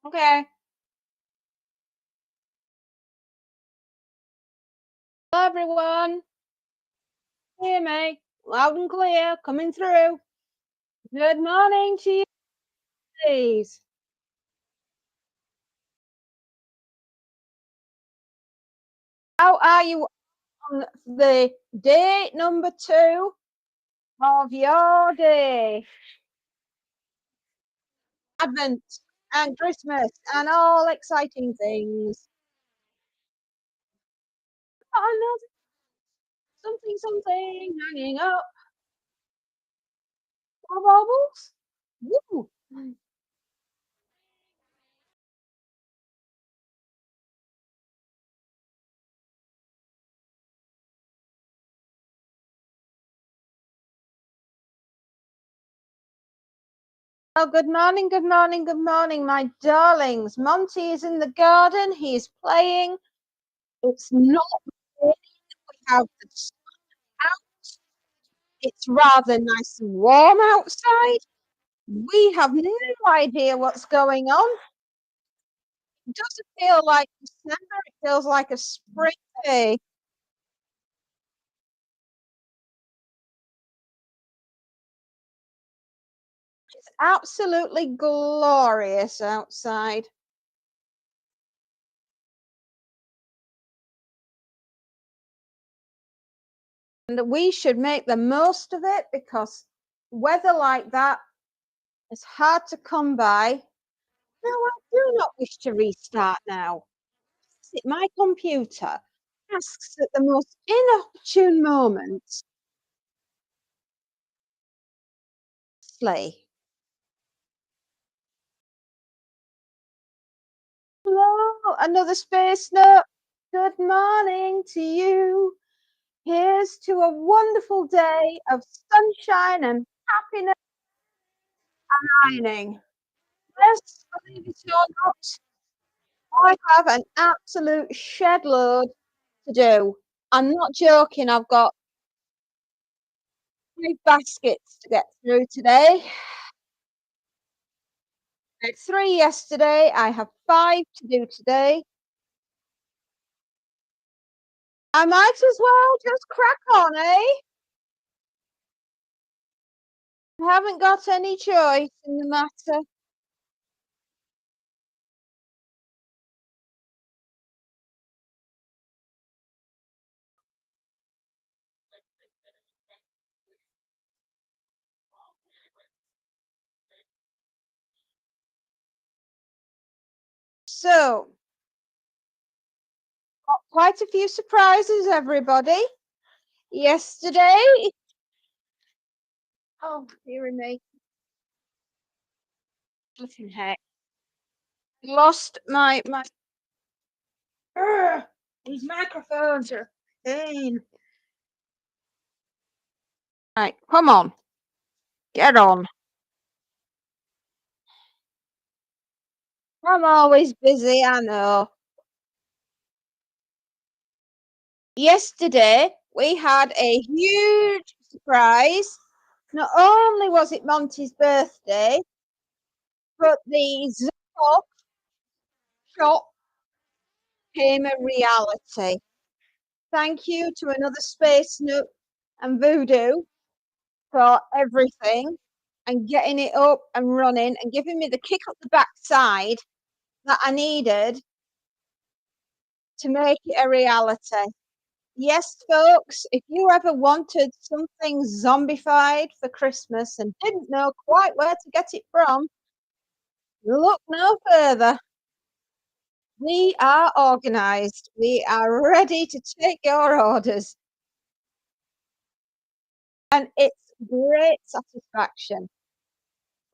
Okay. Hello, everyone. Hear me? Loud and clear, coming through. Good morning to you, please. How are you on the day number 2 of your day? Advent and Christmas and all exciting things. Oh, no, something hanging up. More baubles? Woo! Oh, good morning, good morning, my darlings. Monty is in the garden. He's playing. It's not raining. We have the sun out. It's rather nice and warm outside. We have no idea what's going on. It doesn't feel like December. It feels like a spring day. It's absolutely glorious outside. And we should make the most of it because weather like that is hard to come by. No, I do not wish to restart now. My computer asks at the most inopportune moments. Slay. Hello, another space note. Good morning to you. Here's to a wonderful day of sunshine and happiness shining. Yes, believe it or not, I have an absolute shed load to do. I'm not joking, I've got 3 baskets to get through today. I had 3 yesterday, I have 5 to do today. I might as well just crack on, eh? I haven't got any choice in the matter. So, got quite a few surprises, everybody. Yesterday, oh, dearie me, flipping heck, lost my. Ugh, these microphones are a pain. Right, come on, get on. I'm always busy, I know. Yesterday, we had a huge surprise. Not only was it Monty's birthday, but the Zippo shop became a reality. Thank you to another Space Nook and Voodoo for everything and getting it up and running and giving me the kick up the backside that I needed to make it a reality. Yes, folks, if you ever wanted something zombified for Christmas and didn't know quite where to get it from, look no further. We are organised. We are ready to take your orders. And it's great satisfaction.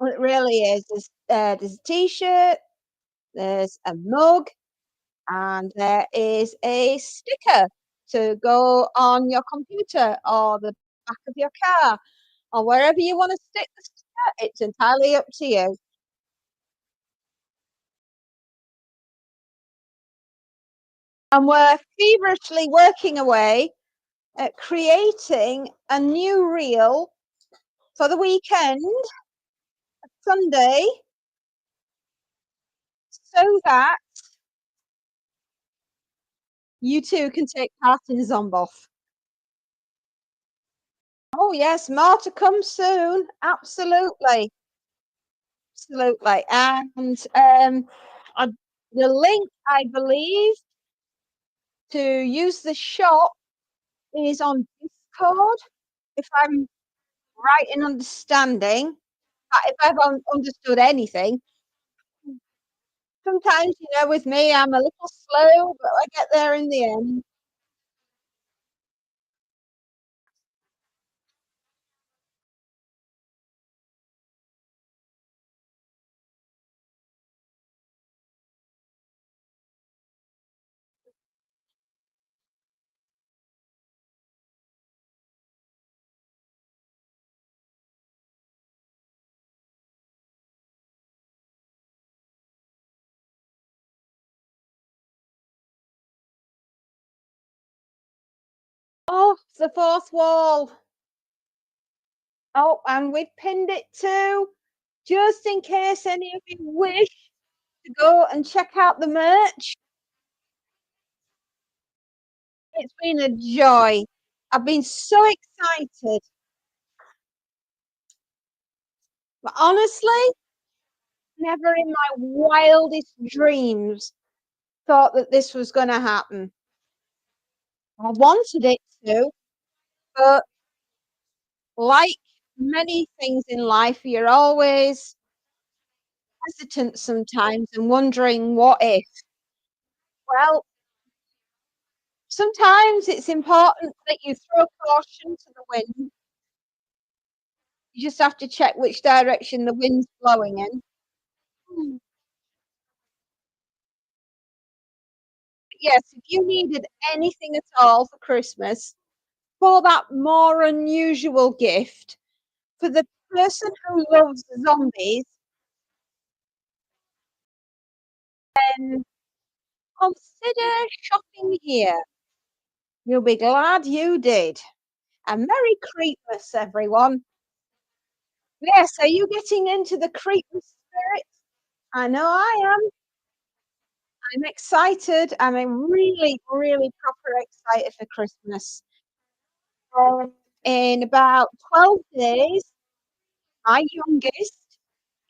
Well, it really is. There's a T-shirt, there's a mug, and there is a sticker to go on your computer or the back of your car or wherever you want to stick the sticker. It's entirely up to you. And we're feverishly working away at creating a new reel for the weekend, Sunday. so that you too can take part in Zomboff. Oh, yes, more to come soon. Absolutely, absolutely. And I, the link, I believe, to use the shop is on Discord. If I'm right in understanding, if I've understood anything. Sometimes, with me, I'm a little slow, but I get there in the end. Oh, the fourth wall. Oh, and we've pinned it too, just in case any of you wish to go and check out the merch. It's been a joy. I've been so excited. But honestly, never in my wildest dreams thought that this was going to happen. I wanted it to, but like many things in life, you're always hesitant sometimes and wondering what if. Well, sometimes it's important that you throw caution to the wind. You just have to check which direction the wind's blowing in. Mm. Yes, if you needed anything at all for Christmas, for that more unusual gift, for the person who loves zombies, then consider shopping here. You'll be glad you did. And Merry Creepmas, everyone. Yes, are you getting into the Creepmas spirit? I know I am. I'm excited. I'm really, really proper excited for Christmas. In about 12 days, my youngest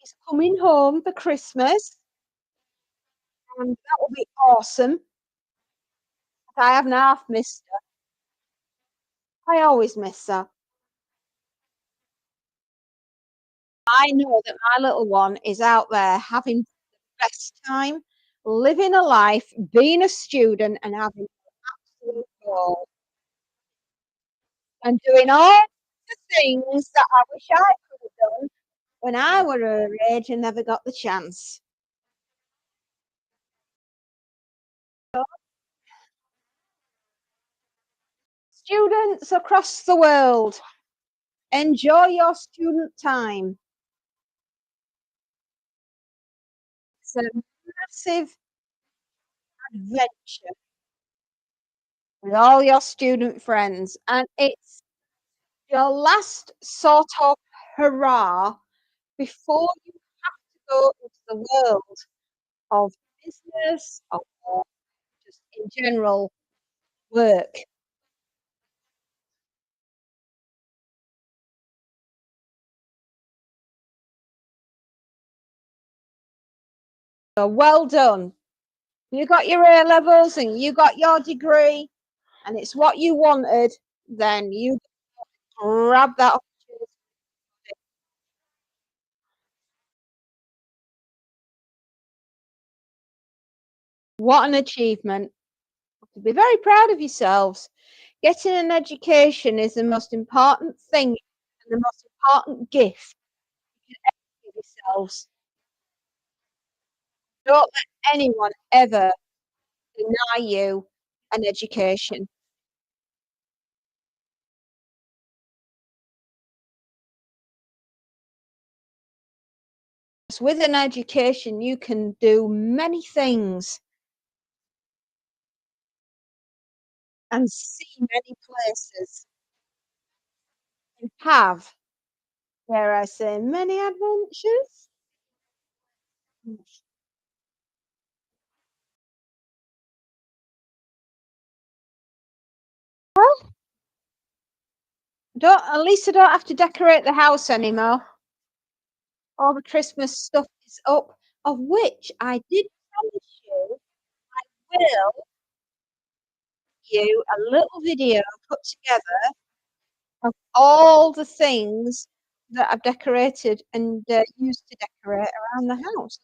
is coming home for Christmas, and that will be awesome. I haven't half missed her. I always miss her. I know that my little one is out there having the best time, living a life, being a student, and having absolute ball, and doing all the things that I wish I could have done when I were her age and never got the chance. Students across the world, enjoy your student time. It's a massive adventure with all your student friends, and it's your last sort of hurrah before you have to go into the world of business or just in general work. So well done. You got your A levels and you got your degree, and it's what you wanted, then you grab that opportunity. What an achievement. To be very proud of yourselves. Getting an education is the most important thing and the most important gift you can ever give yourselves. Don't let anyone ever deny you an education. 'Cause with an education, you can do many things and see many places and have, dare I say, many adventures. Well, don't at least I don't have to decorate the house anymore. All the Christmas stuff is up, of which I did promise you will you a little video put together of all the things that I've decorated and, used to decorate around the house.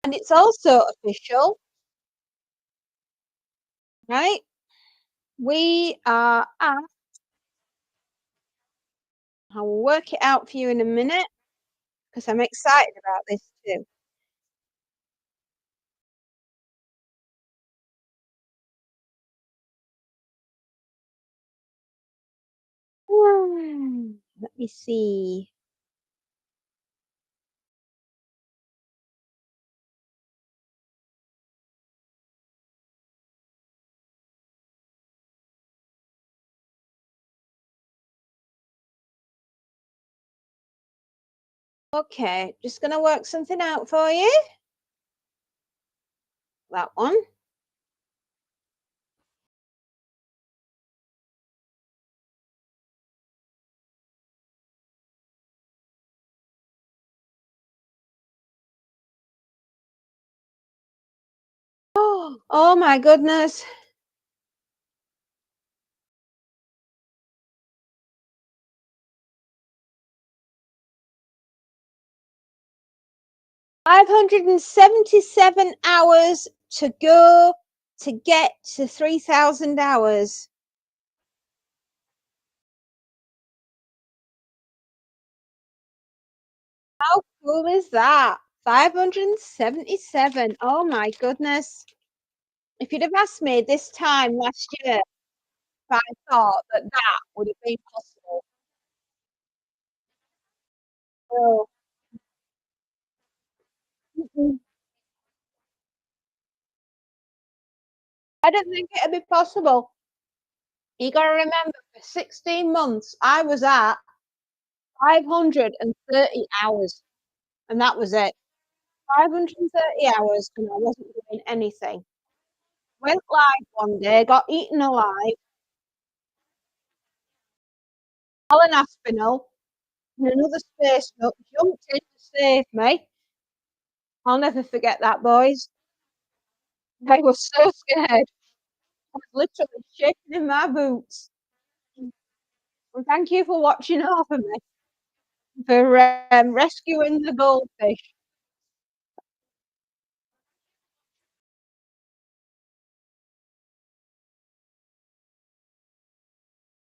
And it's also official, right? We are at I will work it out for you in a minute because 'cause I'm excited about this too. Let me see. Okay, just gonna work something out for you. That one. Oh my goodness. 577 hours to go to get to 3,000 hours. How cool is that? 577. Oh my goodness. If you'd have asked me this time last year if I thought that that would have been possible. Oh, mm-mm. I didn't think it'd be possible. You gotta remember, for 16 months, I was at 530 hours, and that was it. 530 hours, and I wasn't doing anything. Went live one day, got eaten alive, Alan Aspinall and another space nut jumped in to save me. I'll never forget that, boys. I was so scared. I was literally shaking in my boots. And thank you for watching over me, for, rescuing the goldfish.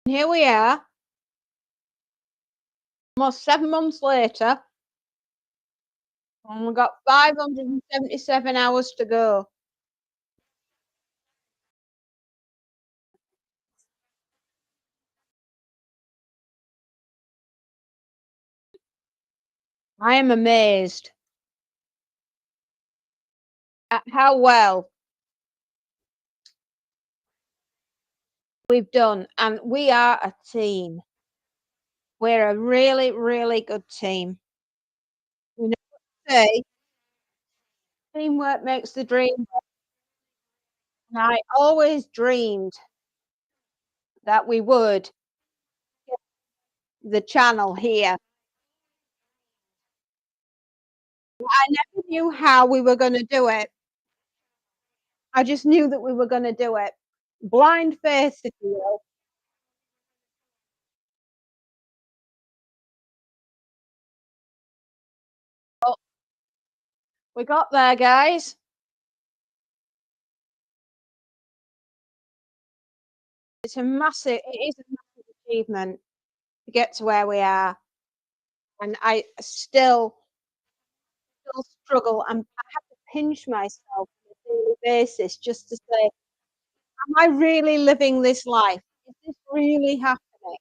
And here we are, almost 7 months later, and we've got 577 hours to go. I am amazed at how well we've done, and we are a team. We're a really, really good team. You know, say teamwork makes the dream work, and I always dreamed that we would get the channel here. I never knew how we were gonna do it. I just knew that we were gonna do it. Blind faith, if you will. But we got there, guys. It is a massive achievement to get to where we are, and I still struggle, and I have to pinch myself on a daily basis just to say, "Am I really living this life? Is this really happening?"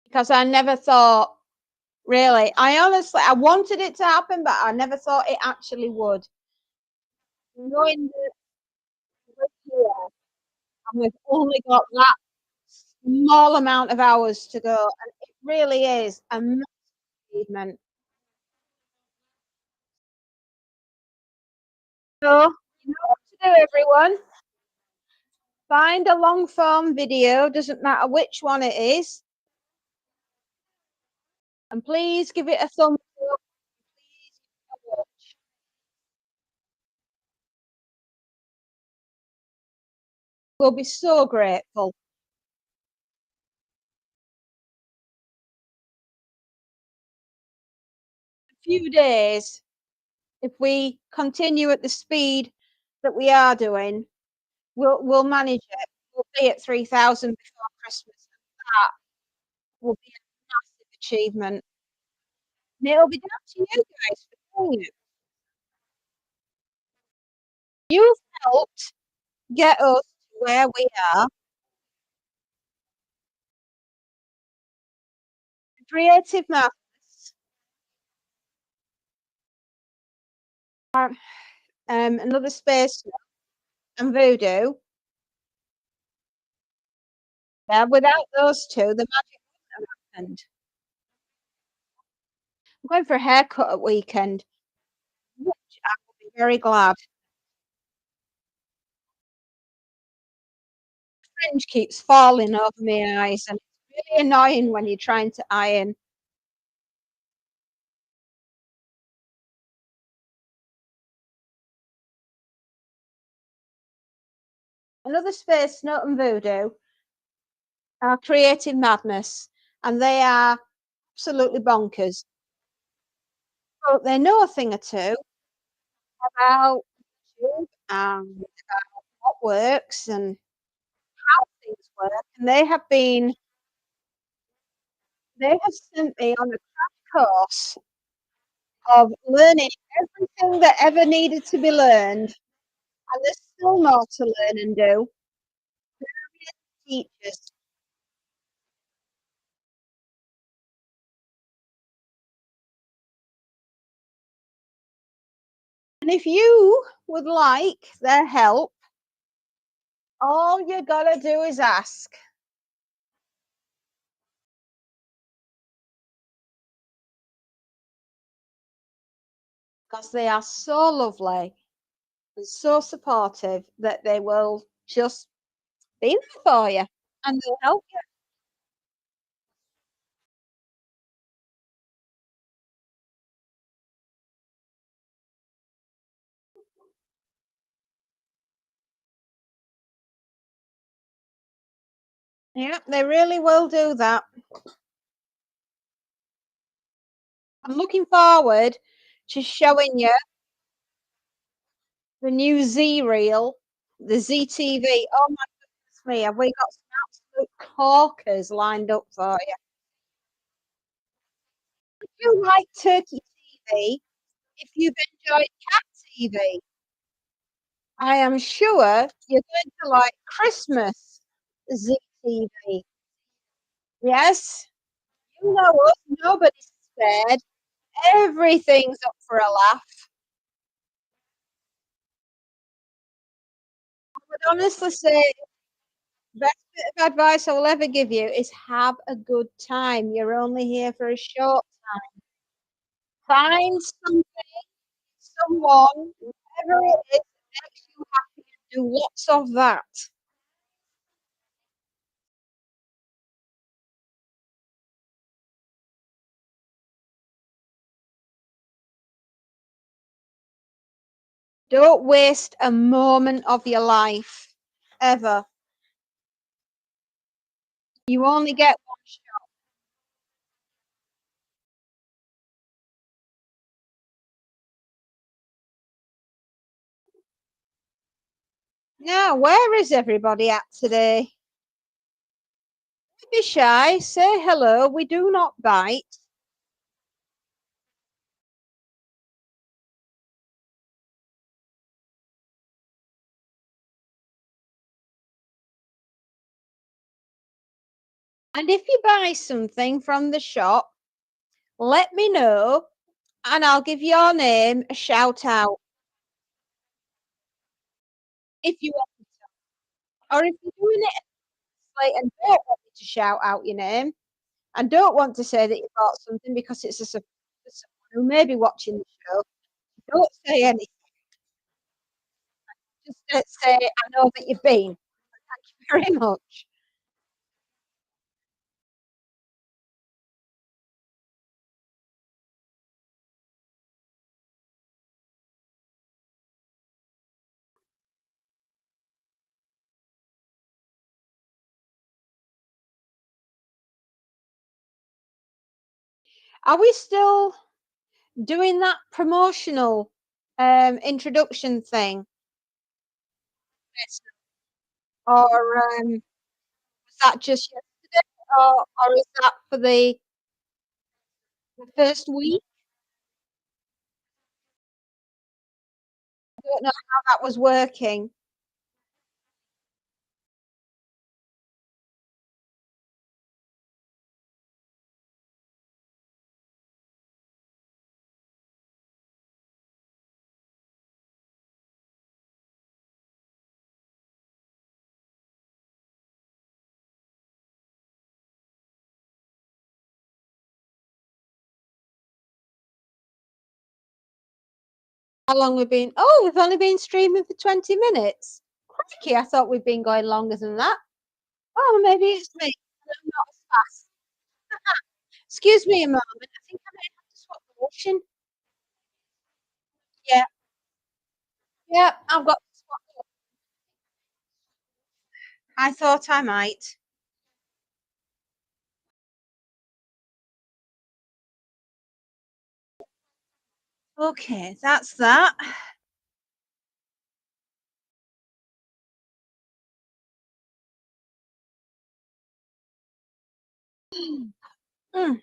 Because I never thought really, I wanted it to happen, but I never thought it actually would. Knowing that we're here and we've only got that small amount of hours to go, and it really is a massive achievement. So, you know what to do, everyone. Find a long form video, doesn't matter which one it is, and please give it a thumbs up. Please give it a watch. We'll be so grateful. A few days, if we continue at the speed that we are doing, we'll manage it. We'll be at 3,000 before Christmas, and that will be a massive achievement. And it'll be down to you guys for doing it. You've helped get us to where we are. Creative Madness, Another Space and Voodoo. Yeah, without those 2, the magic wouldn't have happened. I'm going for a haircut at weekend, which I will be very glad. Fringe keeps falling over my eyes, and it's really annoying when you're trying to iron. Another Space Note and Voodoo are Creative Madness, and they are absolutely bonkers. But they know a thing or two about YouTube and about what works and how things work, and they have sent me on a crash course of learning everything that ever needed to be learned, and there's still more to learn and do. Teachers. And if you would like their help, all you gotta do is ask. Because they are so lovely and so supportive that they will just be there for you and they'll help you. Yeah, they really will do that. I'm looking forward to showing you the new Z reel, the ZTV. Oh my goodness me, have we got some absolute corkers lined up for you? If you like Turkey TV, if you've enjoyed Cat TV, I am sure you're going to like Christmas ZTV. Yes, you know us, nobody's spared. Everything's up for a laugh. I would honestly say best bit of advice I will ever give you is have a good time. You're only here for a short time. Find something, someone, whatever it is that makes you happy and do lots of that. Don't waste a moment of your life, ever. You only get one shot. Now, where is everybody at today? Don't be shy. Say hello. We do not bite. And if you buy something from the shop, let me know and I'll give your name a shout out if you want, or if you're doing it late and don't want to shout out your name and don't want to say that you bought something because it's a surprise for someone who may be watching the show, don't say anything. Just, say, "I know that you've been. Thank you very much." Are we still doing that promotional, introduction thing? Yes. Or, was that just yesterday, or is that for the first week? I don't know how that was working. How long we've only been streaming for 20 minutes. Crikey, I thought we'd been going longer than that. Oh, maybe it's me, and I'm not as fast. Excuse me a moment, I think I may have to swap the washing. Yeah, yeah, I've got to swap the I thought I might. Okay, that's that. Mm.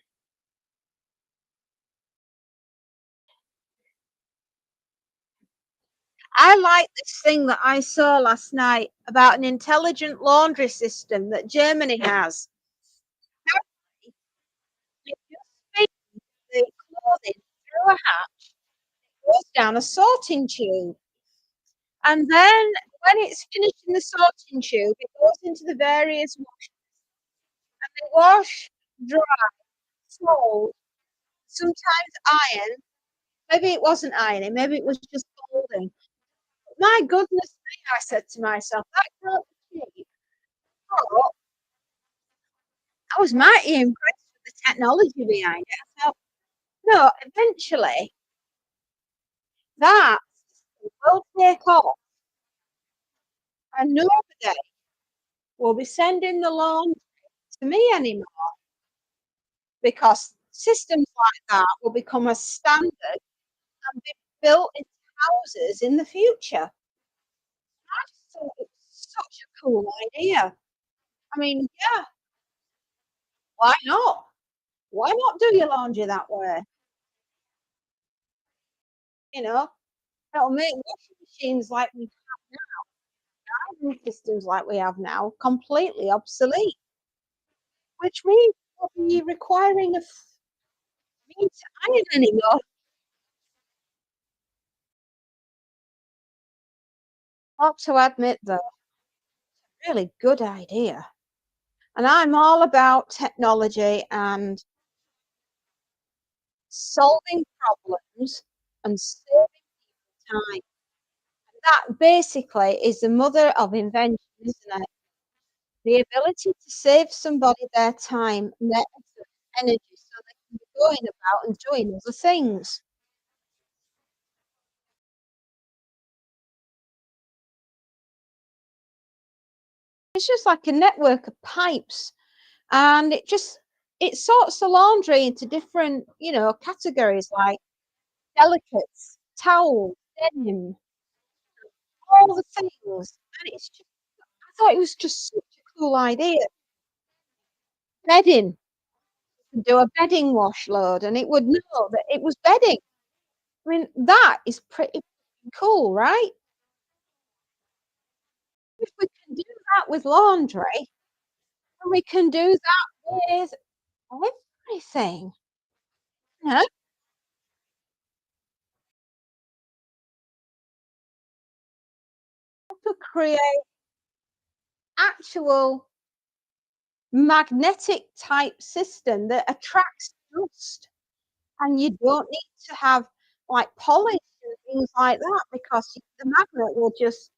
I like this thing that I saw last night about an intelligent laundry system that Germany has. Apparently, you just feed the clothing through a hatch, goes down a sorting tube, and then when it's finished in the sorting tube, it goes into the various wash and they wash, dry, fold, sometimes iron. Maybe it wasn't ironing, maybe it was just folding. My goodness me, I said to myself, that can't be cheap. But I was mighty impressed with the technology behind it. I thought, no, eventually that will take off and nobody will be sending the laundry to me anymore because systems like that will become a standard and be built into houses in the future. I just thought it was such a cool idea. I mean, yeah, why not? Why not do your laundry that way? You know, it'll make washing machines like we have now, ironing systems like we have now, completely obsolete, which means we'll be requiring a me to iron anymore. Got to admit though, really good idea. And I'm all about technology and solving problems and saving time. That basically is the mother of invention, isn't it? The ability to save somebody their time and their effort, energy so they can be going about and doing other things. It's just like a network of pipes and it sorts the laundry into different, categories like delicates, towels, denim, all the things. And I thought it was just such a cool idea. Bedding, do a bedding wash load and it would know that it was bedding. I mean, that is pretty cool, right? If we can do that with laundry, then we can do that with everything, you know, to create actual magnetic type system that attracts dust, and you don't need to have, like, polish and things like that because the magnet will just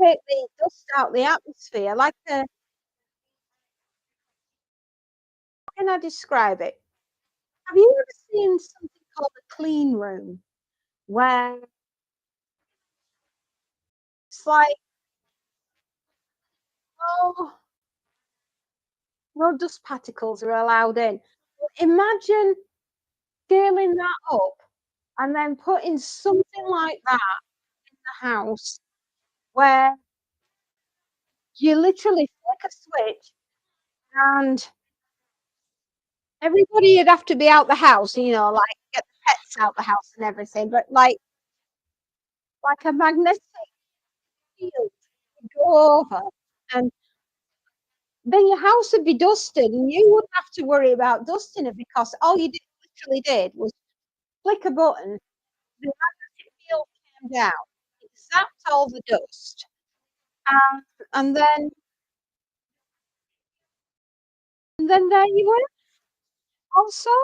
take the dust out the atmosphere like a how can I describe it? Have you ever seen something called a clean room? Where it's like, oh, no dust particles are allowed in. Imagine scaling that up and then putting something like that in the house where you literally flick a switch and everybody would have to be out the house, like, get the pets out the house and everything, but, like a magnetic field would go over, and then your house would be dusted, and you wouldn't have to worry about dusting it because all you literally did was flick a button, the magnetic field came down, it zapped all the dust, and and then there you were, all sort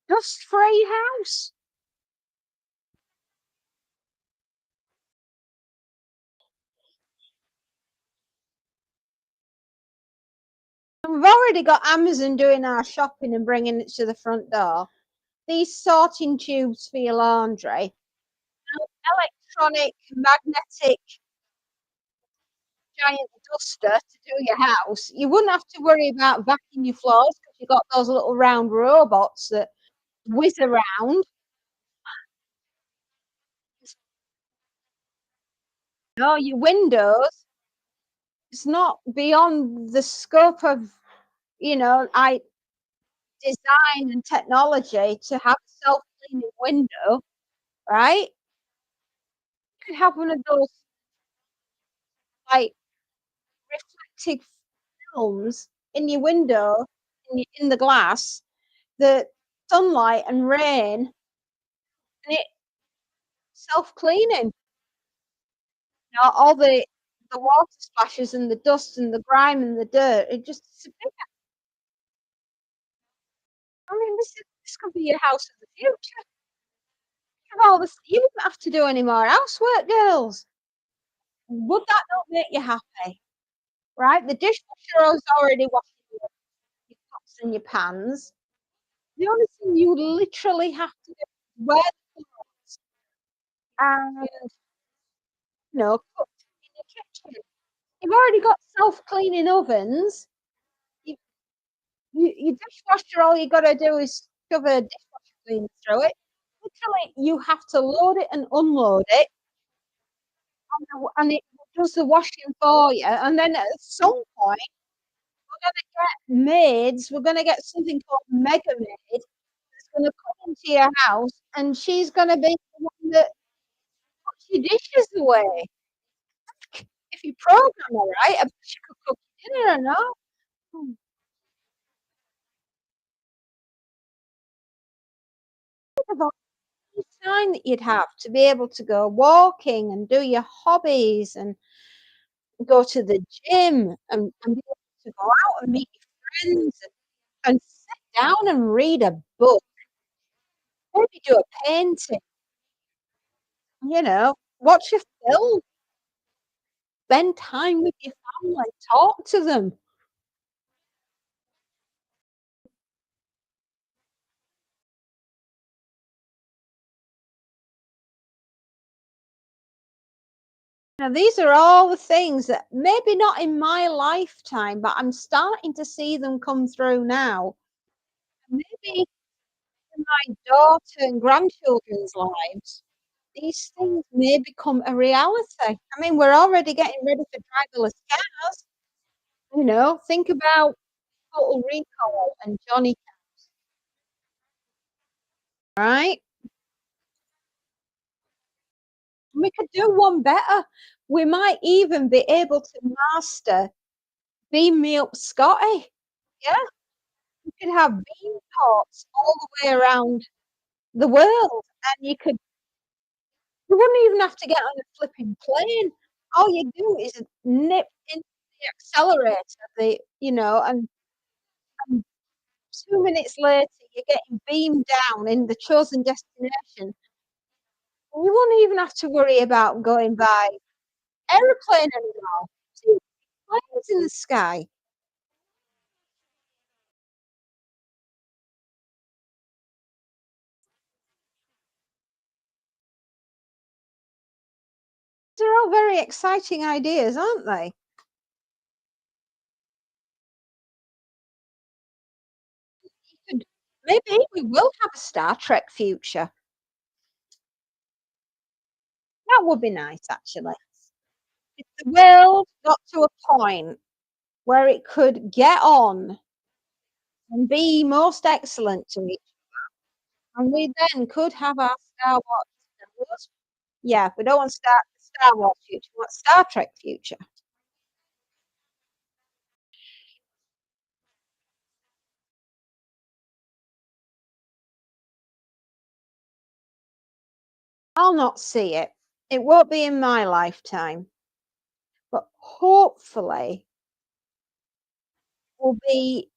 dust-free house. We've already got Amazon doing our shopping and bringing it to the front door. These sorting tubes for your laundry, electronic, magnetic, giant duster to do your house. You wouldn't have to worry about vacuuming your floors because you've got those little round robots that whiz around. No, your windows, it's not beyond the scope of, I design and technology to have a self-cleaning window, right? You could have one of those, like, reflective films in your window, in the glass, that sunlight and rain, and it self-cleaning. All the water splashes and the dust and the grime and the dirt, it just disappears. I mean, this could be your house of the future. Have all this you wouldn't have to do any more housework, girls. Would that not make you happy? Right? The dishwasher is already washing your pots and your pans. The only thing you literally have to do is wear the clothes and, cook in the kitchen. You've already got self-cleaning ovens. You your dishwasher, all you gotta do is shove a dishwasher cleaner through it. Literally, you have to load it and unload it, and it does the washing for you, and then at some point, we're gonna get maids, we're gonna get something called Mega Maid that's gonna come into your house, and she's gonna be the one that puts your dishes away. If you program her right, I bet she could cook your dinner and all. Hmm. Think of all the time that you'd have to be able to go walking and do your hobbies and go to the gym and be able to go out and meet your friends and sit down and read a book, maybe do a painting, watch a film, spend time with your family, talk to them. Now, these are all the things that maybe not in my lifetime, but I'm starting to see them come through now. Maybe in my daughter and grandchildren's lives, these things may become a reality. I mean, we're already getting ready for driverless cars, think about Total Recall and Johnny, right? We could do one better. We might even be able to master Beam Me Up Scotty. Yeah, you could have beam ports all the way around the world, and you wouldn't even have to get on a flipping plane. All you do is nip into the accelerator, and 2 minutes later, you're getting beamed down in the chosen destination. You won't even have to worry about going by aeroplane anymore. See planes in the sky. They're all very exciting ideas, aren't they? Could maybe we will have a Star Trek future. That would be nice, actually. If the world got to a point where it could get on and be most excellent to each, and we then could have our Star Wars. Yeah, we don't want Star Wars future, we want Star Trek future. I'll not see it. It won't be in my lifetime, but hopefully will be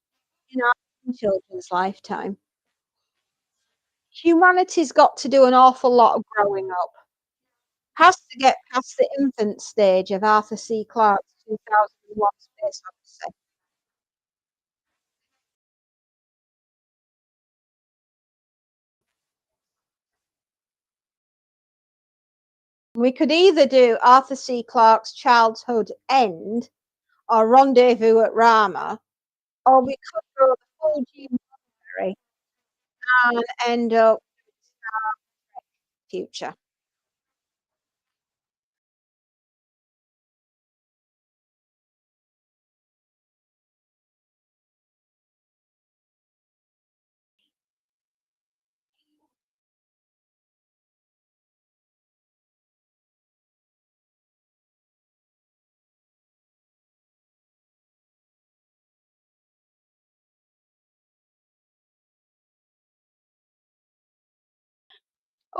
in our children's lifetime. Humanity's got to do an awful lot of growing up. Has to get past the infant stage of Arthur C. Clarke's 2001: Space Odyssey. We could either do Arthur C. Clarke's Childhood End or Rendezvous at Rama, or we could go the full Gene Roddenberry and end up future.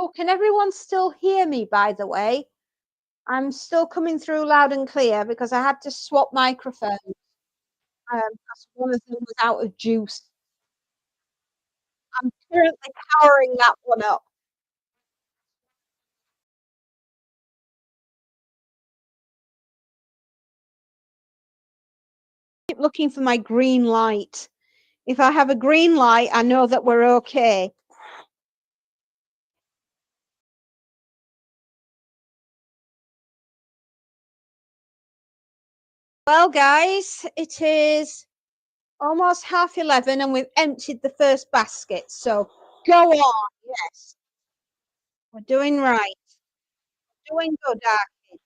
Oh, can everyone still hear me, by the way? I'm still coming through loud and clear because I had to swap microphones, because one of them was out of juice. I'm currently powering that one up. Keep looking for my green light. If I have a green light, I know that we're okay. Well, guys, it is almost 11:30 and we've emptied the first basket. So go on. Yes, we're doing right. Doing good, our kids.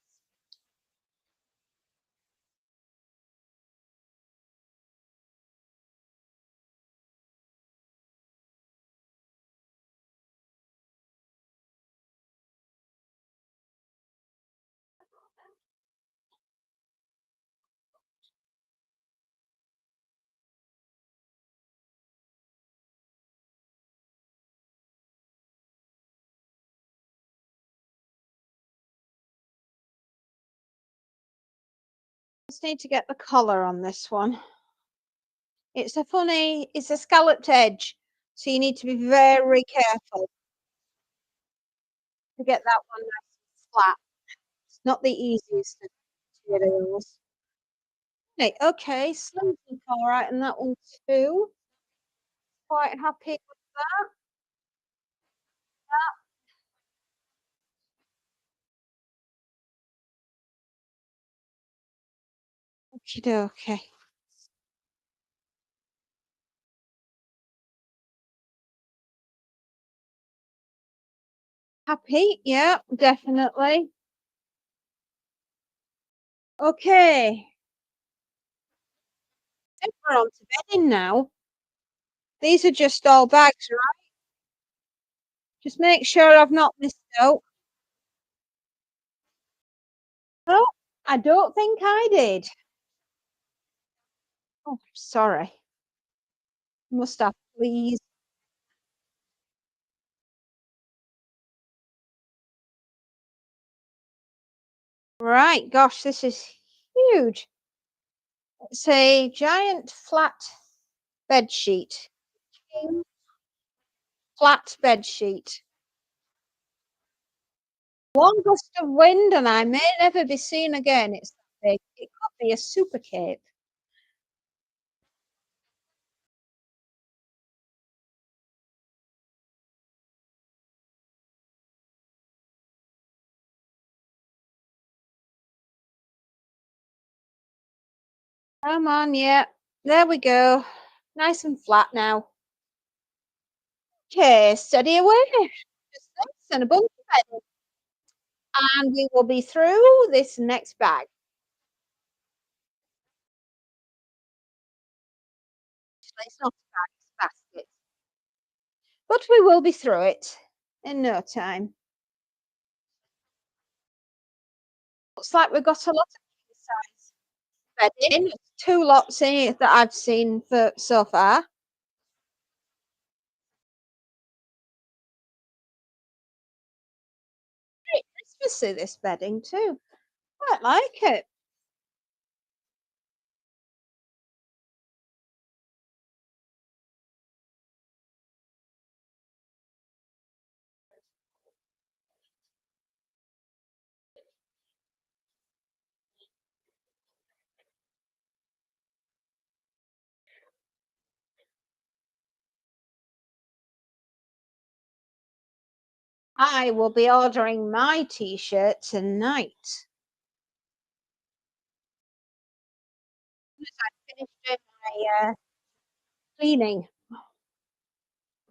Just need to get the collar on this one. It's a scalloped edge, so you need to be very careful to get that one nice and flat. It's not the easiest of materials. Right, okay, sleeves look all right and that one too. Quite happy with that. Okey dokey. Happy? Yeah, definitely. Okay, I think we're on to bedding now. These are just all bags, right? Just make sure I've not missed out. No, I don't think I did. Oh, sorry. Must have, please. Right, gosh, this is huge. It's a giant flat bed sheet. King flat bed sheet. One gust of wind and I may never be seen again. It's that big. It could be a super cape. Come on, yeah. There we go. Nice and flat now. Okay, steady away. Just this and a bunch of bedding. And we will be through this next bag. Actually, it's not a bag, it's a basket. But we will be through it in no time. Looks like we've got a lot of king size bedding. Two lots here that I've seen for so far. Very Christmassy this bedding too. Quite like it. I will be ordering my t-shirt tonight. As soon as I finish doing my cleaning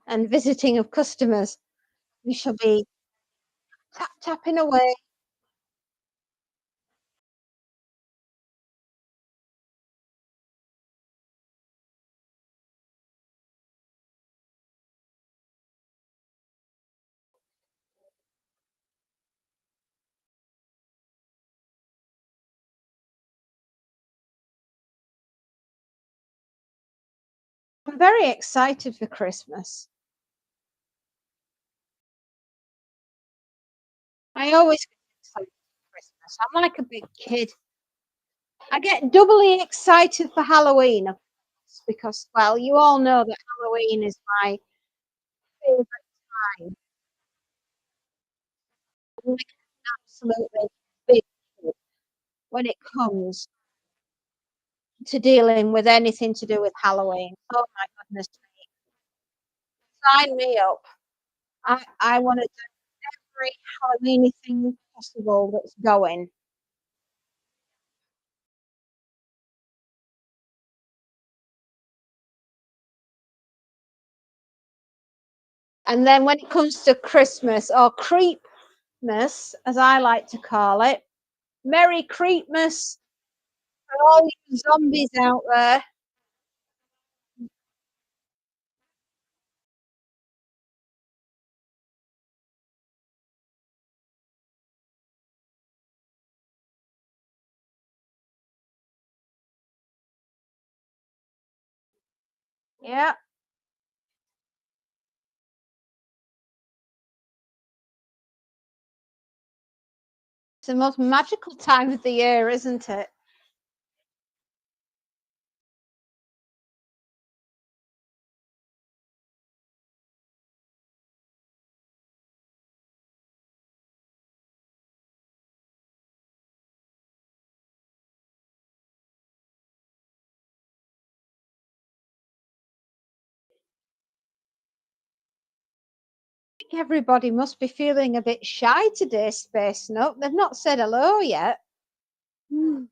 and visiting of customers, we shall be tapping away. I'm very excited for Christmas. I always get excited for Christmas. I'm like a big kid. I get doubly excited for Halloween, of course, because, well, you all know that Halloween is my favorite time. I'm like an absolutely big kid when it comes to dealing with anything to do with Halloween. Oh my goodness me. Sign me up. I wanna do every Halloweeny thing possible that's going. And then when it comes to Christmas or Creepmas, as I like to call it, Merry Creepmas for all you zombies out there. Yeah, it's the most magical time of the year, isn't it? I think everybody must be feeling a bit shy today, Space Note. They've not said hello yet. Mm.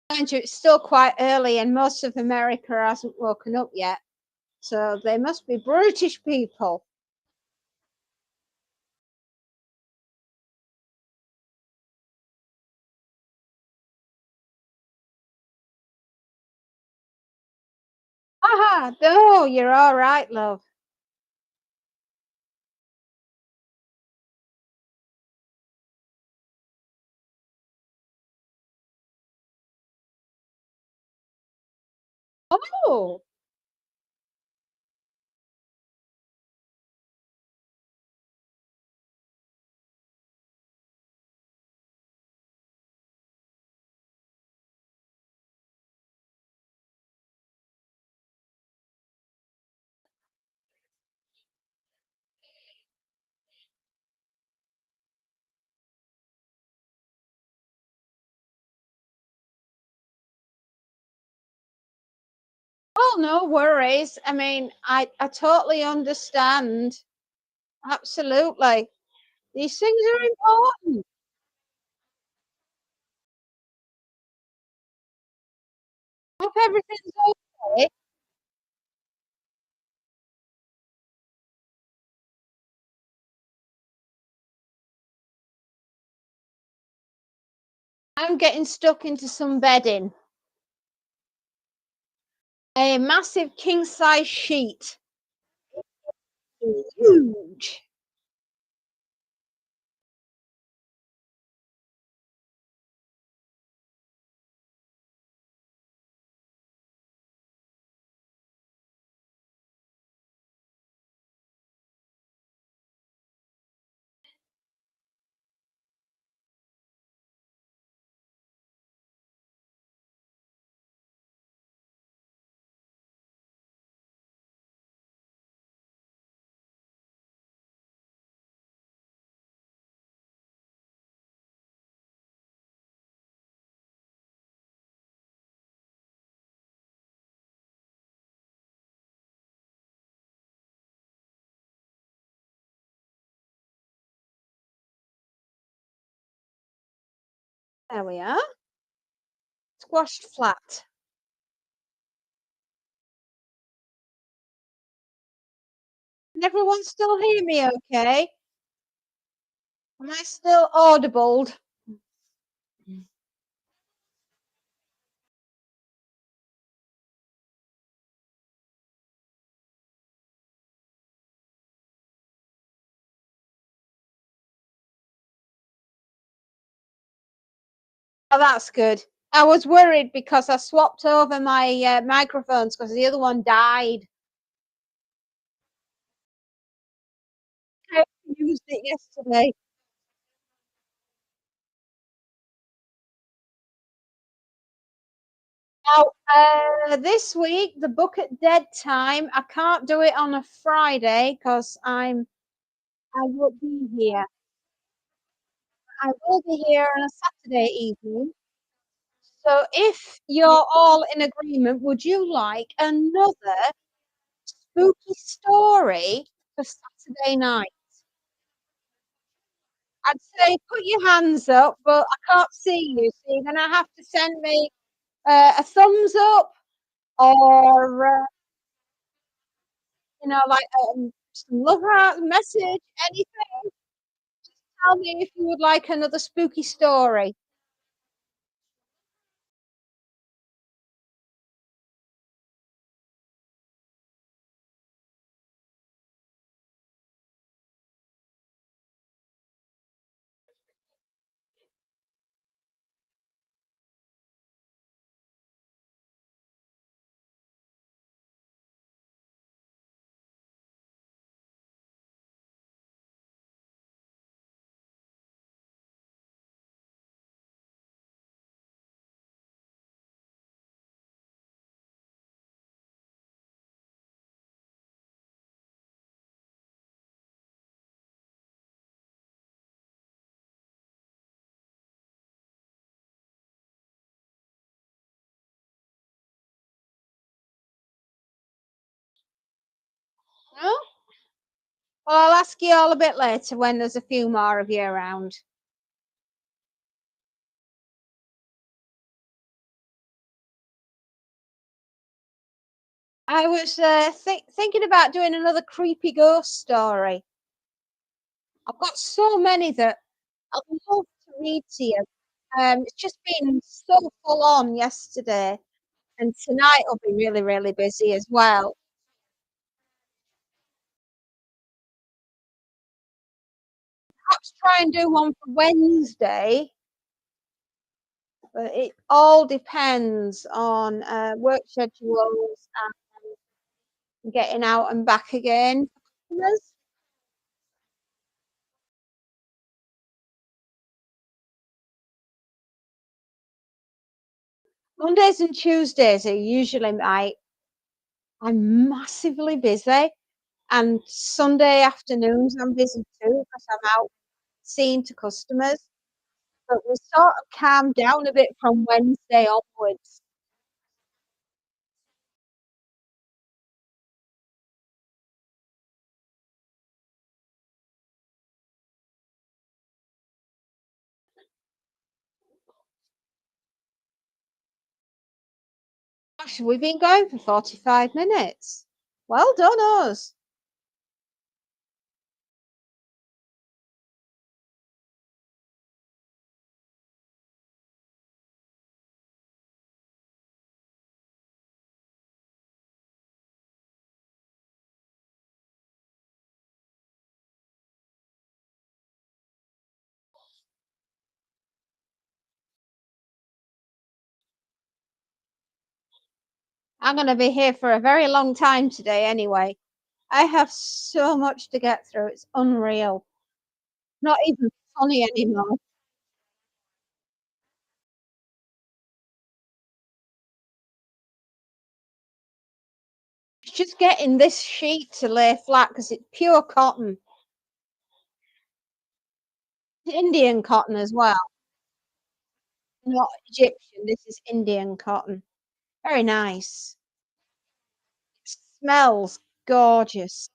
Mind you, it's still quite early and most of America hasn't woken up yet. So they must be brutish people. Aha! No, you're all right, love. Oh, oh, no worries. I mean, I totally understand. Absolutely. These things are important. Hope everything's okay. I'm getting stuck into some bedding. A massive king size sheet. Huge. There we are. Squashed flat. Can everyone still hear me okay? Am I still audible? Oh, that's good. I was worried because I swapped over my microphones because the other one died. I used it yesterday. Now, this week, the book at dead time. I can't do it on a Friday because I won't be here. I will be here on a Saturday evening. So, if you're all in agreement, would you like another spooky story for Saturday night? I'd say put your hands up, but I can't see you, so you're gonna have to send me a thumbs up or like some love heart message, anything. Tell me if you would like another spooky story. No? Well, I'll ask you all a bit later when there's a few more of you around. I was thinking about doing another creepy ghost story. I've got so many that I'd love to read to you. It's just been so full on yesterday, and tonight will be really, really busy as well. Perhaps try and do one for Wednesday. But it all depends on, work schedules and getting out and back again for customers. Mondays and Tuesdays are usually my I'm massively busy, and Sunday afternoons I'm busy too because I'm out seeing to customers, but we sort of calmed down a bit from Wednesday onwards. Gosh, we've been going for 45 minutes. Well done us. I'm gonna be here for a very long time today anyway. I have so much to get through, it's unreal. Not even funny anymore. It's just getting this sheet to lay flat because it's pure cotton. Indian cotton as well, not Egyptian, this is Indian cotton. Very nice. Smells gorgeous.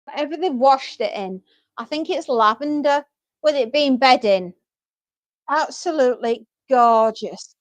Whatever they've washed it in, I think it's lavender, with it being bedding. Absolutely gorgeous.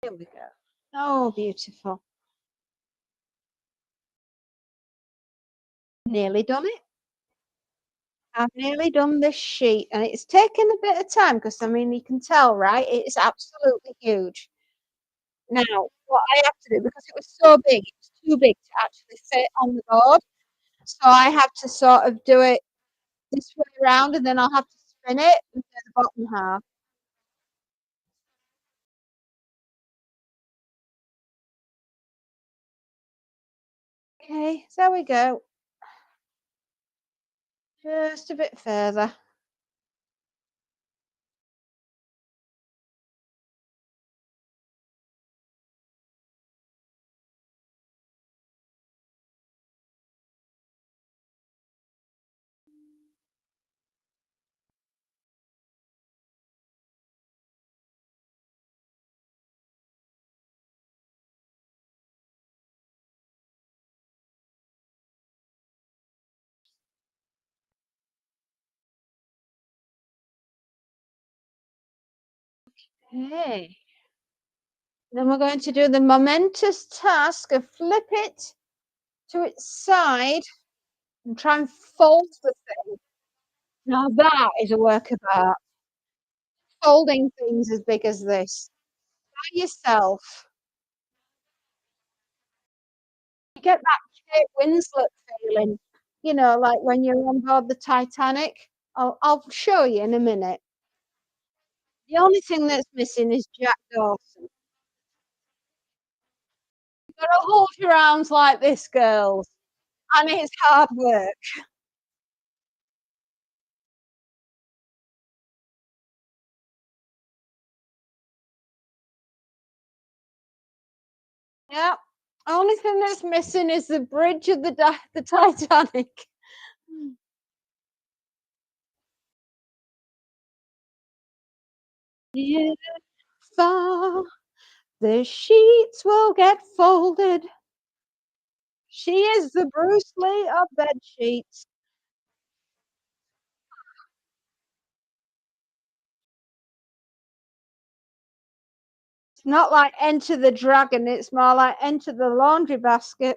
Here we go. Oh, beautiful. Nearly done it. I've nearly done this sheet and it's taken a bit of time because I mean, you can tell, right? It's absolutely huge. Now, what I have to do, because it was so big, it was too big to actually fit on the board. So I have to sort of do it this way around and then I'll have to spin it and do the bottom half. Okay, so there we go. Just a bit further. Okay. Then we're going to do the momentous task of flip it to its side and try and fold the thing. Now that is a work of art. Folding things as big as this by yourself. You get that Kate Winslet feeling, you know, like when you're on board the Titanic. I'll show you in a minute. The only thing that's missing is Jack Dawson. You've gotta hold your arms like this, girls, and it's hard work. Yep. Only thing that's missing is the bridge of the Titanic. If far the sheets will get folded. She is the Bruce Lee of bed sheets. It's not like Enter the Dragon, it's more like Enter the Laundry Basket.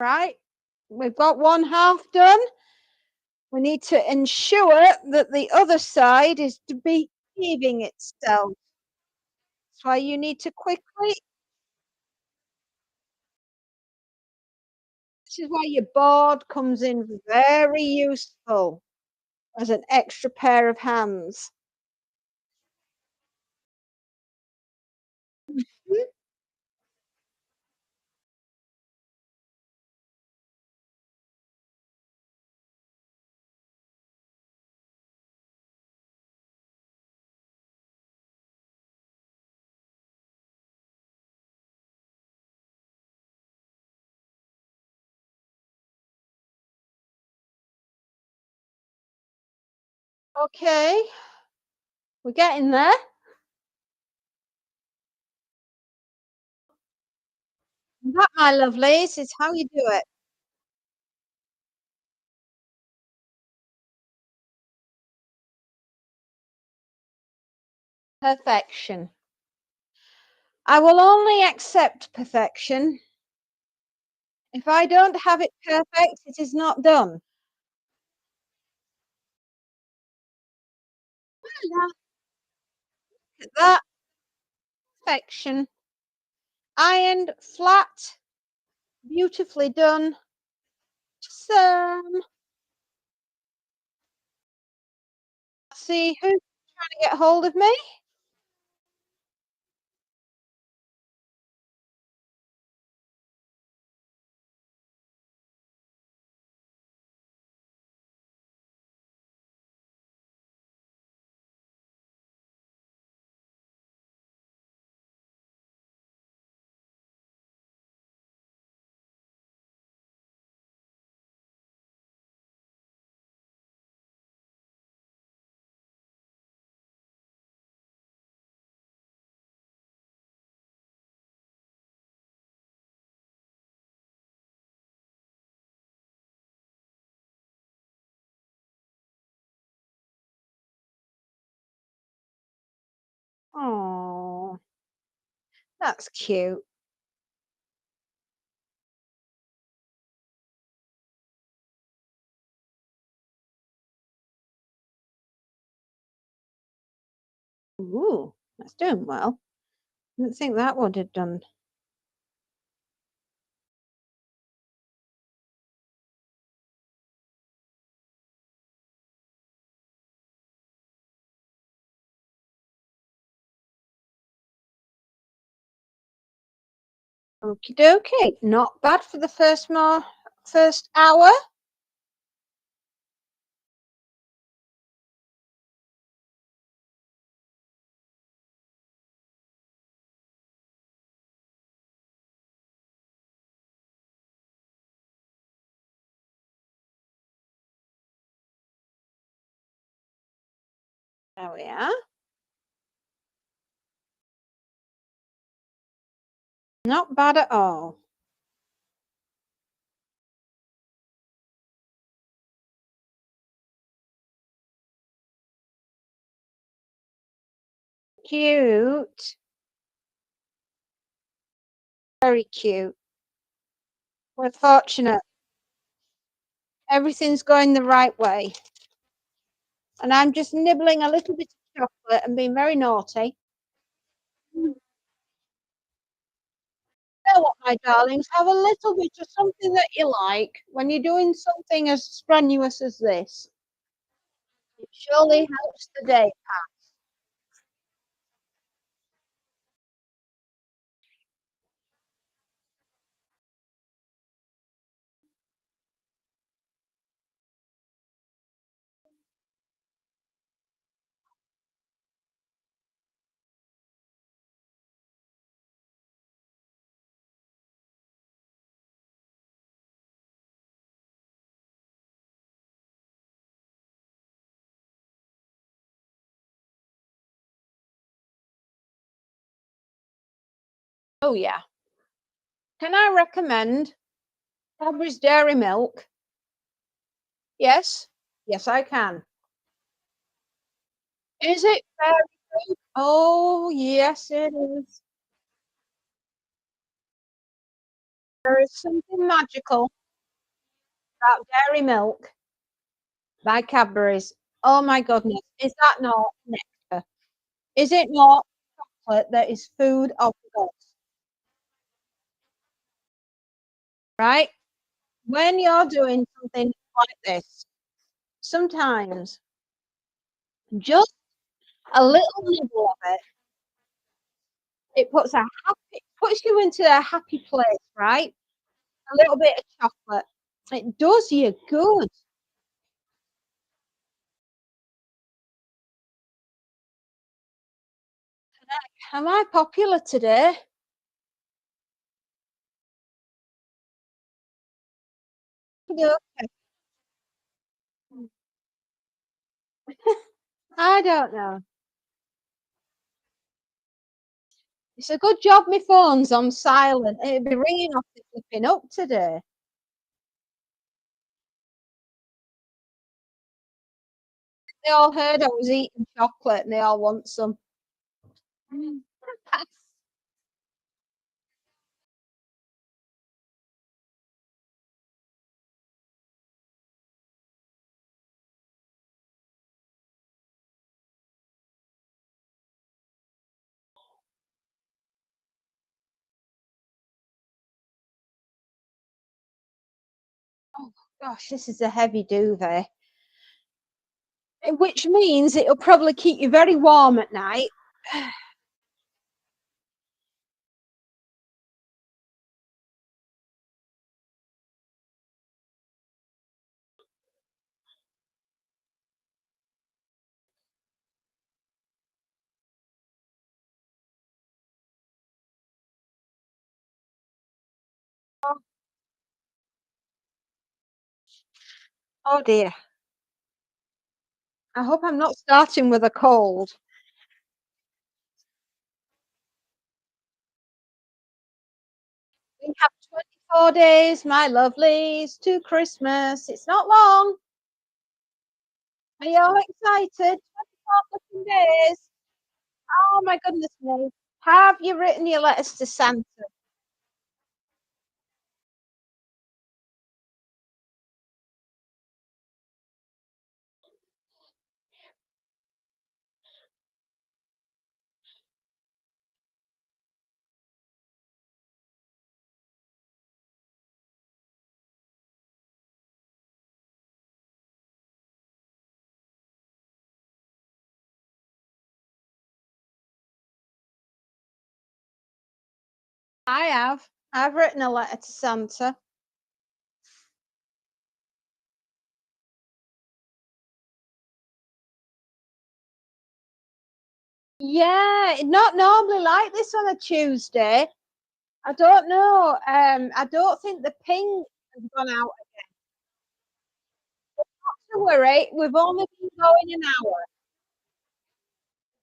Right? We've got one half done. We need to ensure that the other side is behaving itself. That's why you need to quickly this is why your board comes in very useful as an extra pair of hands. Mhm. Okay, we're getting there. That, my lovelies, is how you do it. Perfection. I will only accept perfection. If I don't have it perfect, it is not done. Look at that. Perfection. Ironed, flat, beautifully done. Some. See who's trying to get hold of me. Oh, that's cute. Ooh, that's doing well. Didn't think that would have done. Okie dokie. Not bad for the first hour. There we are. Not bad at all. Cute. Very cute. We're fortunate. Everything's going the right way. And I'm just nibbling a little bit of chocolate and being very naughty. You know what, my darlings? Have a little bit of something that you like when you're doing something as strenuous as this. It surely helps the day. Oh, yeah. Can I recommend Cadbury's Dairy Milk? Yes. Yes, I can. Is it very good? Oh, yes, it is. There is something magical about Dairy Milk by Cadbury's. Oh my goodness. Is that not nectar? Is it not chocolate that is food of the gods? Right? When you're doing something like this, sometimes just a little nibble of it, it puts you into a happy place, right? A little bit of chocolate. It does you good. Am I popular today? No, I don't know. It's a good job my phone's on silent. It'd be ringing off the flipping up today. They all heard I was eating chocolate and they all want some. Mm. Oh gosh, this is a heavy duvet. Which means it'll probably keep you very warm at night. Oh, oh dear. I hope I'm not starting with a cold. We have 24 days, my lovelies, to Christmas. It's not long. Are you all excited? 24 fucking days. Oh my goodness me. Have you written your letters to Santa? I have. I've written a letter to Santa. Yeah, not normally like this on a Tuesday. I don't know. I don't think the ping has gone out. Not to worry, we've only been going an hour,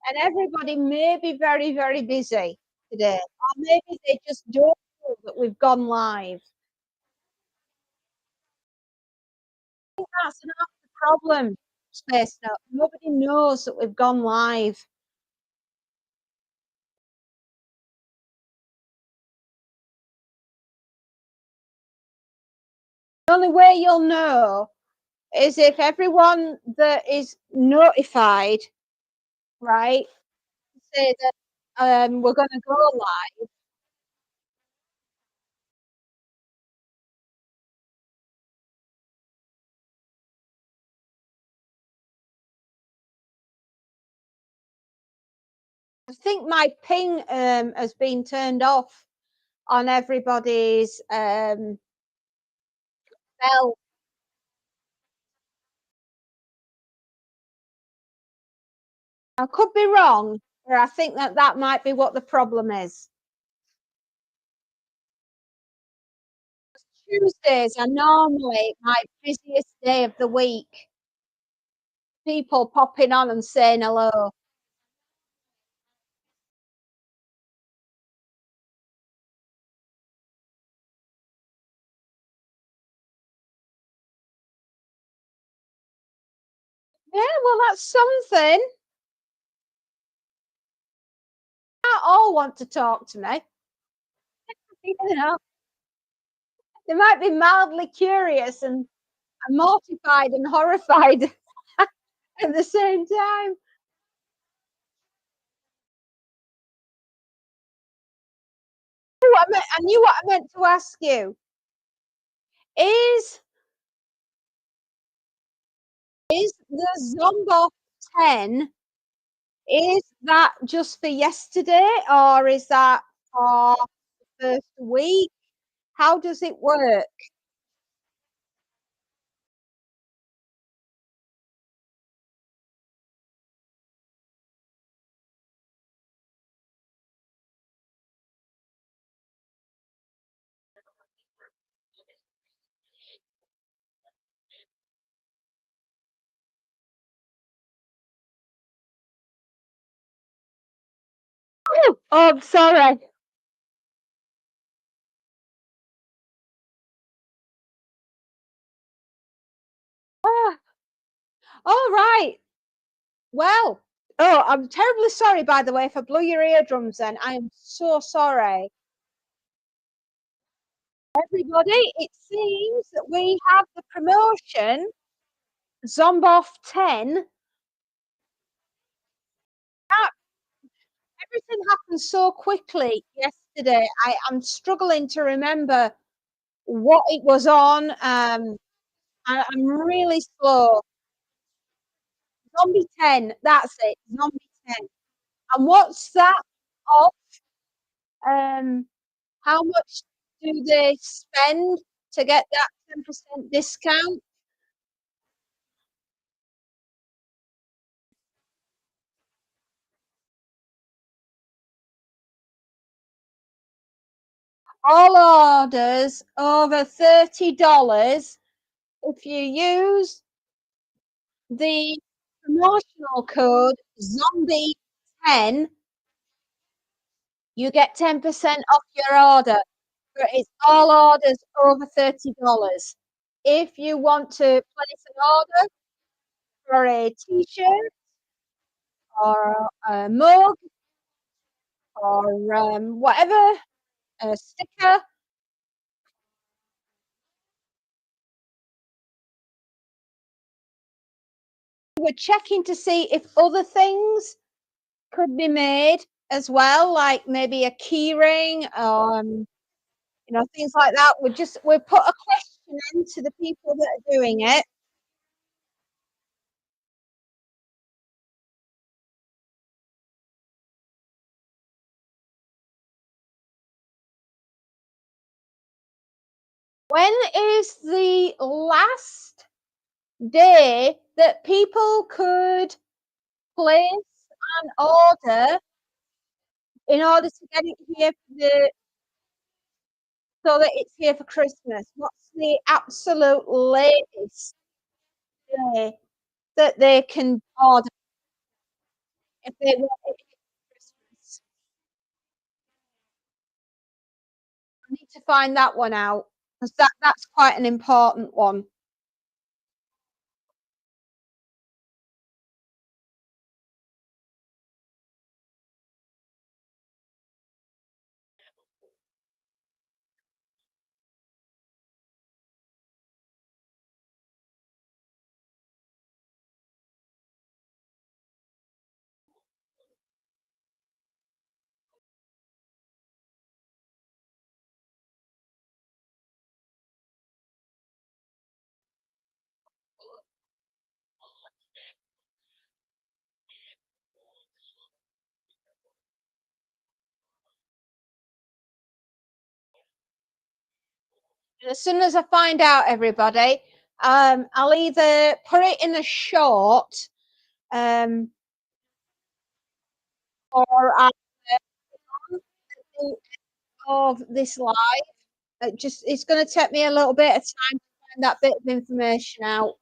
and everybody may be very, very busy today, or maybe they just don't know that we've gone live. I think that's half the problem, Space Note. Nobody knows that we've gone live. The only way you'll know is if everyone that is notified, right, say that we're going to go live. I think my ping has been turned off on everybody's bell. I could be wrong, or I think that that might be what the problem is. Tuesdays are normally my busiest day of the week. People popping on and saying hello. Yeah, well, that's something. Not all want to talk to me. You know, they might be mildly curious and mortified and horrified at the same time. I knew what I meant to ask you. Is the Zomboff 10, is that just for yesterday or is that for the first week? How does it work? Oh, I'm sorry. Ah, all right. Well, oh, I'm terribly sorry, by the way, if I blew your eardrums then. I am so sorry. Everybody, it seems that we have the promotion Zomboff 10. Ah, everything happened so quickly yesterday. I'm struggling to remember what it was on. I'm really slow. Zombie 10, that's it. Zombie 10. And what's that off? Um, how much do they spend to get that 10% discount? All orders over $30, if you use the promotional code ZOMBIE10, you get 10% off your order. But it's all orders over $30. If you want to place an order for a t-shirt or a mug or whatever, a sticker, we're checking to see if other things could be made as well, like maybe a key ring, things like that. We put a question in to the people that are doing it. When is the last day that people could place an order in order to get it here for the so that it's here for Christmas? What's the absolute latest day that they can order if they want it for Christmas? I need to find that one out because that's quite an important one. As soon as I find out, everybody, I'll either put it in a short, um, or I'll of this live. It's going to take me a little bit of time to find that bit of information out.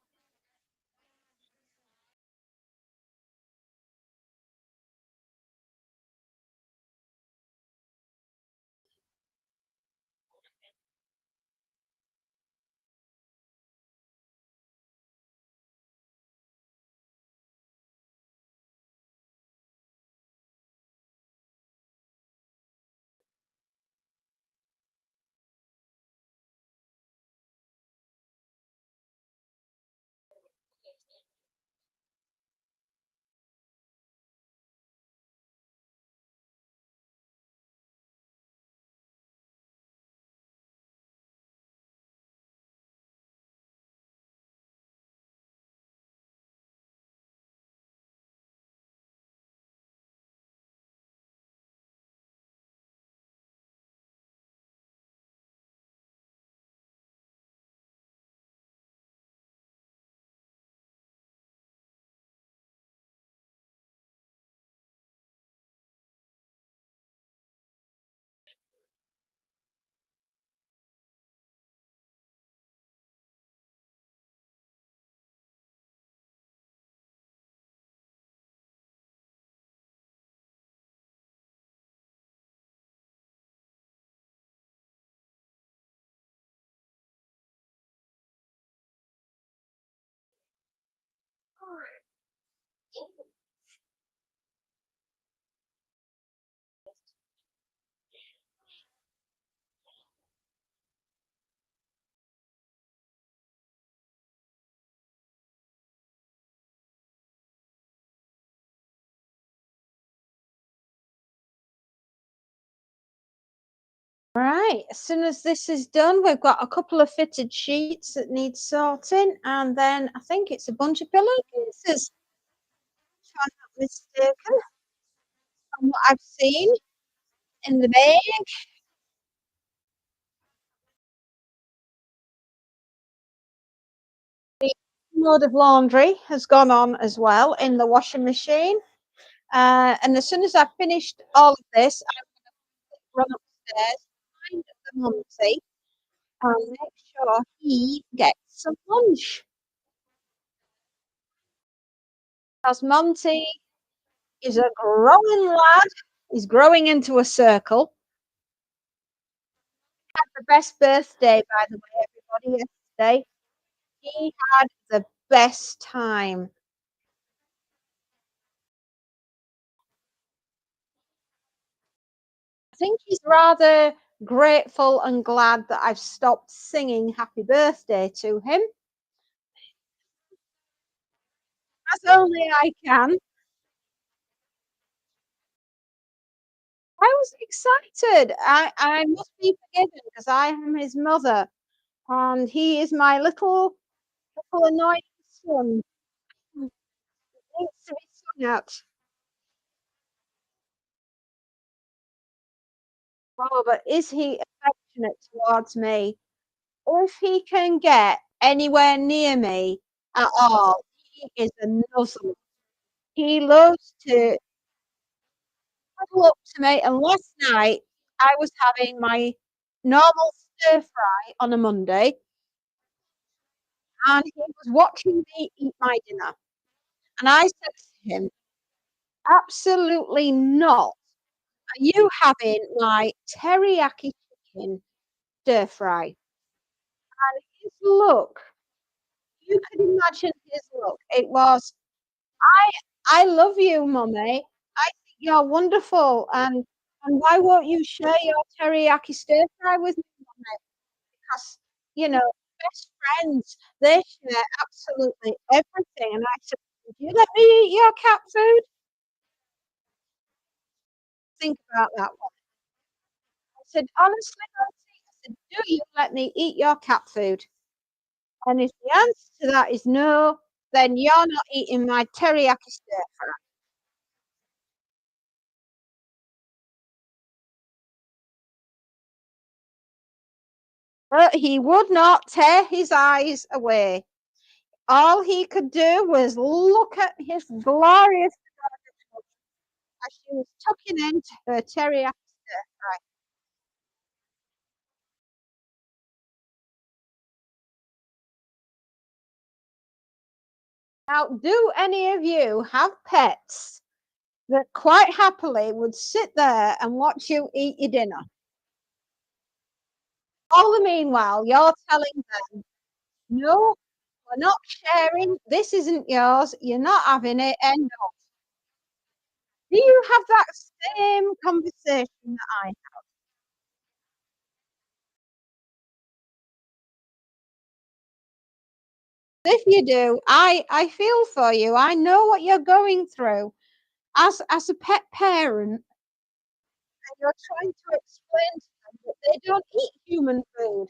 Right, as soon as this is done, we've got a couple of fitted sheets that need sorting, and then I think it's a bunch of pillowcases, if I'm not mistaken, from what I've seen in the bag. The load of laundry has gone on as well in the washing machine. And as soon as I've finished all of this, I'm gonna run upstairs, find the Muncie, and make sure he gets some lunch. Because Monty is a growing lad. He's growing into a circle. Had the best birthday, by the way, everybody, yesterday. He had the best time. I think he's rather grateful and glad that I've stopped singing happy birthday to him, as only I can. I was excited. I must be forgiven because I am his mother and he is my little annoying son. He needs to be sung at. Oh, but is he affectionate towards me? If he can get anywhere near me at all, he is a nuzzle. He loves to cuddle up to me, and last night I was having my normal stir fry on a Monday, and he was watching me eat my dinner, and I said to him, "Absolutely not. Are you having my teriyaki chicken stir fry?" And his look, you could imagine his look. It was, "I I love you, mummy. I think you're wonderful, and why won't you share your teriyaki stir fry with me, mummy? Because, you know, best friends, they share absolutely everything." And I said, "Would you let me eat your cat food?" Think about that one. I said, "Honestly, Nancy," I said, "do you let me eat your cat food? And if the answer to that is no, then you're not eating my teriyaki stir fry." But he would not tear his eyes away. All he could do was look at his glorious as she was tucking into her teriyaki stir fry. Now, do any of you have pets that quite happily would sit there and watch you eat your dinner? All the meanwhile, you're telling them, "No, we're not sharing. This isn't yours. You're not having it. End of." Do you have that same conversation that I have? If you do, I feel for you. I know what you're going through. As a pet parent, and you're trying to explain to them that they don't eat human food,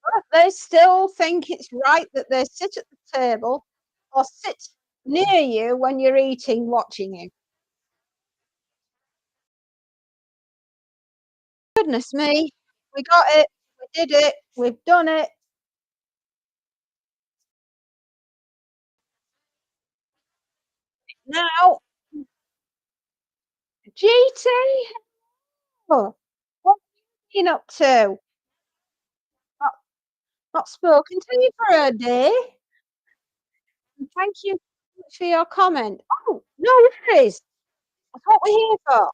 but they still think it's right that they sit at the table or sit near you when you're eating, watching you. Goodness me, we got it, we did it, we've done it. Now, GT, what have you been up to? Not not spoken to you for a day. And thank you so much for your comment. Oh, no worries. That's what we're here for.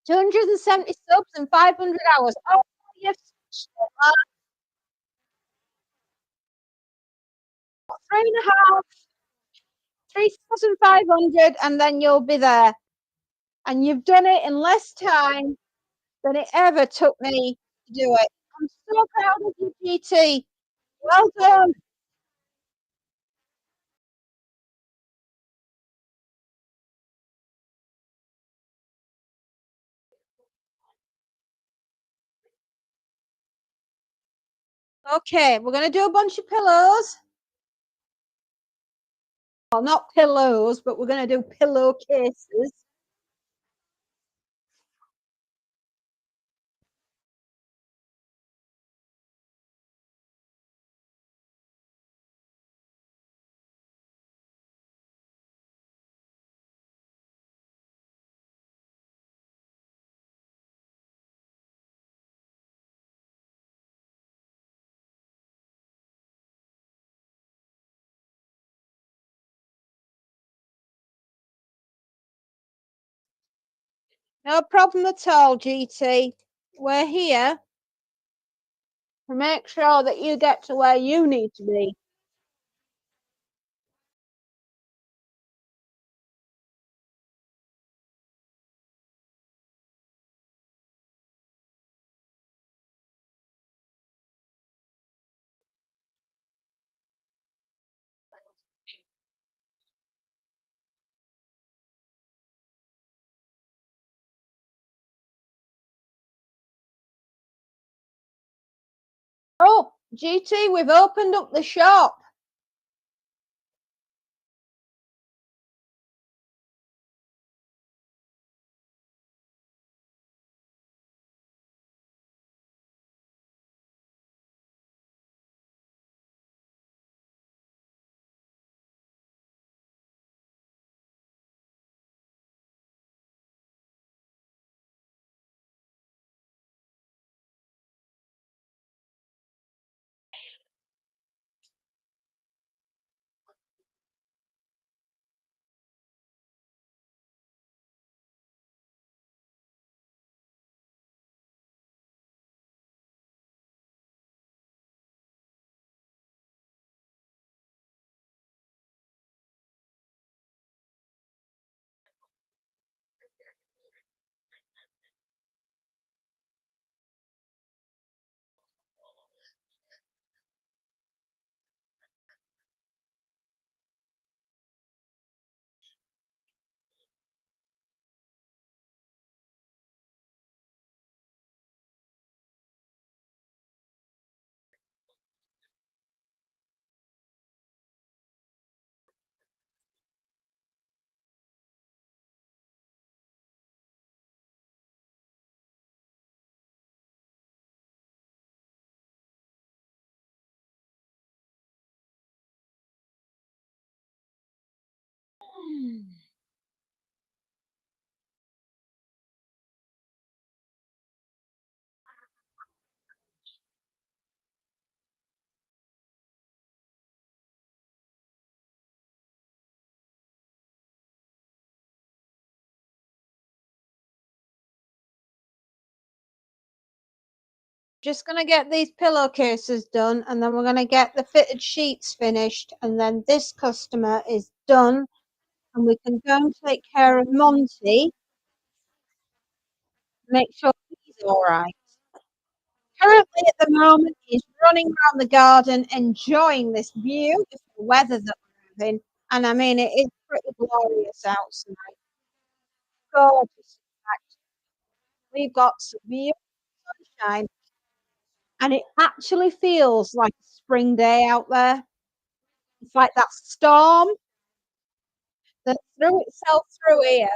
270 subs and 500 hours. Oh, you've smashed it, three and a half, 3,500, and then you'll be there. And you've done it in less time than it ever took me to do it. I'm so proud of you, GT. Well done. Okay, we're going to do a bunch of pillows. Well, not pillows, but we're going to do pillowcases. No problem at all, GT. We're here to make sure that you get to where you need to be. Oh, GT, we've opened up the shop. Just going to get these pillowcases done, and then we're going to get the fitted sheets finished, and then this customer is done, and we can go and take care of Monty, make sure he's all right. Currently, at the moment, he's running around the garden enjoying this beautiful weather that we're having, and I mean, it is pretty glorious outside. Gorgeous. In fact, we've got some beautiful sunshine, and it actually feels like a spring day out there. It's like that storm that threw itself through here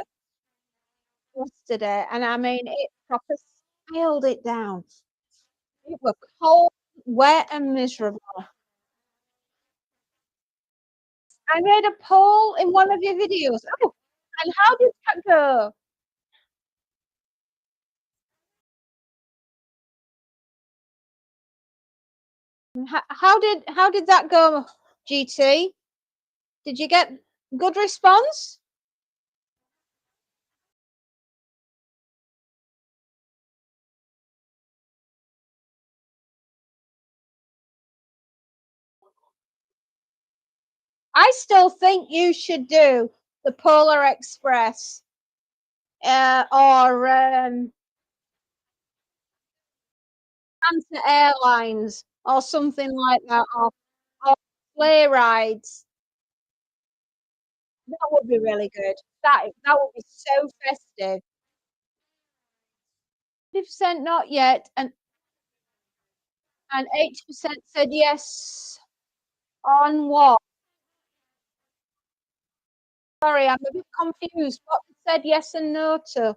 yesterday, and I mean, it proper scaled it down. It was cold, wet, and miserable. I made a poll in one of your videos. Oh, and how did that go? How did that go, GT? Did you get good response? I still think you should do the Polar Express, or Fanta Airlines or something like that, or sleigh rides. That would be really good. That would be so festive. 50% not yet, and 80% said yes on what? Sorry, I'm a bit confused. What they said yes and no to?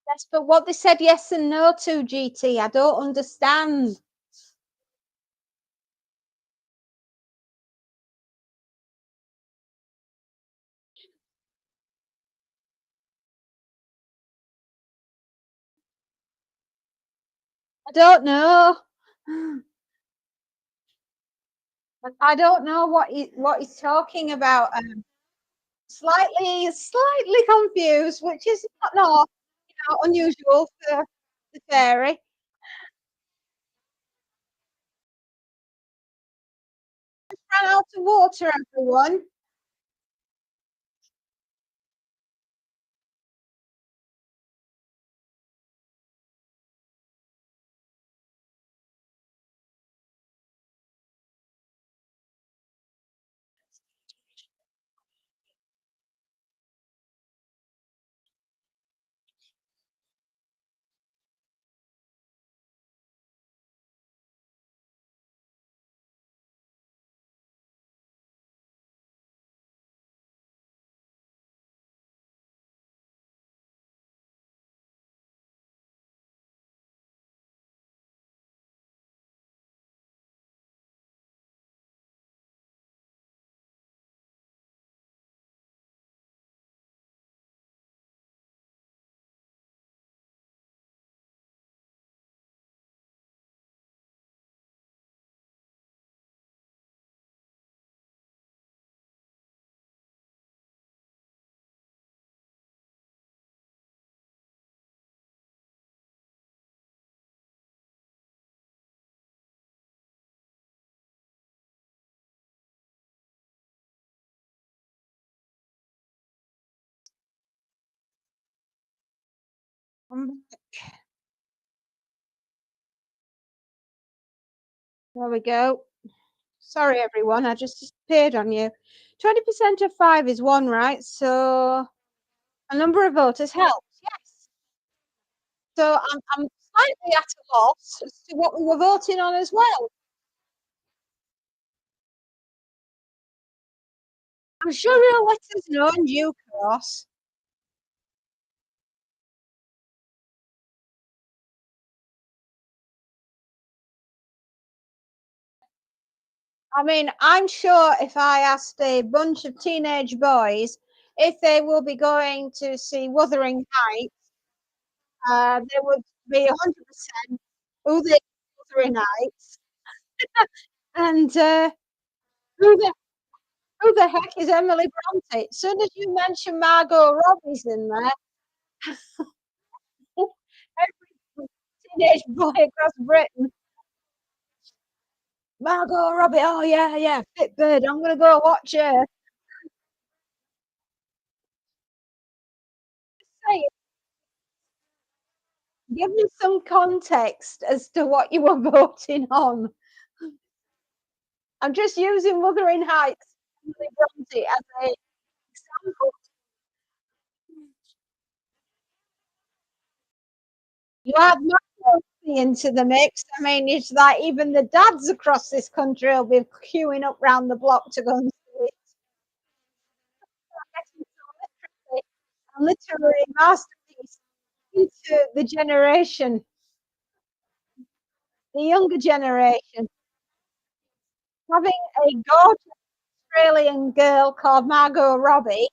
Yes, but what they said yes and no to, GT, I don't understand. I don't know. I don't know what he's talking about. Slightly confused, which is not unusual for the fairy. Ran out of water, everyone. Um, There we go. Sorry, everyone, I just disappeared on you. 20% of 5 is 1, right? So a number of voters helps, yes. So I'm slightly at a loss as to what we were voting on as well. I'm sure you'll let us know in due course. I mean, I'm sure if I asked a bunch of teenage boys if they will be going to see Wuthering Heights, they would be 100% who they Wuthering Heights, and who the who the heck is Emily Bronte? As soon as you mention Margot Robbie's in there, every teenage boy across Britain, Margot Robbie. Oh yeah, yeah, Fit Bird. I'm gonna go watch her. Say, give me some context as to what you were voting on. I'm just using Wuthering Heights, Emily Bronte as a example. You had Margot into the mix. I mean, it's like even the dads across this country will be queuing up round the block to go and see it. Getting so a literary masterpiece into the generation, the younger generation. Having a gorgeous Australian girl called Margot Robbie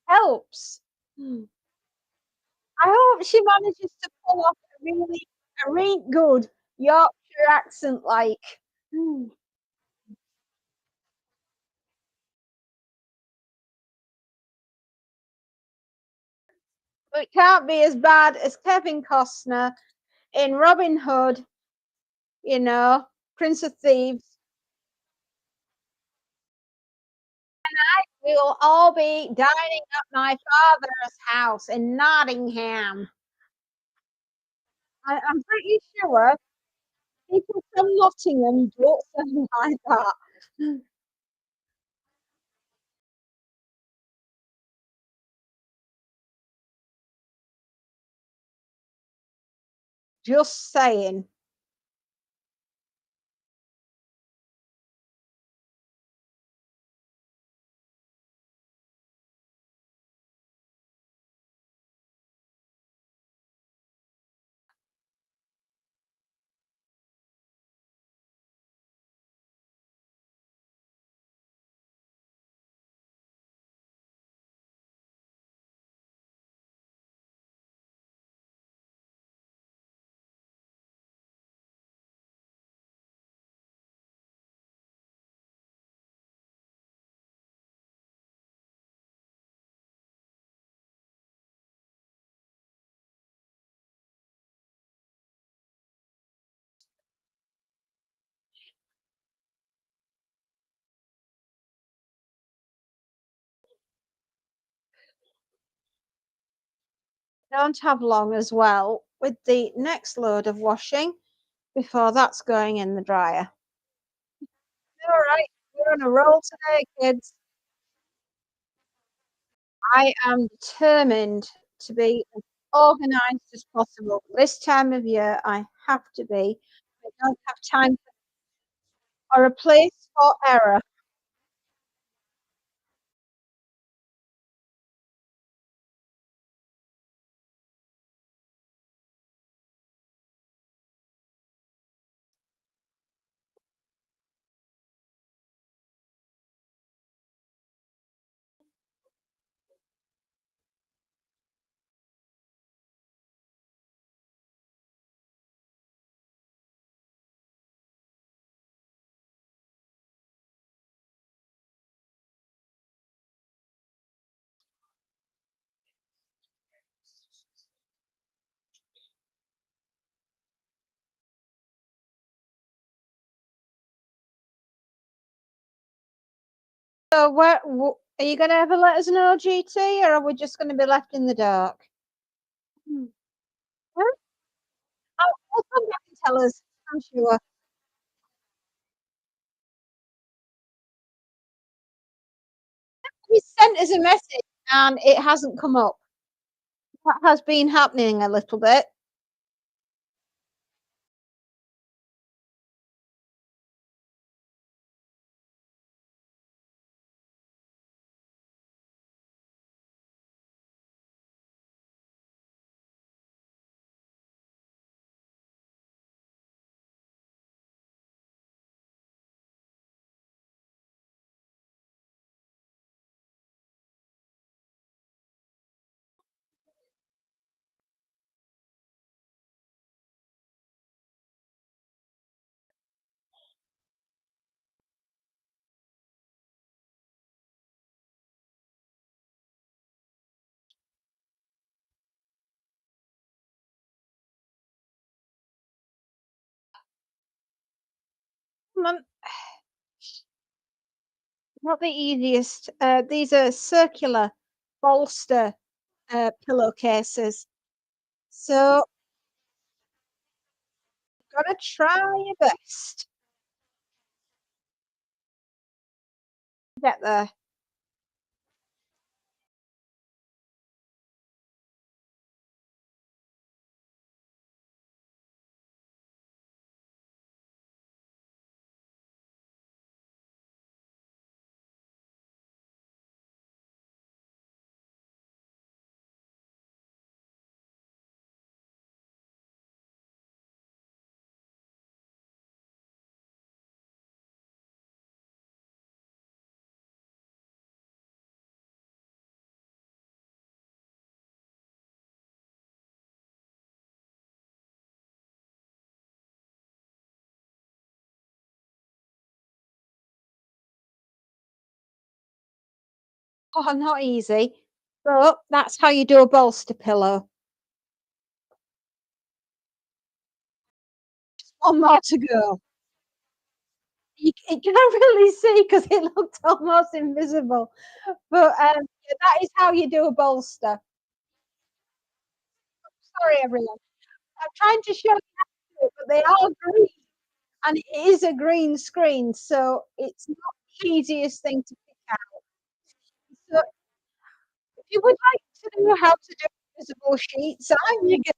helps. Mm. I hope she manages to pull off a really good Yorkshire accent like. Mm. But it can't be as bad as Kevin Costner in Robin Hood, you know, Prince of Thieves. We will all be dining at my father's house in Nottingham. I'm pretty sure people from Nottingham don't sound like that. Just saying. Don't have long as well with the next load of washing before that's going in the dryer. All right, we're on a roll today, kids. I am determined to be as organised as possible. This time of year, I have to be. I don't have time or a place for error. So, are you going to ever let us know, GT, or are we just going to be left in the dark? Hmm. Huh? He'll come back and tell us, I'm sure. He sent us a message and it hasn't come up. That has been happening a little bit. Not, not the easiest. These are circular bolster pillowcases. So, gotta try your best to get there. Oh, not easy, but that's how you do a bolster pillow. One more to go. You can't really see because it looked almost invisible, but, yeah, that is how you do a bolster. Sorry, everyone. I'm trying to show you how to do it, but they are green, and it is a green screen, so it's not the easiest thing to pick out. So, if you would like to know how to do invisible sheets, I'm your girl.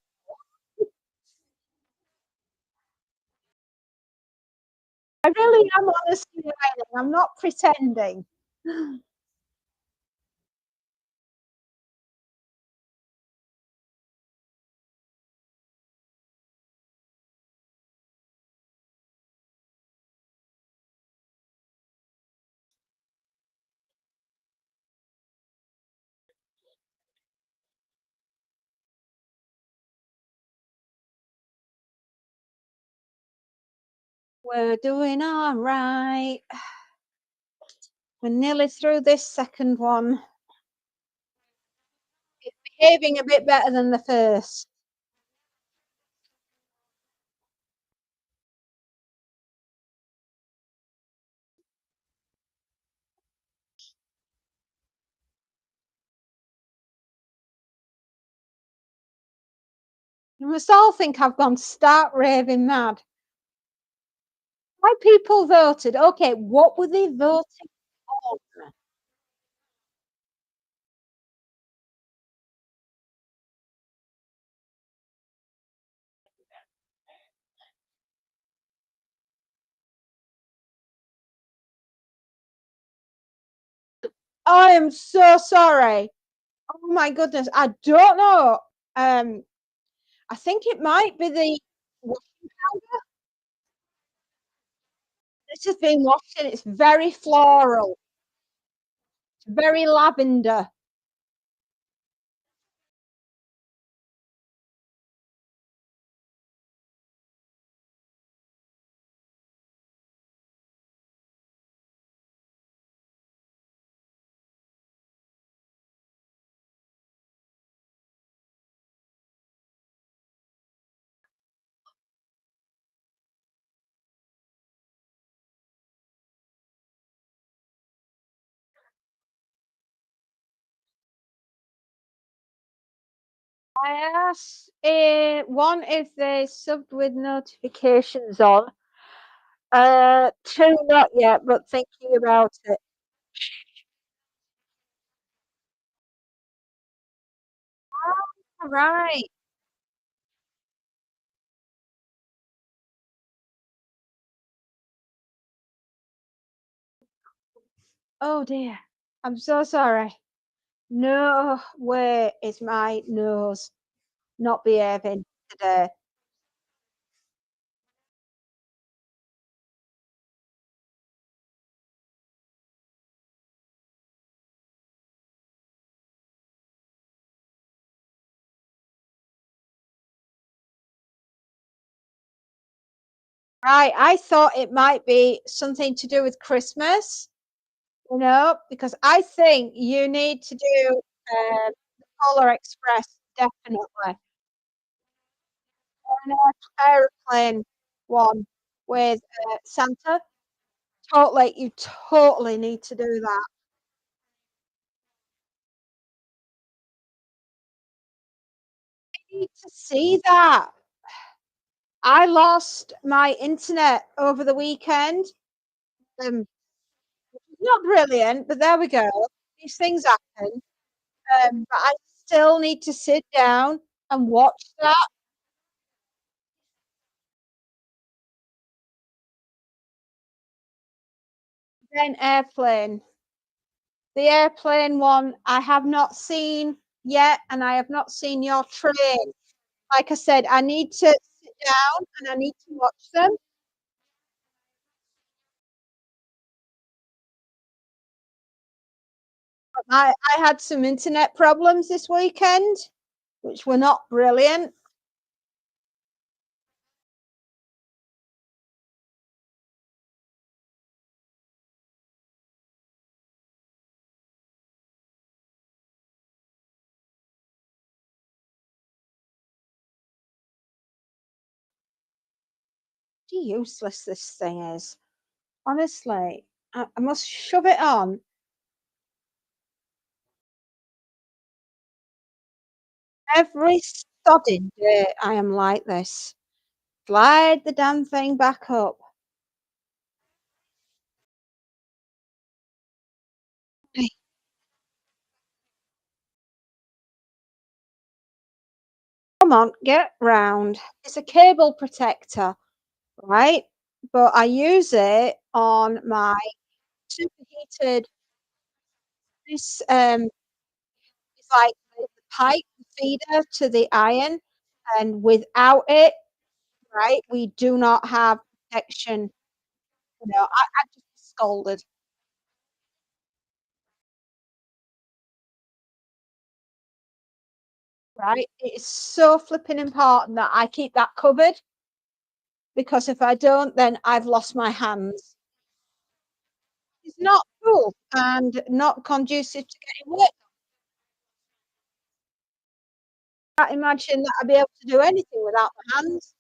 I really am honestly smiling, I'm not pretending. We're doing alright. We're nearly through this second one. It's behaving a bit better than the first. You must all think I've gone stark raving mad. Why people voted? Okay, what were they voting on? I am so sorry. Oh my goodness, I don't know. Um, I think it might be the washing powder. This has been washing. It's very floral, it's very lavender. I asked one if they subbed with notifications on. Two not yet, but thinking about it. Oh, right. Oh dear. I'm so sorry. No way is my nose not behaving today. Right, I thought it might be something to do with Christmas, because I think you need to do, the Polar Express, definitely. An aeroplane one with, Santa. Totally, you totally need to do that. You need to see that. I lost my internet over the weekend. Um, Not brilliant, but there we go. These things happen. But I still need to sit down and watch that. Then Airplane. The Airplane one, I have not seen yet, and I have not seen Your Train. Like I said, I need to sit down and I need to watch them. I had some internet problems this weekend, which were not brilliant. Useless this thing is. Honestly, I must shove it on every sodding day. I am like this. Slide the damn thing back up. Hey, come on, get round. It's a cable protector, right? But I use it on my superheated. This is like the pipe feeder to the iron, and without it, right, we do not have protection. I'd just be scolded, right? It is so flipping important that I keep that covered because if I don't, then I've lost my hands. It's not cool and not conducive to getting work. I can't imagine that I'd be able to do anything without my hands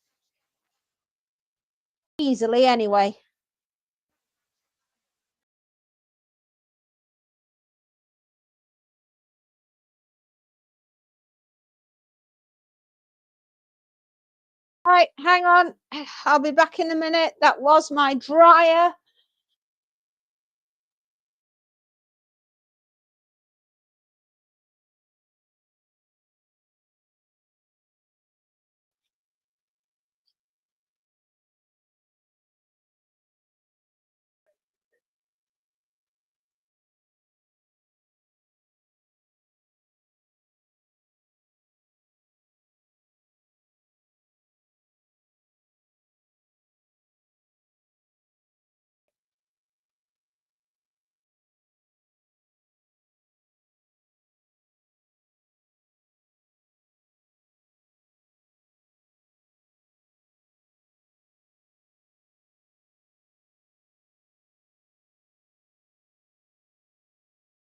easily anyway. Right, hang on. I'll be back in a minute. That was my dryer.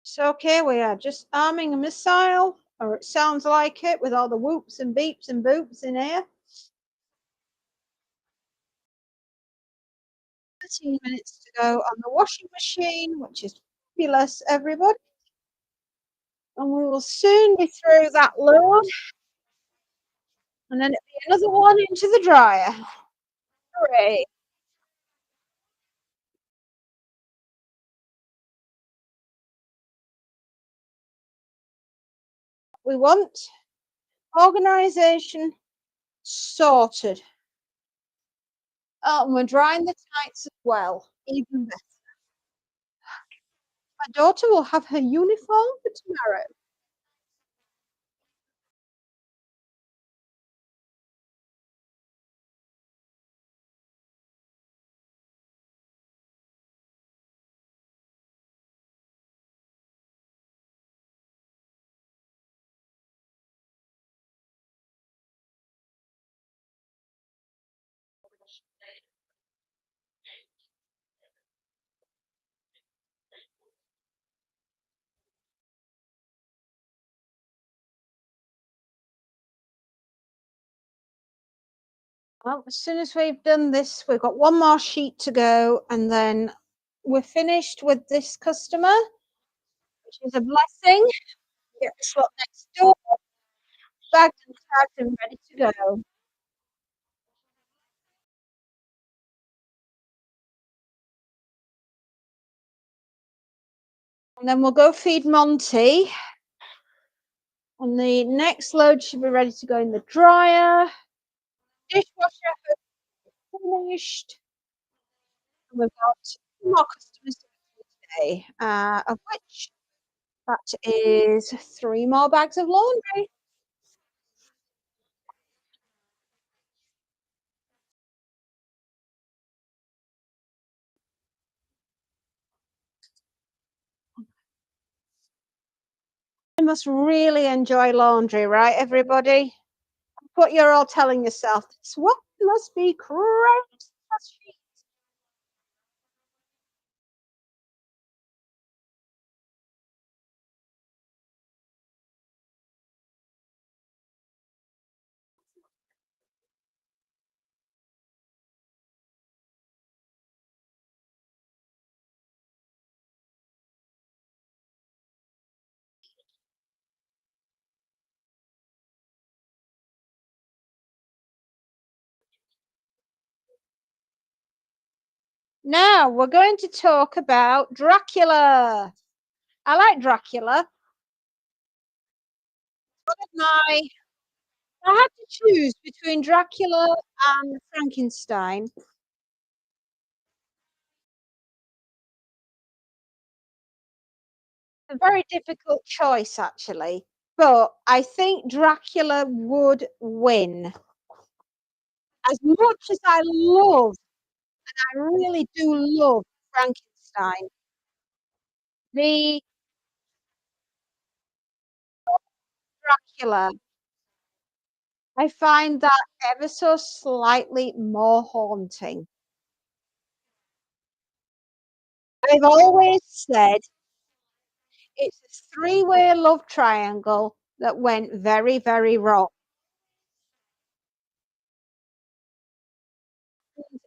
It's okay, we are just arming a missile, or it sounds like it, with all the whoops and beeps and boops in here. 13 minutes to go on the washing machine, which is fabulous, everybody. And we will soon be through that load, and then it'll be another one into the dryer. Hooray. We want organisation sorted. Oh, and we're drying the tights as well, even better. My daughter will have her uniform for tomorrow. Well, as soon as we've done this, we've got one more sheet to go, and then we're finished with this customer, which is a blessing. Get this lot next door, bagged and tagged and ready to go. And then we'll go feed Monty. And the next load should be ready to go in the dryer. Dishwasher finished. And we've got two more customers today, of which that is 3 more bags of laundry. You must really enjoy laundry, right, everybody? What you're all telling yourself. This one must be great. Now we're going to talk about Dracula. I like Dracula. One of my I had to choose between Dracula and Frankenstein. A very difficult choice, actually, but I think Dracula would win. As much as I really do love Frankenstein, the Dracula, I find that ever so slightly more haunting. I've always said it's a three-way love triangle that went very, very wrong. And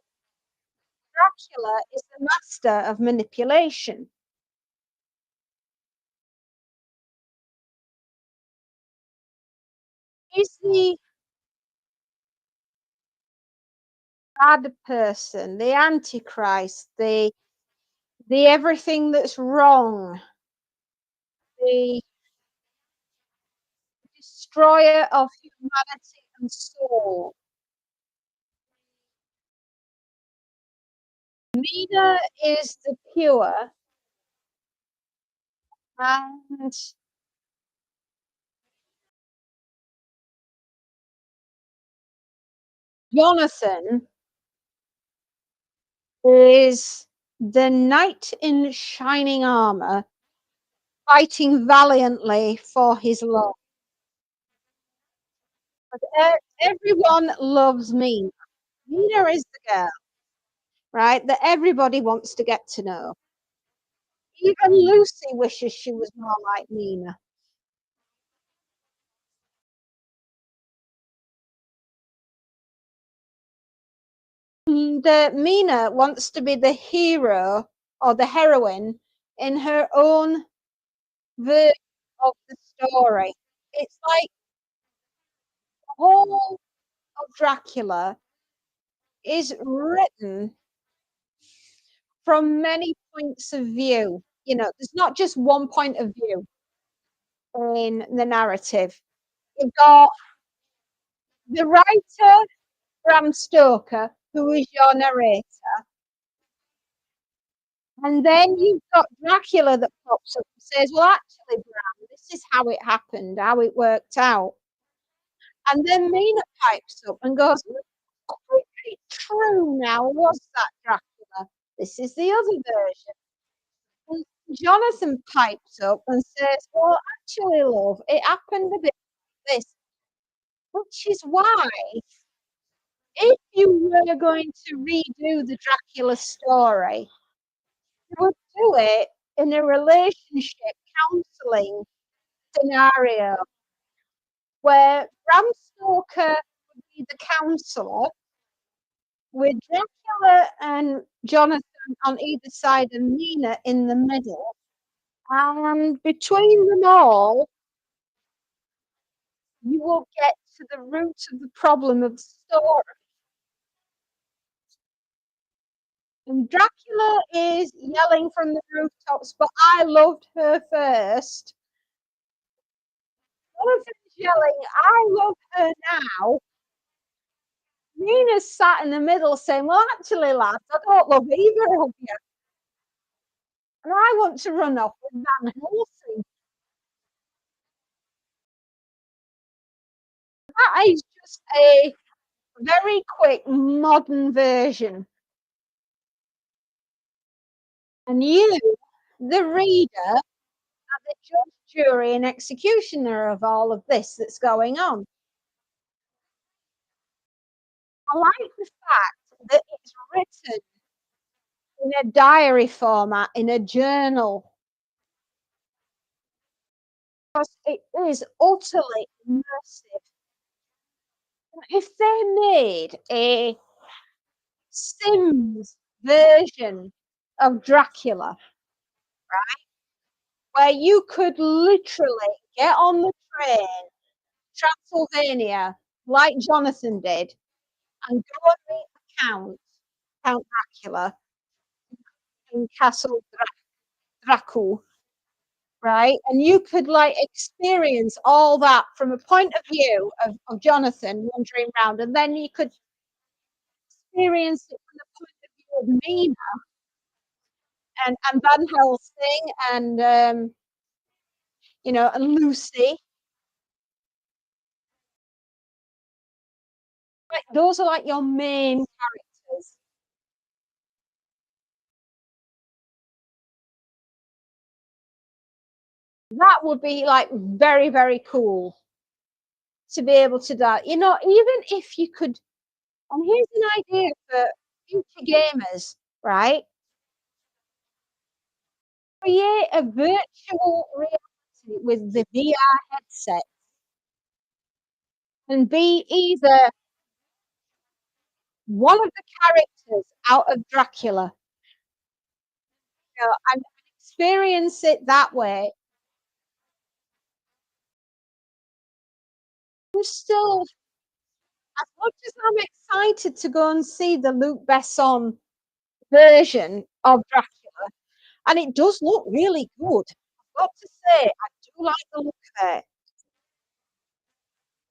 Dracula is the master of manipulation. He's the bad person, the antichrist, the everything that's wrong, the destroyer of humanity and soul. Mina is the pure, and Jonathan is the knight in shining armor fighting valiantly for his love. But everyone loves Mina. Mina is the girl, right? That everybody wants to get to know. Even Lucy wishes she was more like Mina. And Mina wants to be the hero or the heroine in her own version of the story. It's like the whole of Dracula is written from many points of view. You know, there's not just one point of view in the narrative. You've got the writer, Bram Stoker, who is your narrator, and then you've got Dracula that pops up and says, "Well, actually, Bram, this is how it happened, how it worked out." And then Mina pipes up and goes, "It's true now, was that Dracula? This is the other version." And Jonathan pipes up and says, "Well, actually, love, it happened a bit like this," which is why, if you were going to redo the Dracula story, you would do it in a relationship counseling scenario where Bram Stoker would be the counselor with Dracula and Jonathan on either side and Mina in the middle. And between them all, you will get to the root of the problem of the story. And Dracula is yelling from the rooftops, but I loved her first. Jonathan's yelling, I love her now. Nina's sat in the middle saying, well, actually, lads, I don't love either of you. And I want to run off with Van Helsing. That is just a very quick modern version. And you, the reader, are the judge, jury, and executioner of all of this that's going on. I like the fact that it's written in a diary format, in a journal, because it is utterly immersive. If they made a Sims version of Dracula, where you could literally get on the train, Transylvania, like Jonathan did, and go and meet the Count, Count Dracula, in Castle Dracu, right? And you could like experience all that from a point of view of Jonathan wandering around, and then you could experience it from the point of view of Mina and Van Helsing and and Lucy. Like those are like your main characters. That would be like very, very cool to be able to do. Even if you could, and here's an idea for future gamers, right? Create a virtual reality with the VR headset and be either one of the characters out of Dracula, and experience it that way. I'm still, as much as I'm excited to go and see the Luc Besson version of Dracula, and it does look really good. I've got to say, I do like the look of it.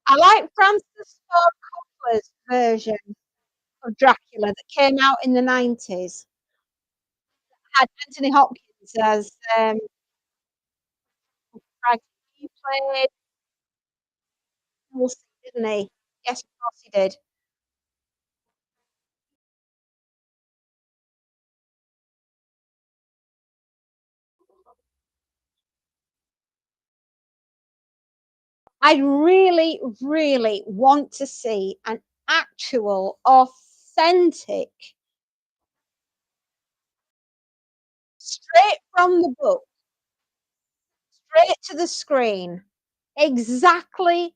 I like Francis Ford Coppola's version of Dracula that came out in the 90s. Had Anthony Hopkins as Frank. He played Wolsey, didn't he? Yes, of course he did. I really, really want to see an actual, authentic, straight from the book, straight to the screen, exactly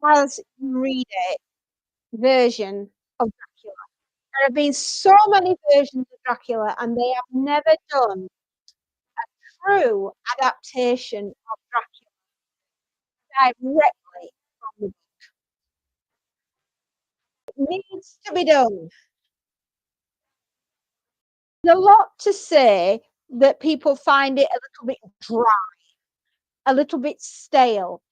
as you read it, version of Dracula. There have been so many versions of Dracula, and they have never done true adaptation of Dracula directly from the book. It needs to be done. There's a lot to say that people find it a little bit dry, a little bit stale.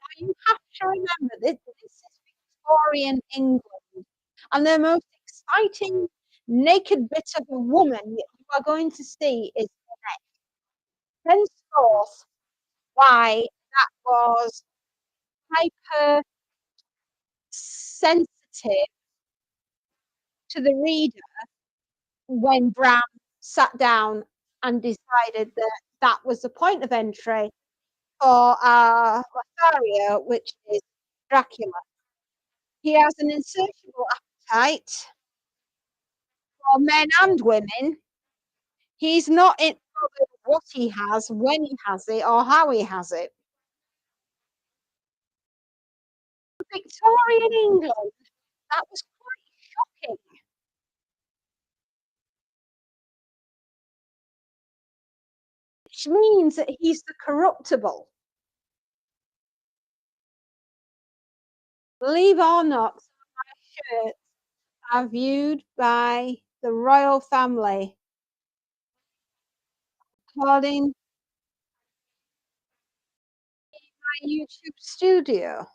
Now, you have to remember that this is Victorian England, and the most exciting naked bit of a woman that you are going to see is the neck. Henceforth, why that was hyper sensitive to the reader when Bram sat down and decided that that was the point of entry for Lothario, which is Dracula. He has an insatiable appetite for men and women. He's not in bothered what he has, when he has it, or how he has it. Victorian England, that was quite shocking, which means that he's the corruptible. Believe or not, shirts are viewed by the royal family according to my YouTube studio.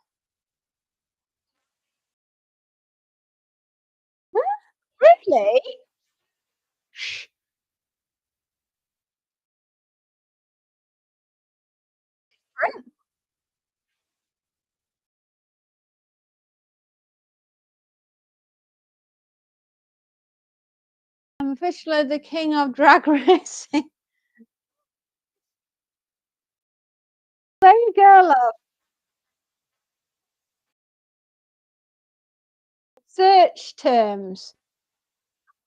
Really? I'm officially the king of drag racing. There you go, love. Search terms.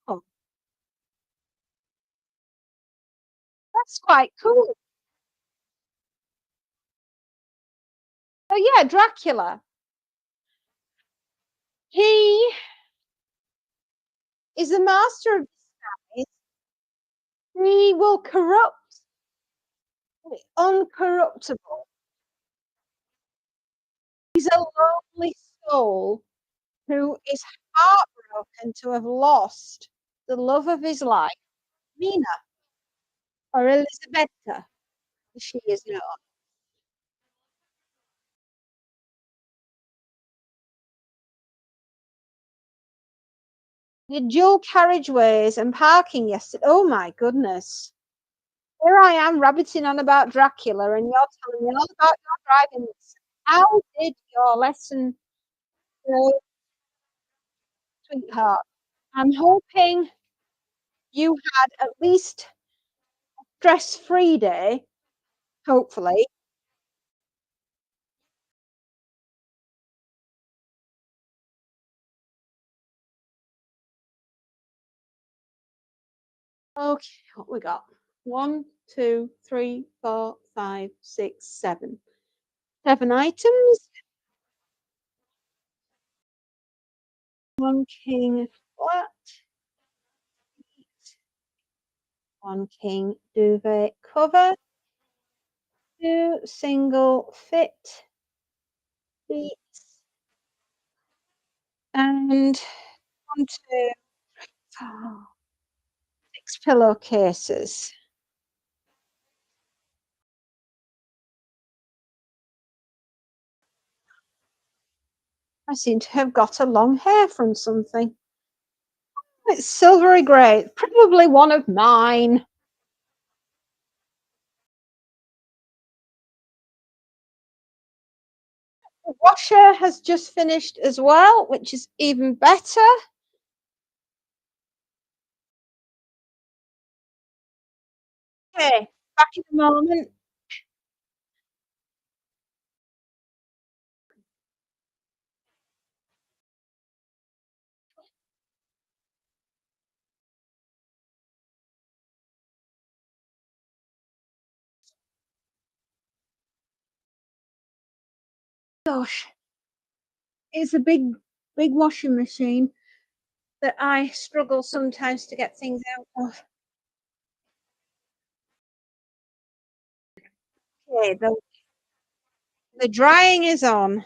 Oh, that's quite cool. Oh yeah, Dracula. He is a master of disguise. He will corrupt the uncorruptible. He's a lonely soul who is heartbroken to have lost the love of his life. Mina or Elisabetta, as she is known. The dual carriageways and parking yesterday. Oh my goodness. Here I am rabbiting on about Dracula, and you're telling me all about your driving lesson. How did your lesson go, sweetheart? I'm hoping you had at least stress-free day, hopefully. Okay, what we got? One, two, three, four, five, six, seven. 7 items. One king flat, one king duvet cover, two single fit sheets, and one, two, four, 6 pillowcases. I seem to have got a long hair from something. It's silvery grey, probably one of mine. The washer has just finished as well, which is even better. Okay, back in a moment. Gosh, it's a big washing machine that I struggle sometimes to get things out of. Okay, the drying is on.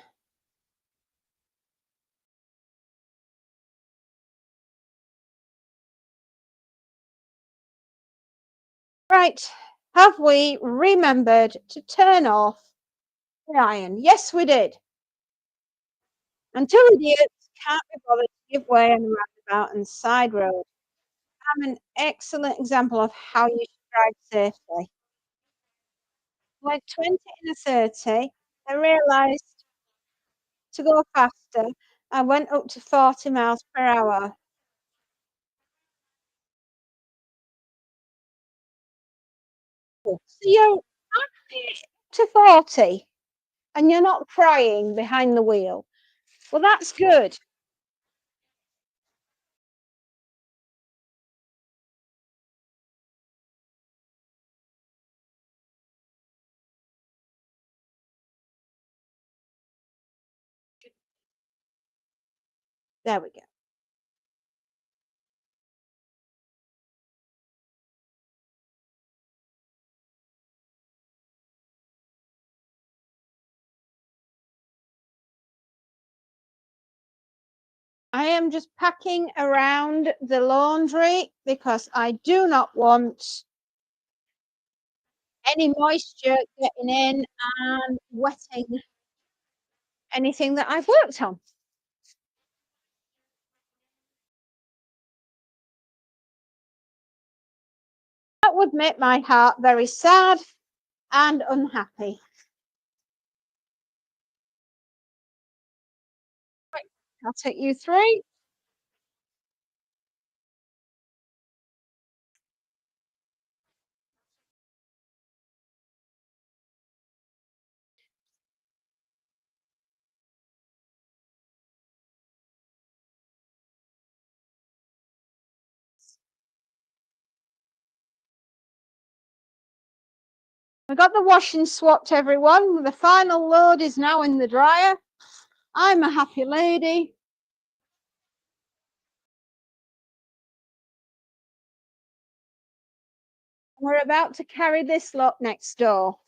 Right, have we remembered to turn off the iron? Yes, we did. And two idiots can't be bothered to give way on a roundabout and side road. I'm an excellent example of how you should drive safely. Like 20 and a 30, I realised to go faster. I went up to 40 miles per hour. So you're happy to 40 and you're not crying behind the wheel. Well, that's good. There we go. I am just packing around the laundry because I do not want any moisture getting in and wetting anything that I've worked on. That would make my heart very sad and unhappy. Right, I'll take you through. I got the washing swapped, everyone. The final load is now in the dryer. I'm a happy lady. We're about to carry this lot next door.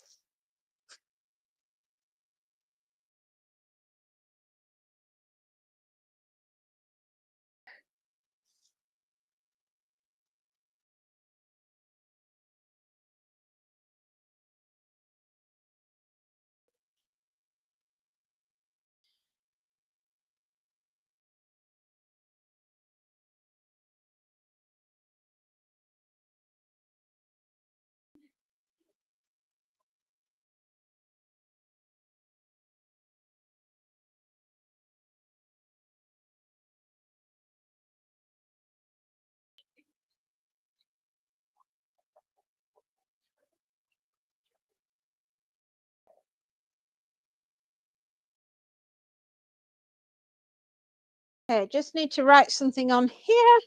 Okay, just need to write something on here.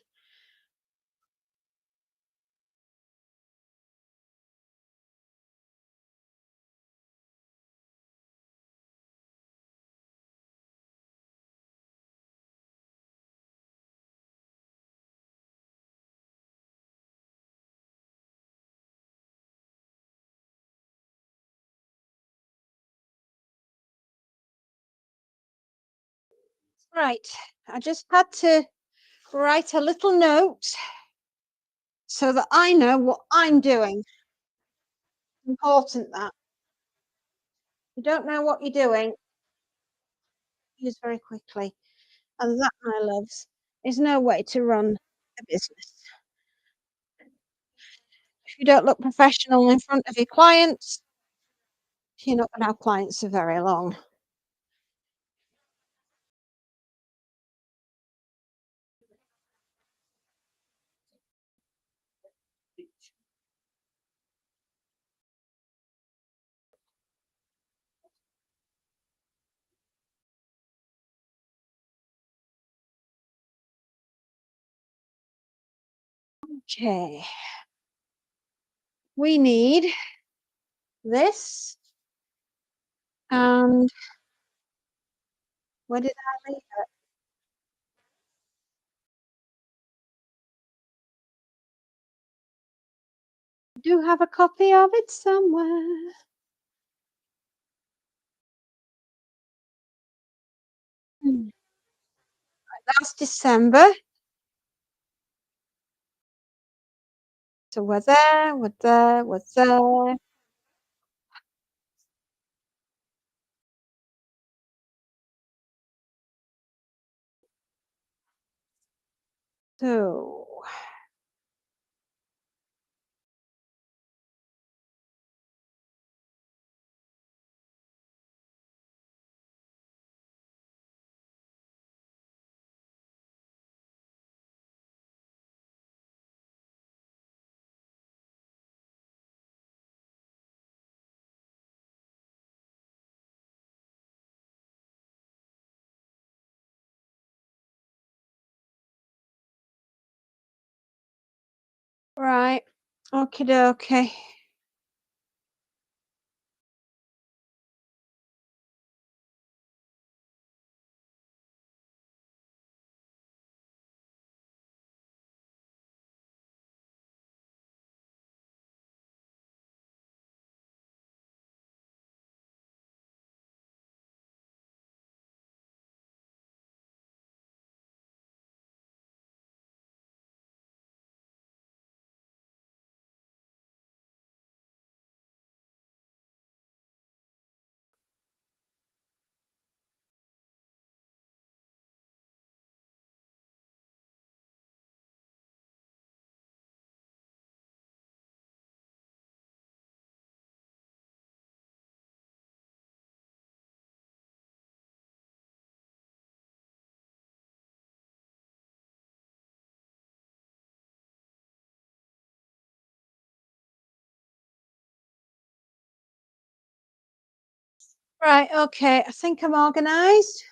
Right, I just had to write a little note so that I know what I'm doing. Important that. You don't know what you're doing, use very quickly. And that, my loves, is no way to run a business. If you don't look professional in front of your clients, you're not gonna have clients for very long. Okay. We need this, and where did I leave it? I do have a copy of it somewhere. Hmm. Last December. So we're there, we're there, we're there. So, right. Okie dokie. Right, okay, I think I'm organized.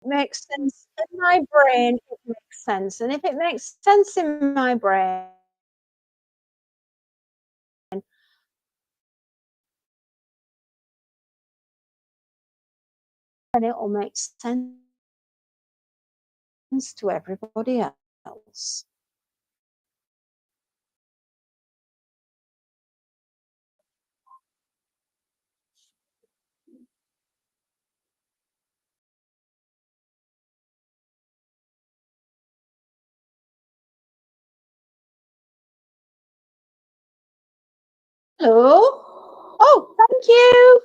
Makes sense in my brain, it makes sense, and if it makes sense in my brain, then it'll make sense to everybody else. Hello? Oh, thank you.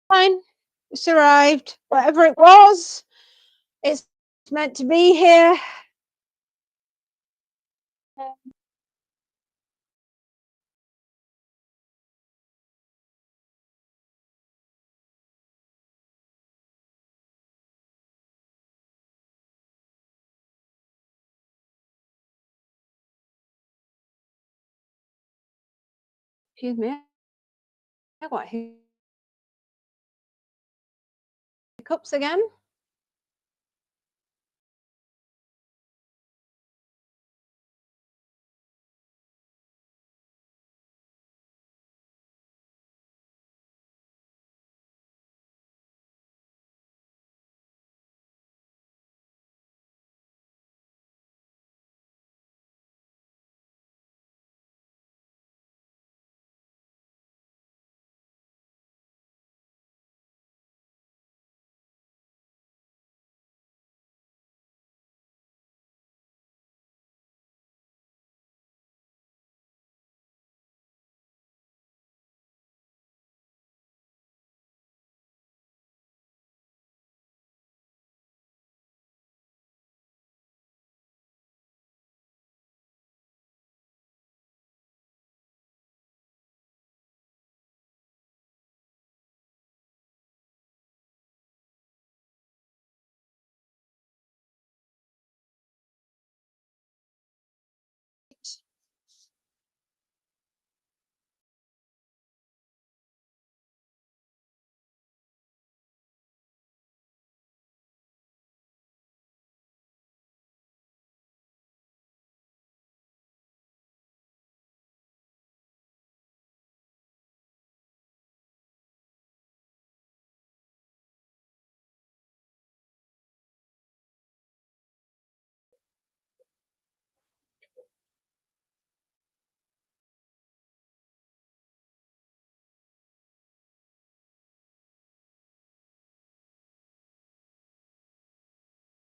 Fine, it's arrived. Whatever it was, It's meant to be here. Excuse me. I got hiccups again.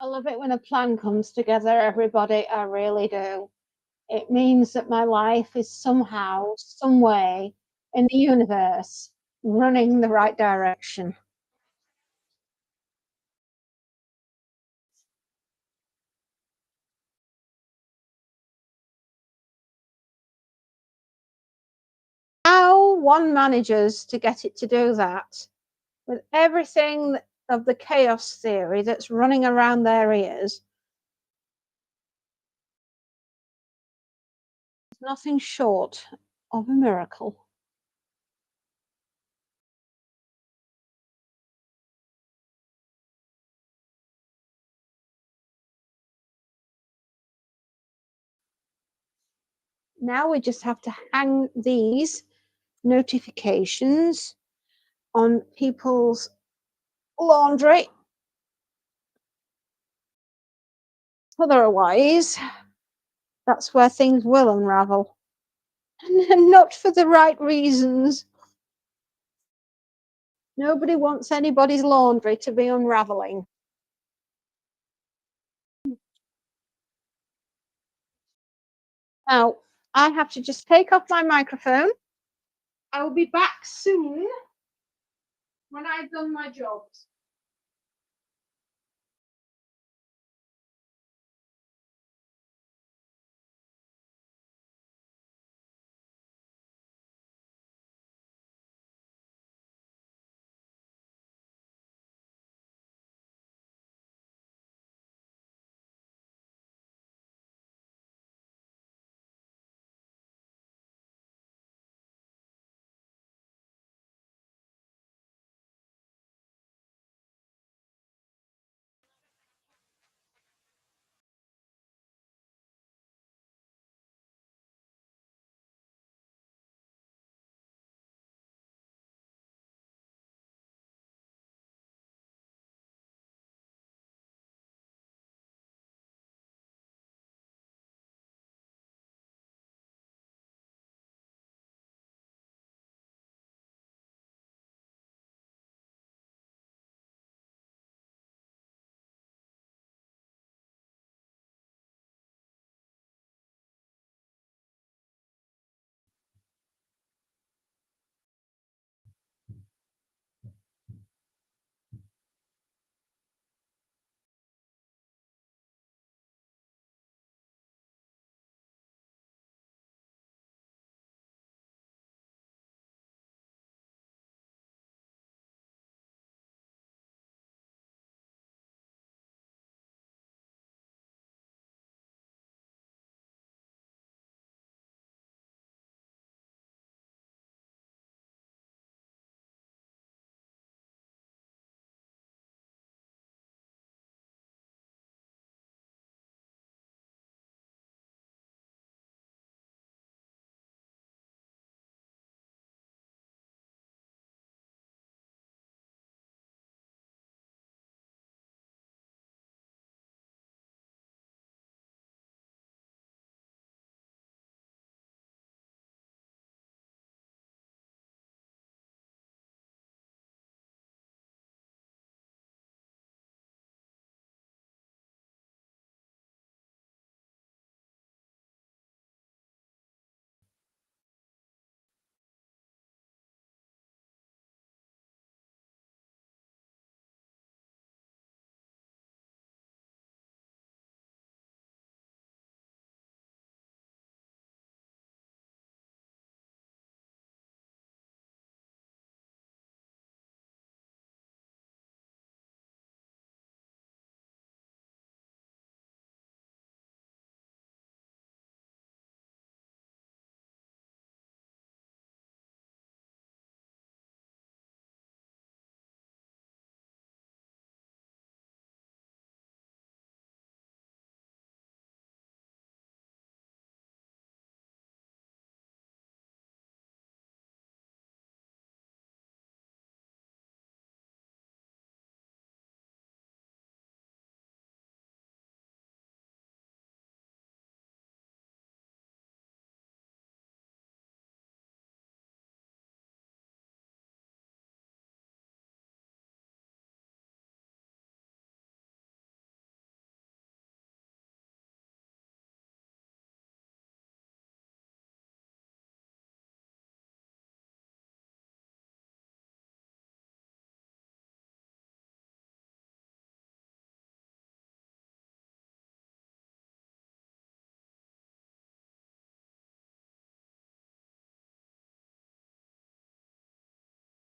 I love it when a plan comes together, everybody. I really do. It means that my life is somehow, some way in the universe running the right direction. How one manages to get it to do that with everything of the chaos theory that's running around their ears is nothing short of a miracle. Now we just have to hang these notifications on people's laundry. Otherwise, that's where things will unravel. And not for the right reasons. Nobody wants anybody's laundry to be unraveling. Now, I have to just take off my microphone. I will be back soon when I've done my jobs.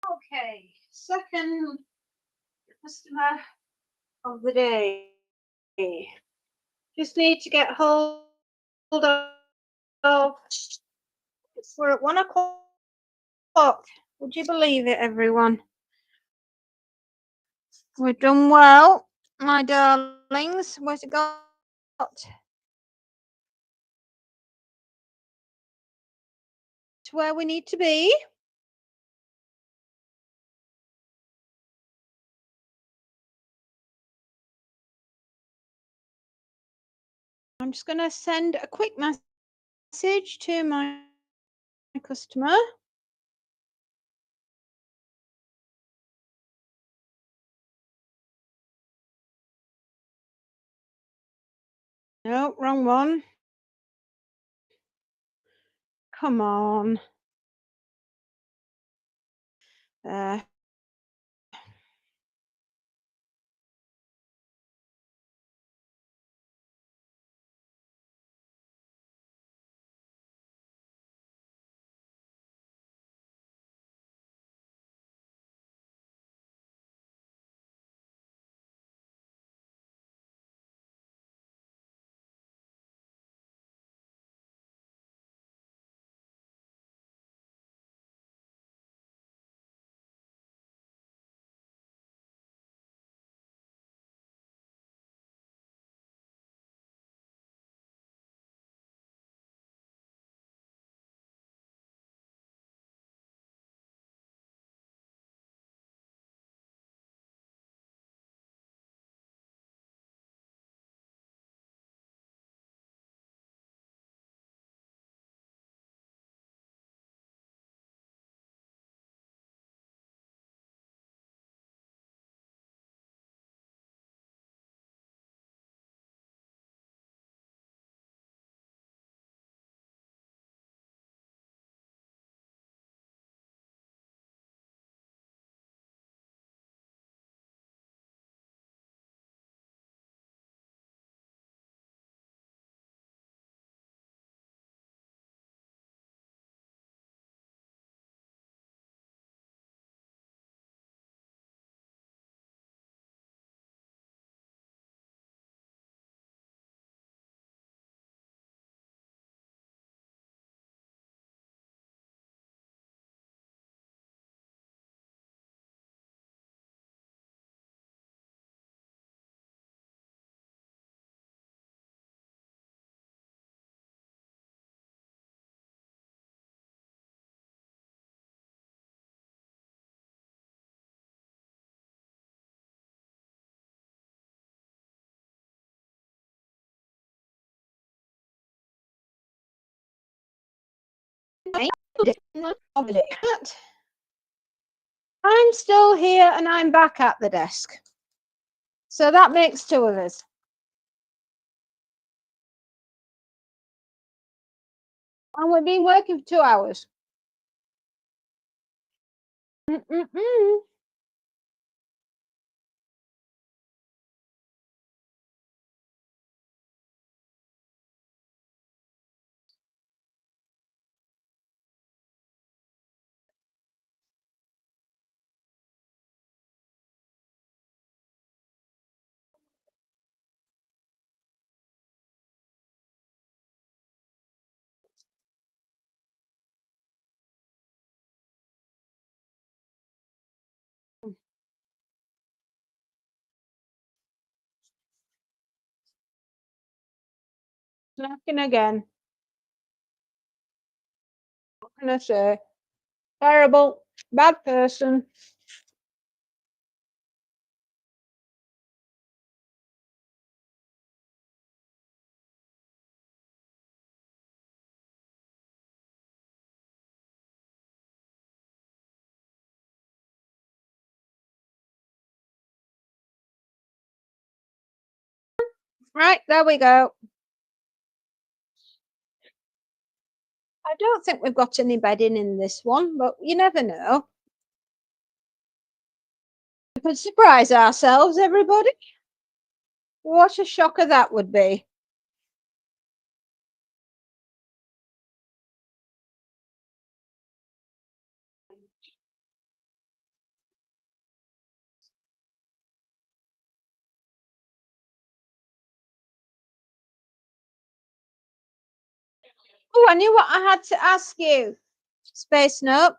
Okay, second customer of the day. Just need to get hold of. We're at 1 o'clock. Would you believe it, everyone? We've done well, my darlings. Where's it got? To where we need to be. I'm just going to send a quick message to my customer. No, wrong one. Come on. There. I'm still here and I'm back at the desk. So that makes two of us. And we've been working for 2 hours. Mm-mm-mm. Snacking again. What can I say? Terrible. Bad person. Right, there we go. I don't think we've got any bedding in this one, but you never know. We could surprise ourselves, everybody. What a shocker that would be. Oh, I knew what I had to ask you. Space Note,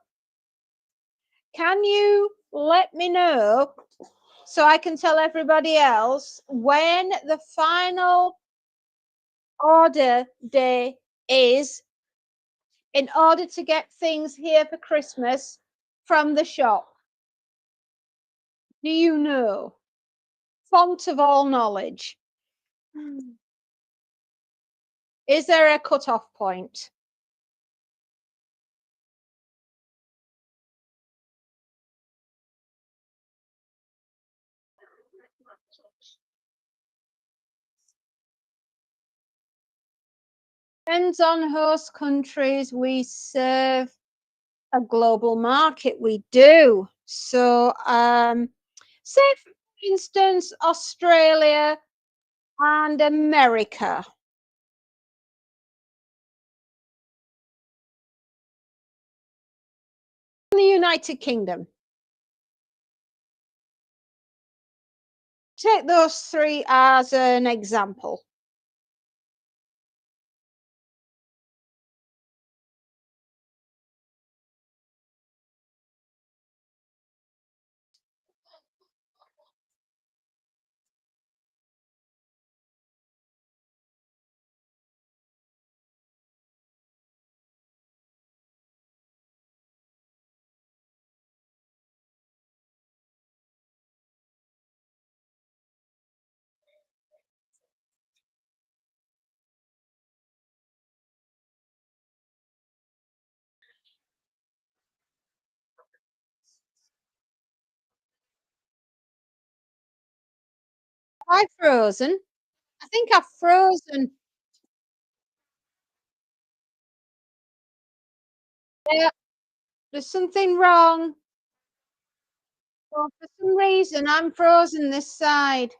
can you let me know so I can tell everybody else when the final order day is in order to get things here for Christmas from the shop? Do you know? Font of all knowledge. Is there a cut-off point? Depends on host countries. We serve a global market. We do. So, say for instance, Australia and America. The United Kingdom. Take those three as an example. I've frozen. I think I've frozen. Yeah, there's something wrong. Well, for some reason, I'm frozen this side.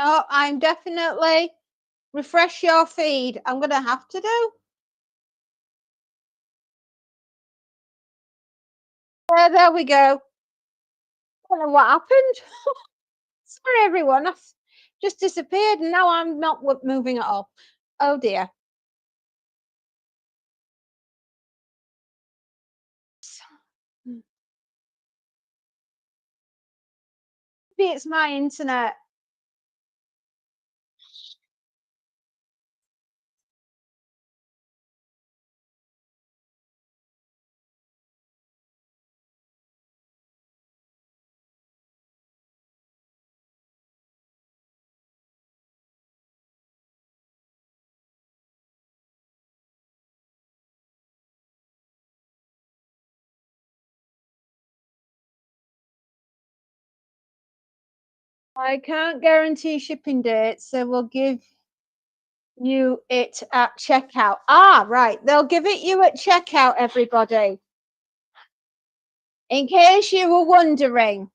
Oh, I'm definitely refresh your feed. I'm gonna have to do. There we go. I don't know what happened. Sorry, everyone. I've just disappeared, and now I'm not moving at all. Oh dear. Maybe it's my internet. I can't guarantee shipping dates, so we'll give you it at checkout. Ah, right. They'll give it you at checkout, everybody. In case you were wondering.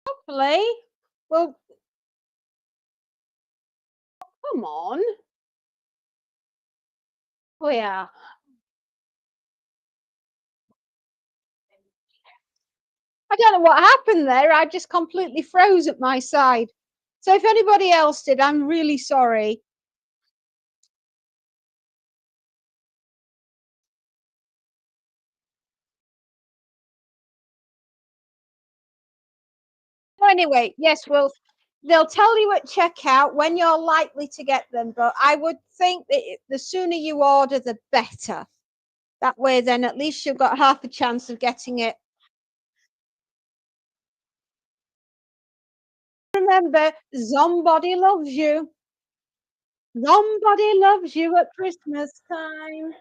Hopefully. Well, come on. Oh, yeah. I don't know what happened there. I just completely froze at my side. So if anybody else did, I'm really sorry. So anyway, yes, well, they'll tell you at checkout when you're likely to get them, but I would think that the sooner you order, the better. That way, then at least you've got half a chance of getting it. Remember, somebody loves you. Somebody loves you at Christmas time.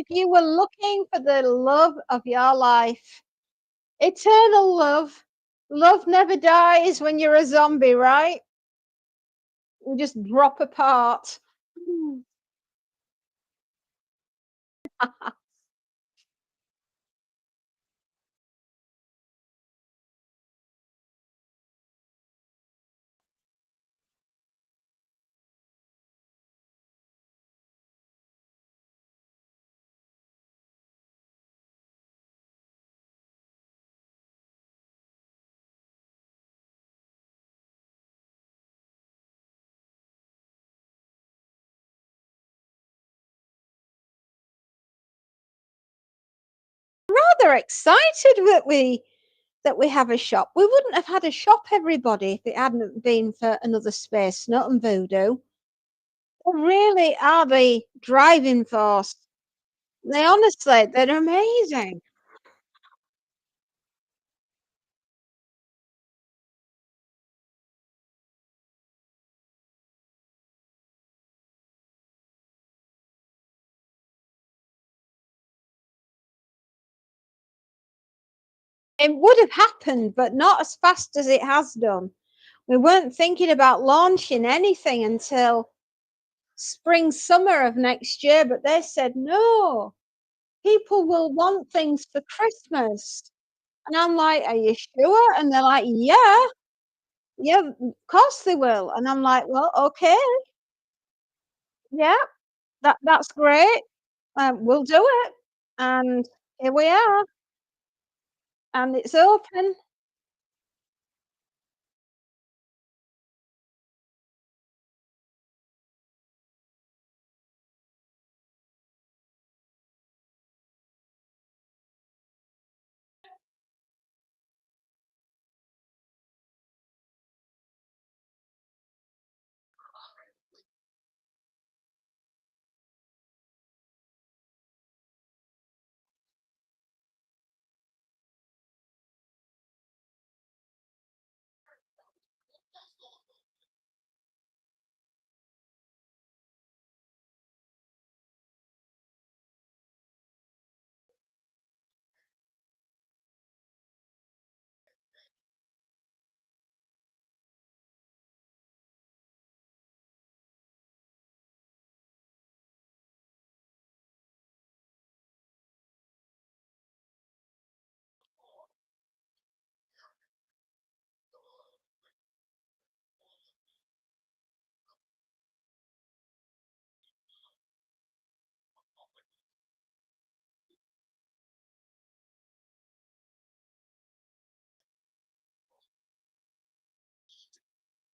you were looking for the love of your life, eternal love, love never dies when you're a zombie, right? You just drop apart. Mm. Rather excited that we have a shop. We wouldn't have had a shop, everybody, if it hadn't been for Another Space Nut and Voodoo. They really are the driving force. They honestly, they're amazing. It would have happened, but not as fast as it has done. We weren't thinking about launching anything until spring, summer of next year, but they said, "No, people will want things for Christmas." And I'm like, "Are you sure?" And they're like, "Yeah, yeah, of course they will." And I'm like, "Well, okay, yeah, that's great. We'll do it." And here we are, and it's open.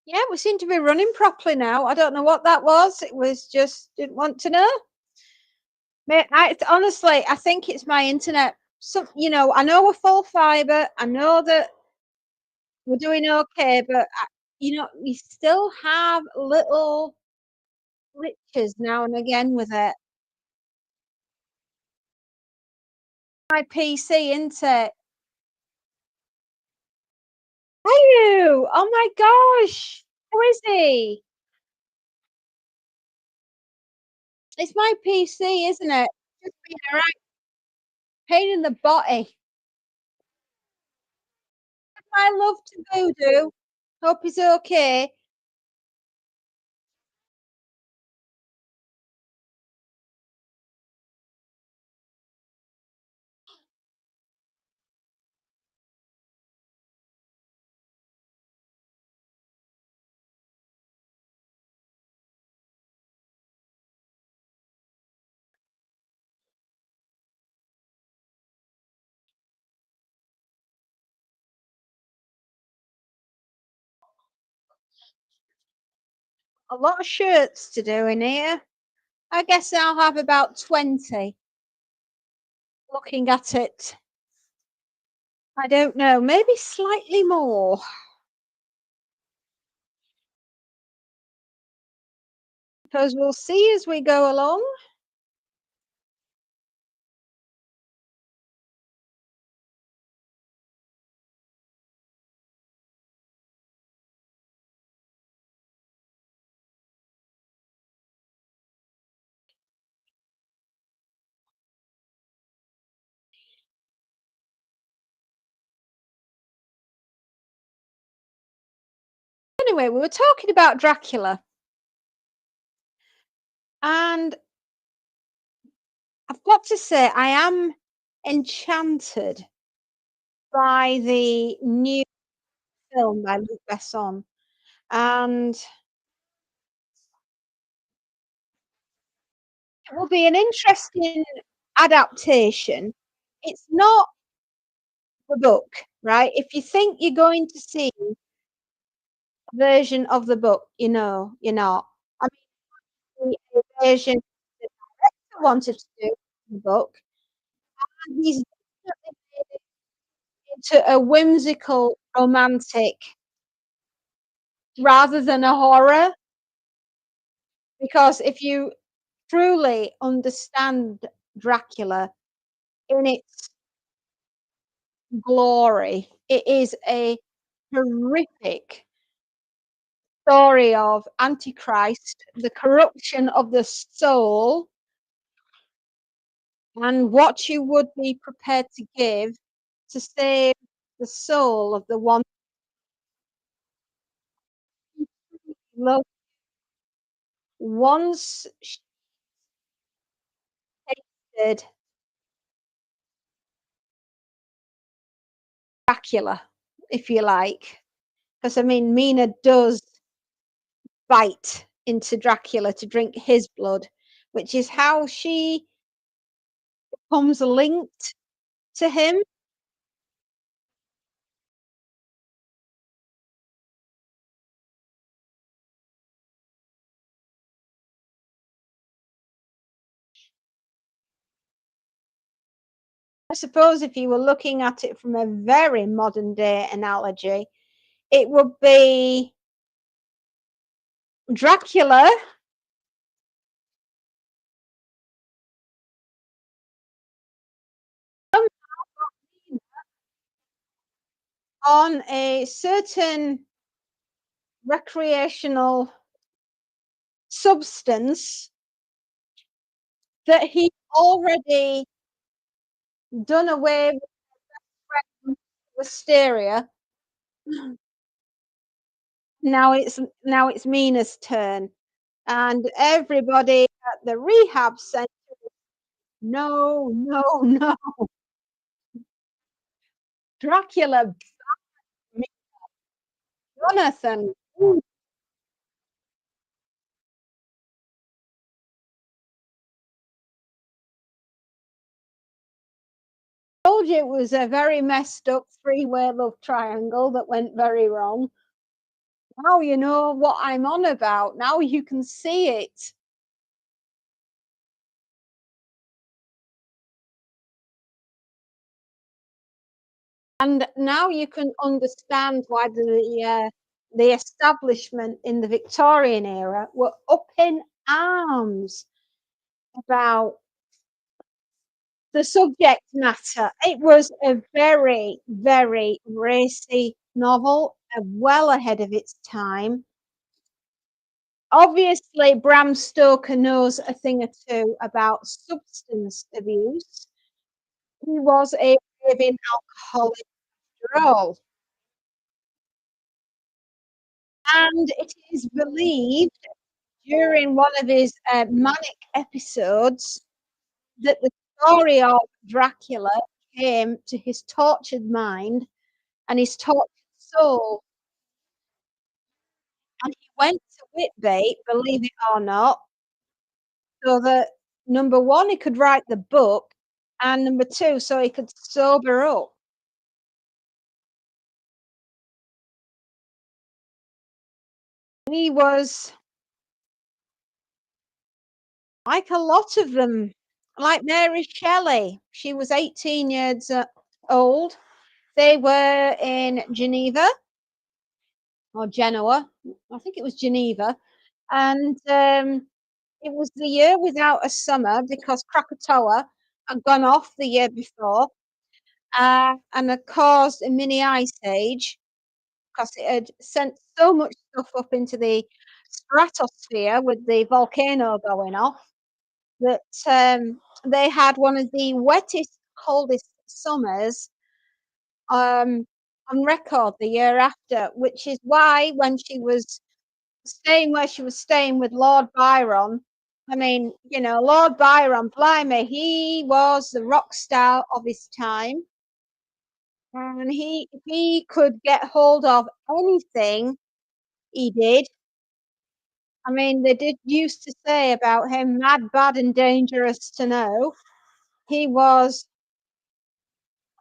Yeah, we seem to be running properly now. I don't know what that was. It was just didn't want to know. Honestly, I think it's my internet. So, I know we're full fiber. I know that we're doing okay, but we still have little glitches now and again with it. My PC, isn't it? Are you? Oh my gosh. Who is he? It's my PC, isn't it? Just being a right pain in the body. My love to Voodoo. Hope he's okay. A lot of shirts to do in here. I guess I'll have about 20 looking at it. I don't know, maybe slightly more. Suppose we'll see as we go along. Anyway, we were talking about Dracula, and I've got to say I am enchanted by the new film by Luc Besson, and it will be an interesting adaptation. It's not the book, right? If you think you're going to see a version of the book, you're not. I mean, the version that I wanted to do the book, and he's definitely made it into a whimsical, romantic rather than a horror. Because if you truly understand Dracula in its glory, it is a horrific story of Antichrist, the corruption of the soul, and what you would be prepared to give to save the soul of the one you love. Once she tasted Dracula, if you like, because I mean, Mina does bite into Dracula to drink his blood, which is how she becomes linked to him. I suppose if you were looking at it from a very modern day analogy, it would be Dracula on a certain recreational substance that he already done away with Wisteria. Now it's Mina's turn, and everybody at the rehab centre, no, no, no, Dracula, Jonathan. Ooh, told you it was a very messed up three-way love triangle that went very wrong. Now you know what I'm on about. Now you can see it. And now you can understand why the establishment in the Victorian era were up in arms about the subject matter. It was a very, very racy novel, well ahead of its time. Obviously, Bram Stoker knows a thing or two about substance abuse. He was a raving alcoholic after all. And it is believed during one of his manic episodes that the story of Dracula came to his tortured mind and his tortured soul. And he went to Whitby, believe it or not, so that number one, he could write the book, and number two, so he could sober up. He was like a lot of them, like Mary Shelley. She was 18 years old. They were in Geneva or Genoa. I think it was Geneva. And it was the year without a summer because Krakatoa had gone off the year before and had caused a mini ice age because it had sent so much stuff up into the stratosphere with the volcano going off that they had one of the wettest, coldest summers. on record the year after, which is why when she was staying where she was staying with Lord Byron, I mean, Lord Byron, blimey, he was the rock star of his time, and he could get hold of anything, he did. I mean, they did used to say about him, "Mad, bad, and dangerous to know." He was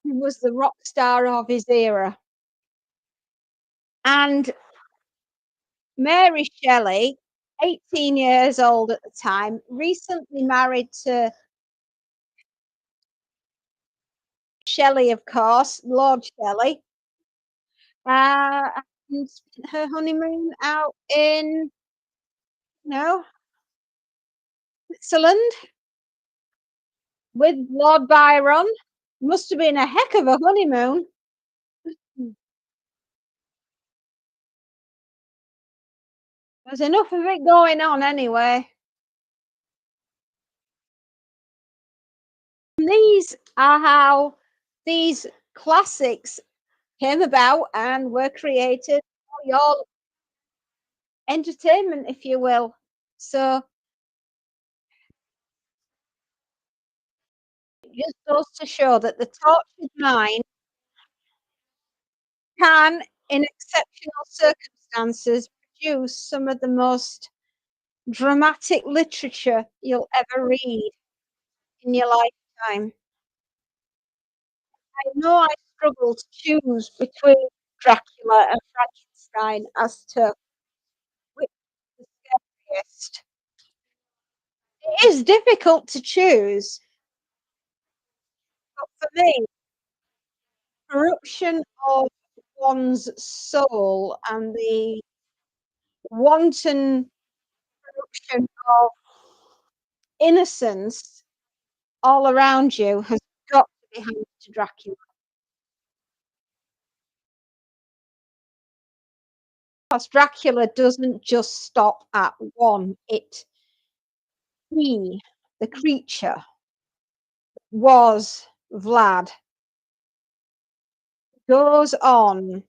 he was the rock star of his era. And Mary Shelley, 18 years old at the time, recently married to Shelley, of course, Lord Shelley, uh, and spent her honeymoon out in, no, Switzerland with Lord Byron. Must have been a heck of a honeymoon. There's enough of it going on anyway. And these are how these classics came about and were created for your entertainment, if you will. So it just goes to show that the tortured mind can, in exceptional circumstances, produce some of the most dramatic literature you'll ever read in your lifetime. I know I struggle to choose between Dracula and Frankenstein as to which is the scariest. It is difficult to choose, but for me, corruption of one's soul and the wanton corruption of innocence all around you has got to be handed to Dracula. Because Dracula doesn't just stop at one. He, the creature, was Vlad, goes on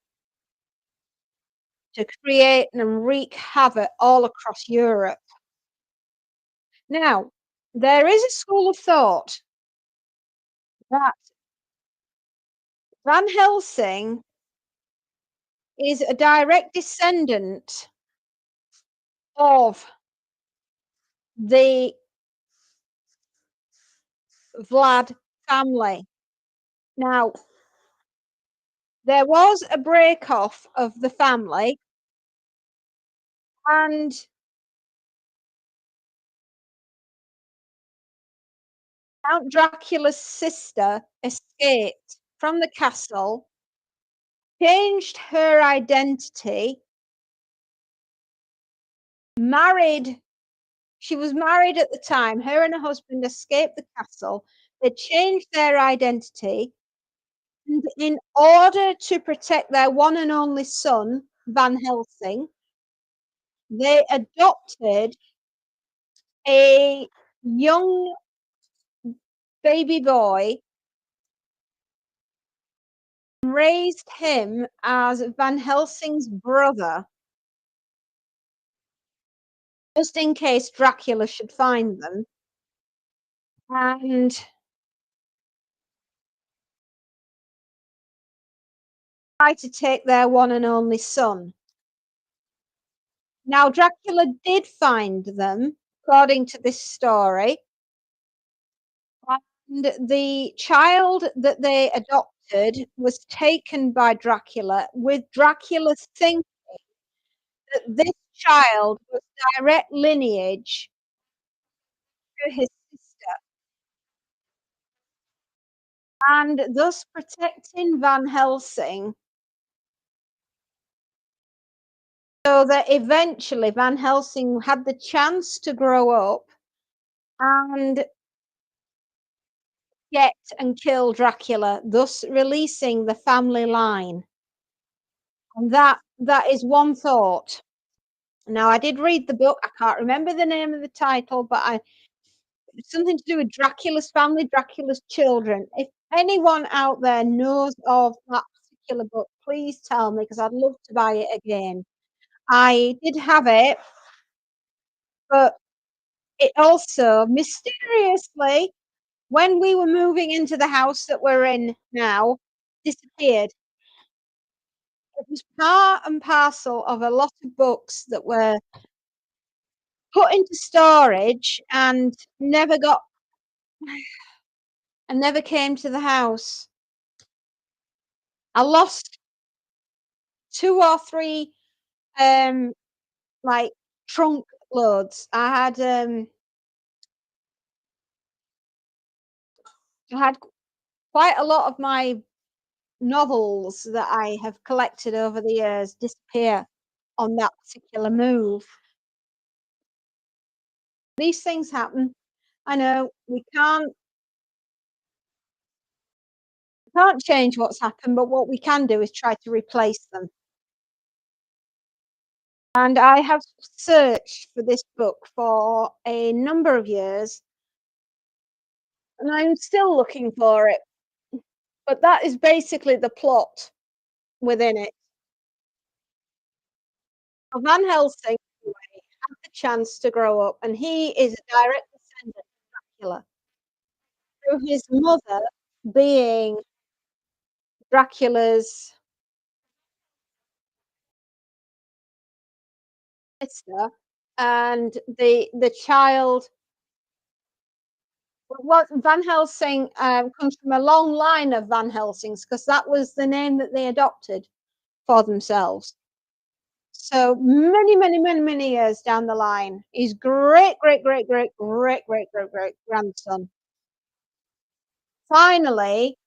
to create and wreak havoc all across Europe. Now, there is a school of thought that Van Helsing is a direct descendant of the Vlad family. Now, there was a break off of the family, and Count Dracula's sister escaped from the castle, changed her identity, married. She was married at the time. Her and her husband escaped the castle. They changed their identity, and in order to protect their one and only son, Van Helsing, they adopted a young baby boy and raised him as Van Helsing's brother, just in case Dracula should find them, and try to take their one and only son. Now, Dracula did find them, according to this story, and the child that they adopted was taken by Dracula, with Dracula thinking that this child was direct lineage to his sister, and thus protecting Van Helsing, so that eventually Van Helsing had the chance to grow up and get and kill Dracula, thus releasing the family line. And that is one thought. Now, I did read the book. I can't remember the name of the title, but it's something to do with Dracula's family, Dracula's children. If anyone out there knows of that Dracula book, please tell me, because 'cause I'd love to buy it again. I did have it, but it also mysteriously, when we were moving into the house that we're in now, disappeared. It was part and parcel of a lot of books that were put into storage and never came to the house. I lost 2 or 3, um, like, trunk loads. I had quite a lot of my novels that I have collected over the years disappear on that particular move. These things happen. I know we can't change what's happened, but what we can do is try to replace them. And I have searched for this book for a number of years, and I'm still looking for it. But that is basically the plot within it. Van Helsing anyway had the chance to grow up, and he is a direct descendant of Dracula, through his mother being Dracula's sister, and the child. Well, Van Helsing, comes from a long line of Van Helsings, because that was the name that they adopted for themselves. So many, many, many, many years down the line, his great, great, great, great, great, great, great, great grandson finally,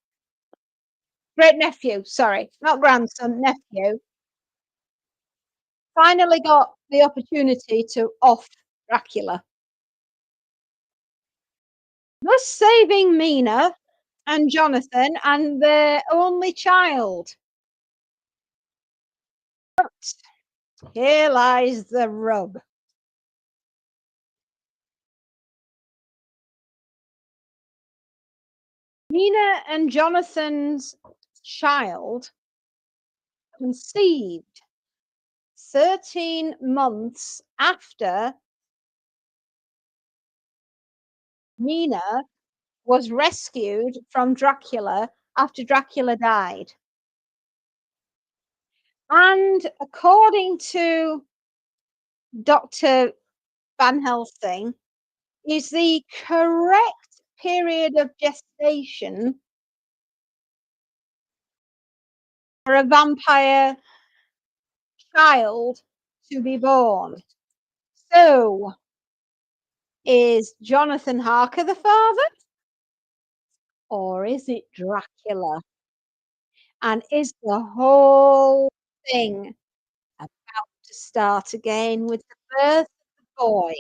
great nephew, sorry, not grandson, nephew, finally got the opportunity to off Dracula, thus saving Mina and Jonathan and their only child. But here lies the rub. Mina and Jonathan's child conceived 13 months after Mina was rescued from Dracula after Dracula died. And according to Dr. Van Helsing, is the correct period of gestation for a vampire child to be born. So, is Jonathan Harker the father, or is it Dracula? And is the whole thing about to start again with the birth of the boy?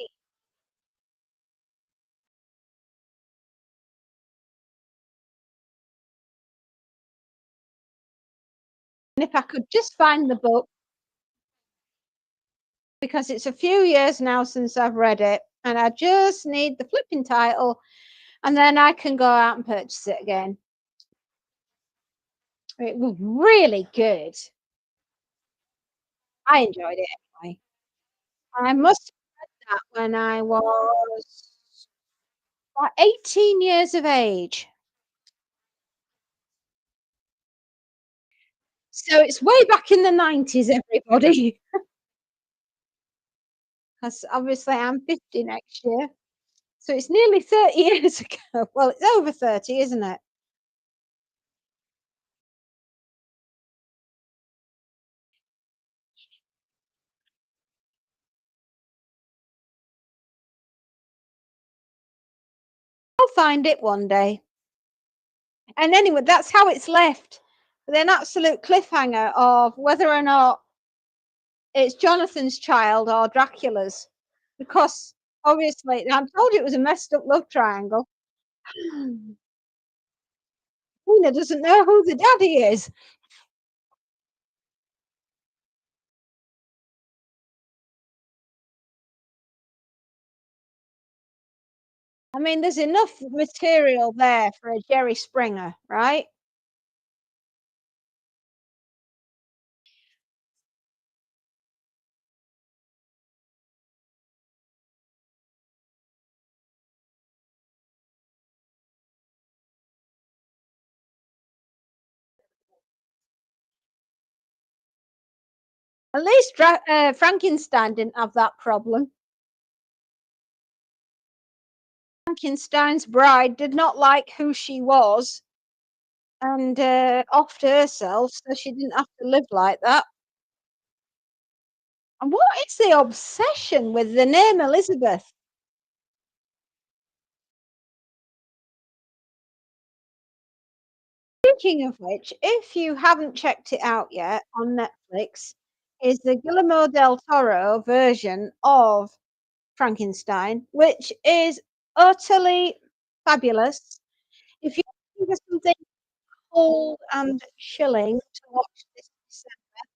And if I could just find the book, because it's a few years now since I've read it, and I just need the flipping title, and then I can go out and purchase it again. It was really good. I enjoyed it anyway. I must have read that when I was about 18 years of age. So it's way back in the 90s, everybody. 'Cause obviously I'm 50 next year. So it's nearly 30 years ago. Well, it's over 30, isn't it? I'll find it one day. And anyway, that's how it's left, with an absolute cliffhanger of whether or not it's Jonathan's child or Dracula's, because obviously I told you it was a messed up love triangle. Tina doesn't know who the daddy is. I mean, there's enough material there for a Jerry Springer, right? At least Frankenstein didn't have that problem. Frankenstein's bride did not like who she was and, offed herself so she didn't have to live like that. And what is the obsession with the name Elizabeth? Speaking of which, if you haven't checked it out yet on Netflix, is the Guillermo del Toro version of Frankenstein, which is utterly fabulous. If you're looking for something cold and chilling to watch this December,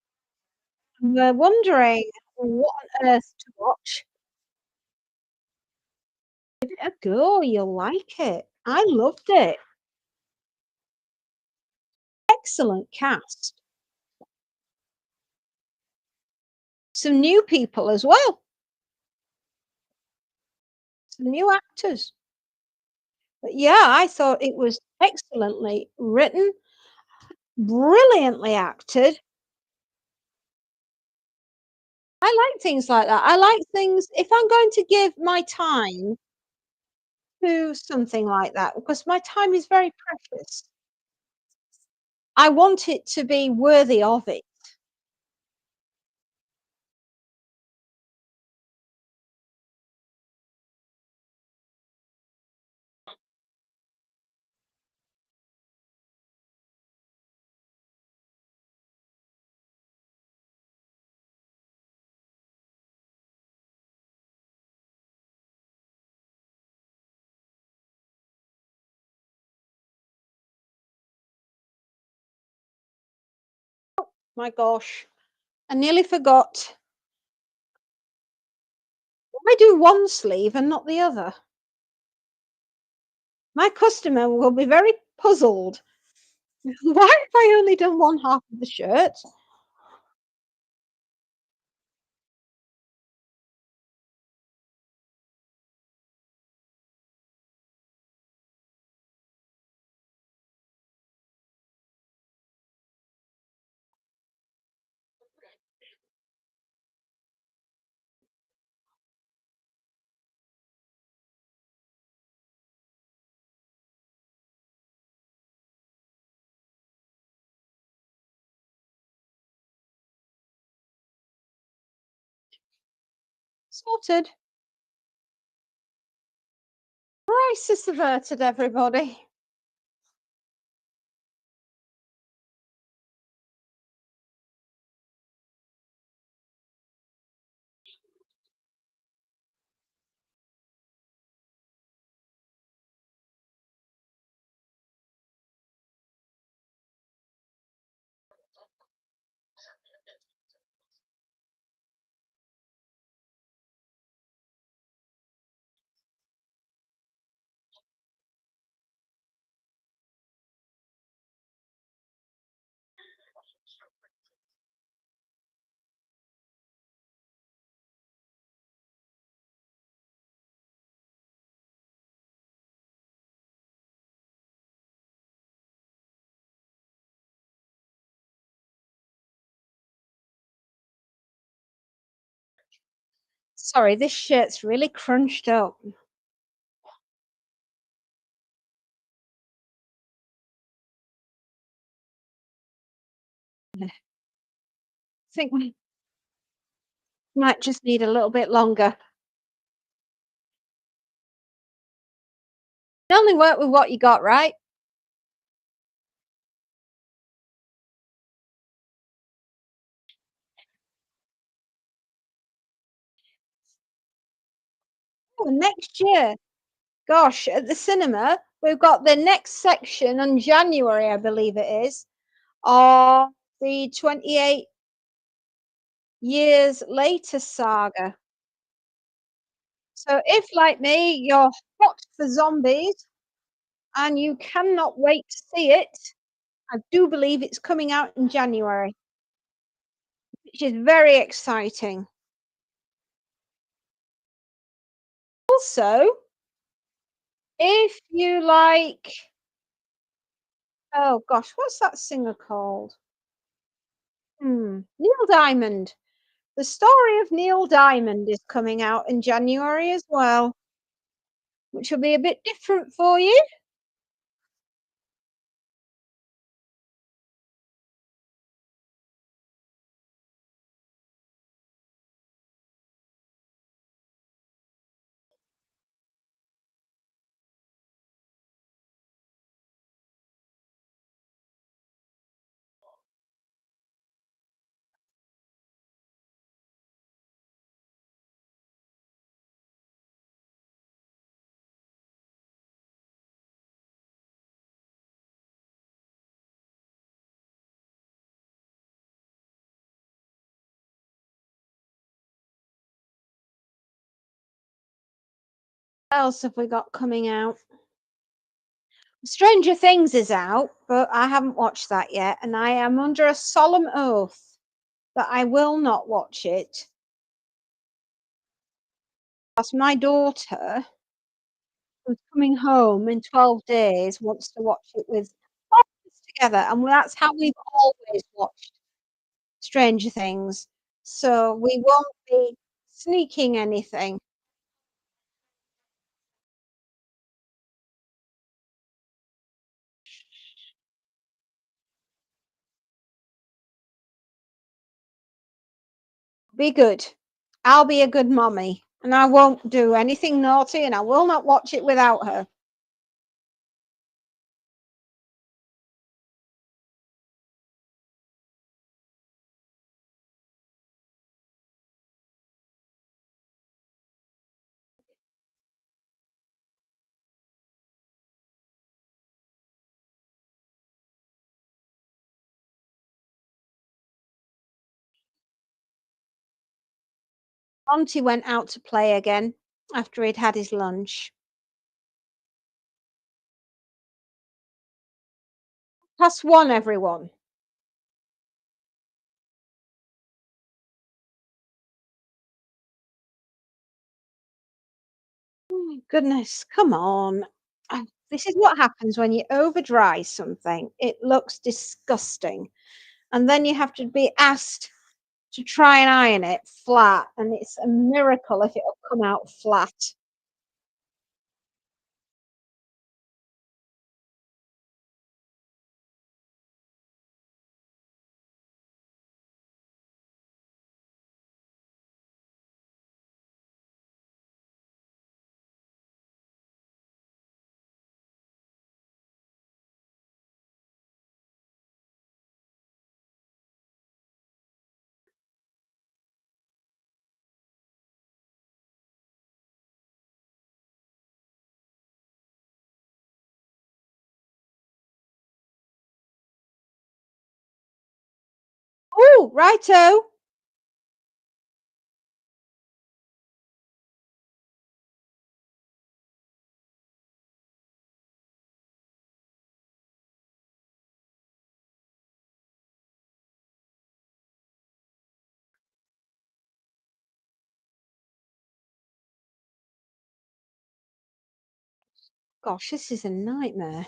and we're wondering what on earth to watch, give it a go, you'll like it. I loved it. Excellent cast. Some new people as well, some new actors. But yeah, I thought it was excellently written, brilliantly acted. I like things like that. I like things if I'm going to give my time to something like that, because my time is very precious, I want it to be worthy of it. My gosh, I nearly forgot. Why do one sleeve and not the other? My customer will be very puzzled. Why have I only done one half of the shirt? Sorted. Crisis averted, everybody. Sorry, this shirt's really crunched up. I think we might just need a little bit longer. You only work with what you got, right? Oh, next year, gosh, at the cinema, we've got the next section on January, I believe it is, of the 28 Years Later saga. So if, like me, you're hot for zombies and you cannot wait to see it, I do believe it's coming out in January, which is very exciting. Also, if you like, oh gosh, what's that singer called? Neil Diamond. The story of Neil Diamond is coming out in January as well, which will be a bit different for you. What else have we got coming out? Stranger Things is out, but I haven't watched that yet, and I am under a solemn oath that I will not watch it. As my daughter, who's coming home in 12 days, wants to watch it with all of us together, and that's how we've always watched Stranger Things. So we won't be sneaking anything. Be good. I'll be a good mommy, and I won't do anything naughty, and I will not watch it without her. Monty went out to play again after he'd had his lunch. +1, everyone. Oh my goodness, come on. This is what happens when you over dry something. It looks disgusting, and then you have to be asked to try and iron it flat, and it's a miracle if it'll come out flat. Oh, righto. Gosh, this is a nightmare.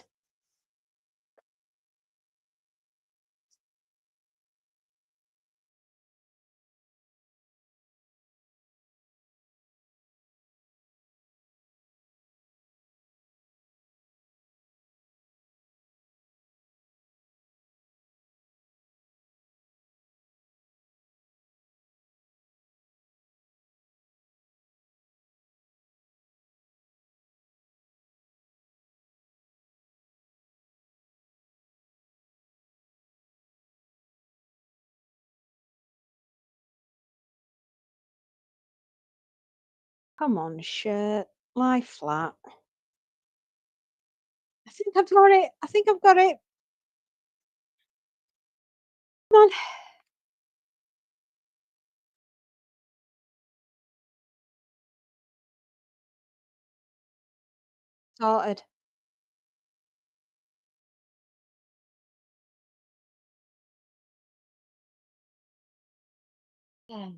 Come on, shirt. Lie flat. I think I've got it. I think I've got it. Come on. Sorted. Yeah.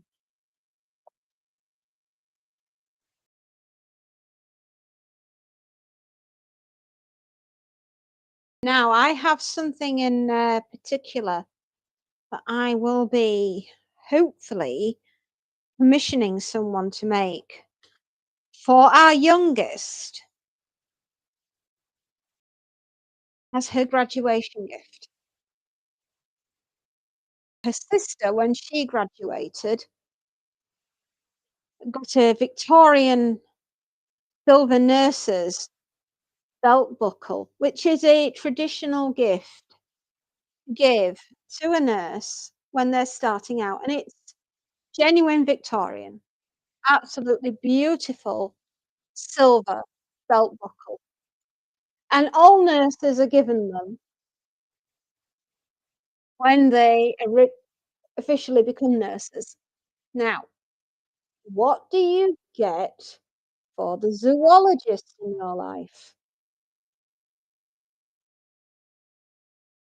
Now, I have something in particular that I will be hopefully commissioning someone to make for our youngest as her graduation gift. Her sister, when she graduated, got a Victorian silver nurse's belt buckle, which is a traditional gift to give to a nurse when they're starting out, and it's genuine Victorian, absolutely beautiful silver belt buckle, and all nurses are given them when they officially become nurses. Now, what do you get for the zoologist in your life?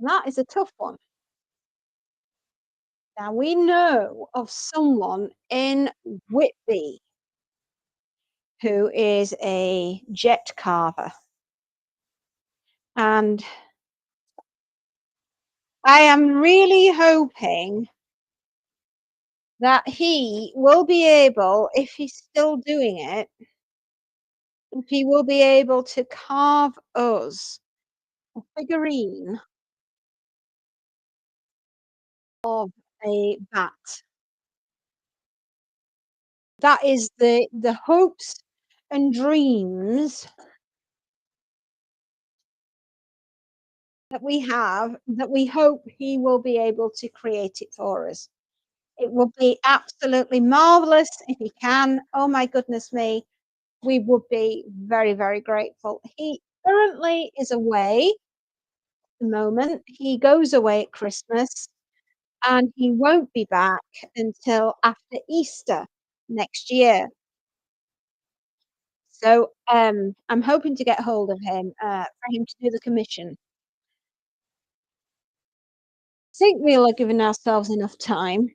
That is a tough one. Now, we know of someone in Whitby who is a jet carver, and I am really hoping that he will be able, if he's still doing it, if he will be able to carve us a figurine of a bat. That is the hopes and dreams that we have, that we hope he will be able to create it for us. It will be absolutely marvelous if he can. Oh my goodness me, we would be very, very grateful. He currently is away at the moment. He goes away at Christmas and he won't be back until after Easter next year. So, I'm hoping to get hold of him, for him to do the commission. Think we'll have given ourselves enough time.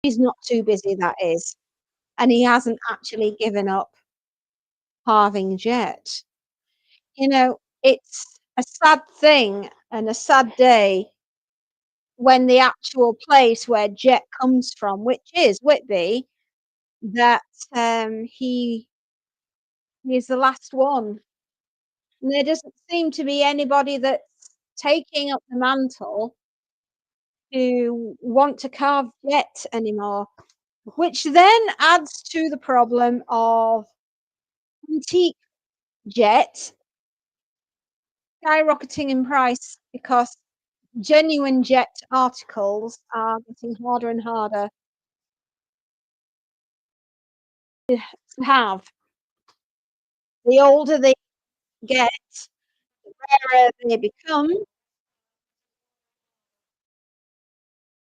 He's not too busy, that is, and he hasn't actually given up carving yet. You know, it's a sad thing and a sad day when the actual place where Jet comes from, which is Whitby, that, he's the last one. And there doesn't seem to be anybody that's taking up the mantle to want to carve Jet anymore, which then adds to the problem of antique Jet skyrocketing in price because genuine Jet articles are getting harder and harder to have. The older they get, the rarer they become,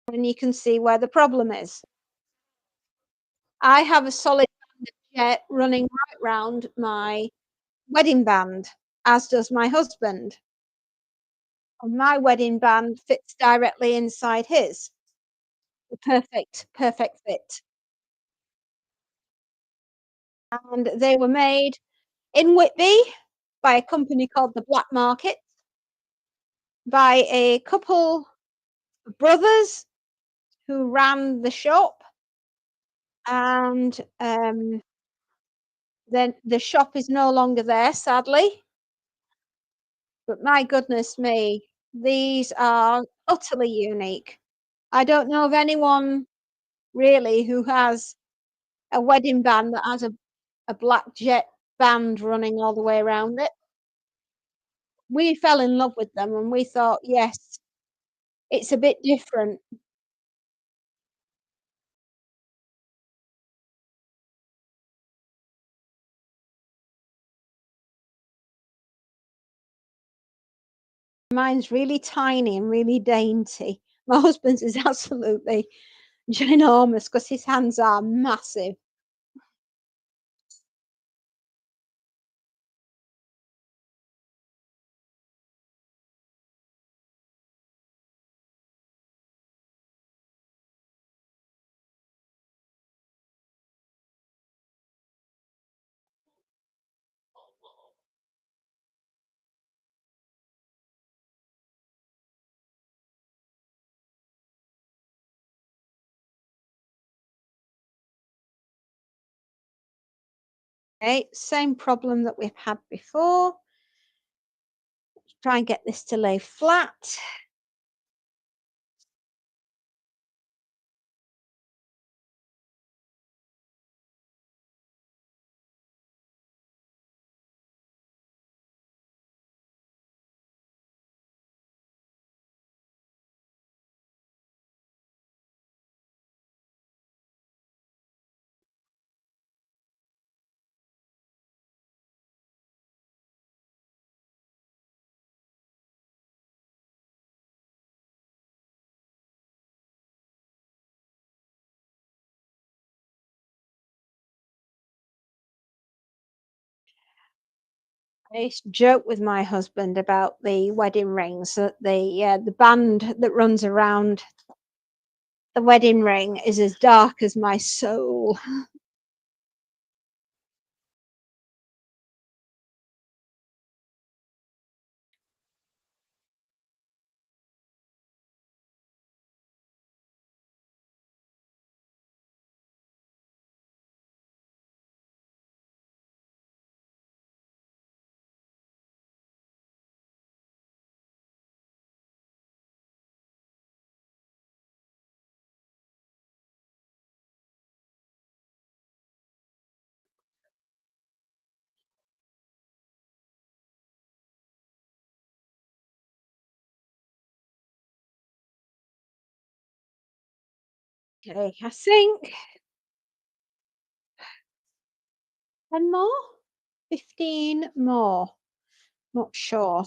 and you can see where the problem is. I have a solid Jet running right round my wedding band, as does my husband, and my wedding band fits directly inside his. The perfect fit, and they were made in Whitby by a company called the Black Market, by a couple of brothers who ran the shop, and, then the shop is no longer there, sadly, but my goodness me, these are utterly unique. I don't know of anyone really who has a wedding band that has a black jet band running all the way around it. We fell in love with them and we thought, "Yes, it's a bit different." Mine's really tiny and really dainty. My husband's is absolutely ginormous because his hands are massive. Okay, same problem that we've had before. Try and get this to lay flat. I used to joke with my husband about the wedding rings that the band that runs around the wedding ring is as dark as my soul. Okay, I think 10 more? 15 more. Not sure.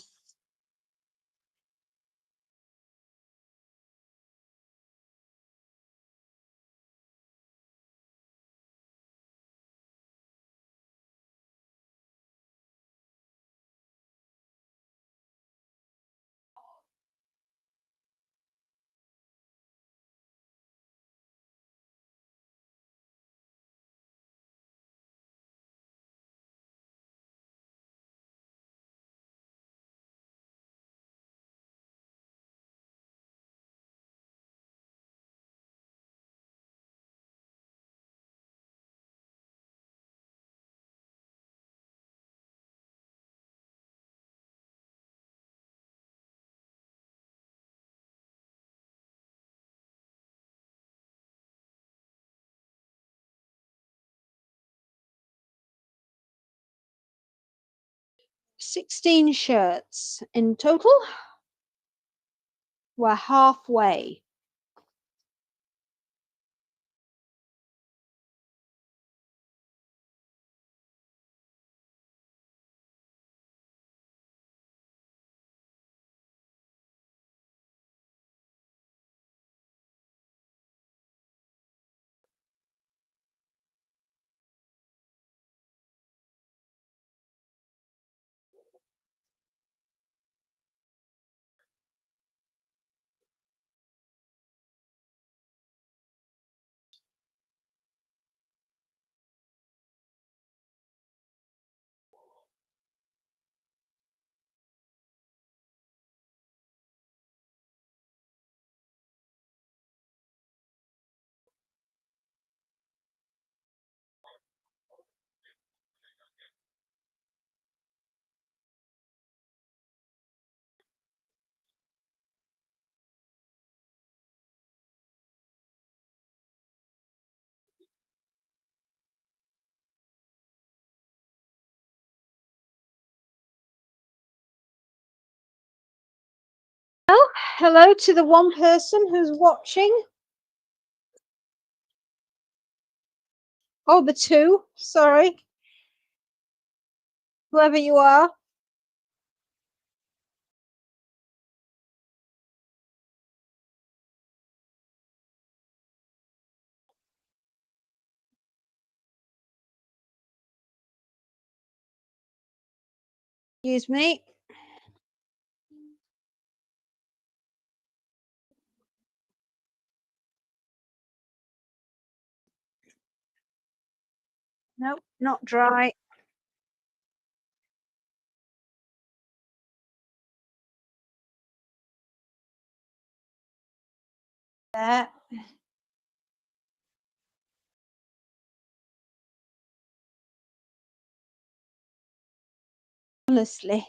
16 shirts in total. We're halfway. Oh, hello to the one person who's watching. Oh, the two. Sorry. Whoever you are. Excuse me. Nope, not dry. There. honestly.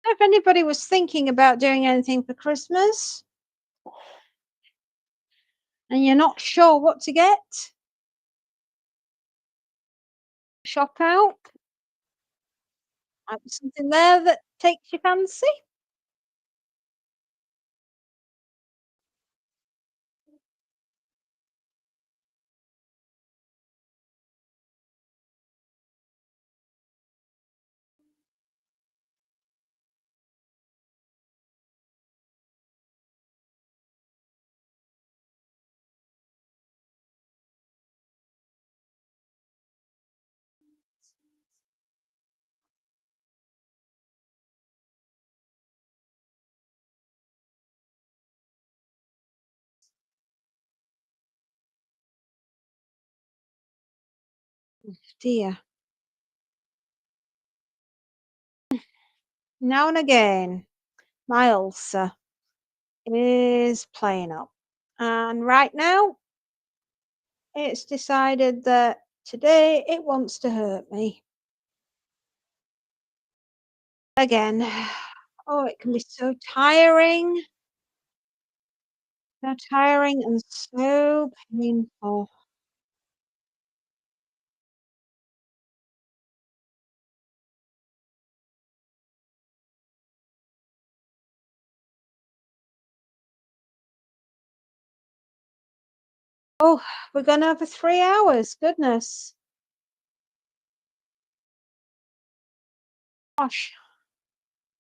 If anybody was thinking about doing anything for Christmas and you're not sure what to get, shop out. Might be something there that takes your fancy. Dear. Now and again, my ulcer is playing up. And right now, it's decided that today it wants to hurt me again. Oh, it can be so tiring and so painful. Oh, we're gone over 3 hours. Goodness. Gosh.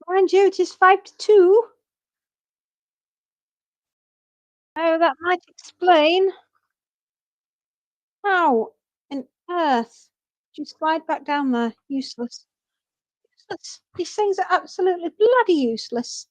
Mind you, it is 5 to 2. Oh, that might explain how on earth just slide back down there. Useless. Useless. These things are absolutely bloody useless.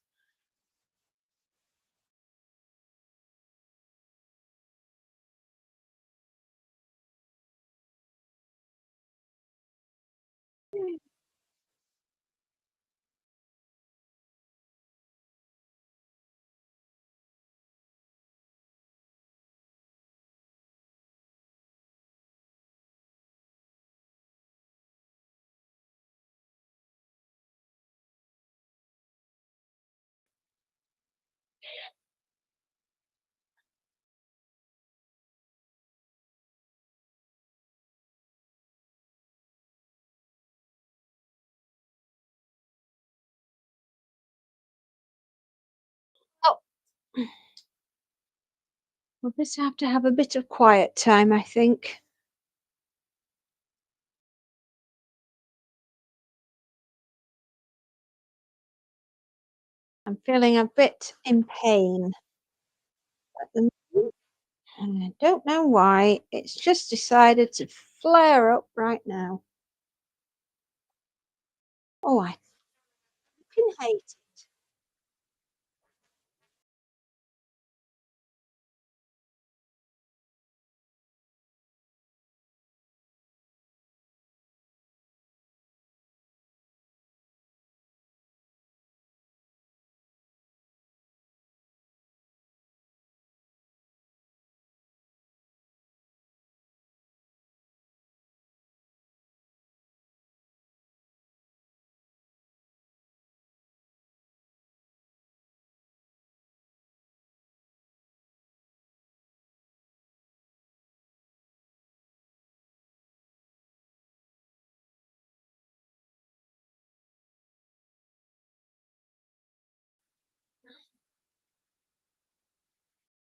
Oh, we'll just have to have a bit of quiet time, I think. I'm feeling a bit in pain at the moment, and I don't know why. It's just decided to flare up right now. Oh, I can hate it.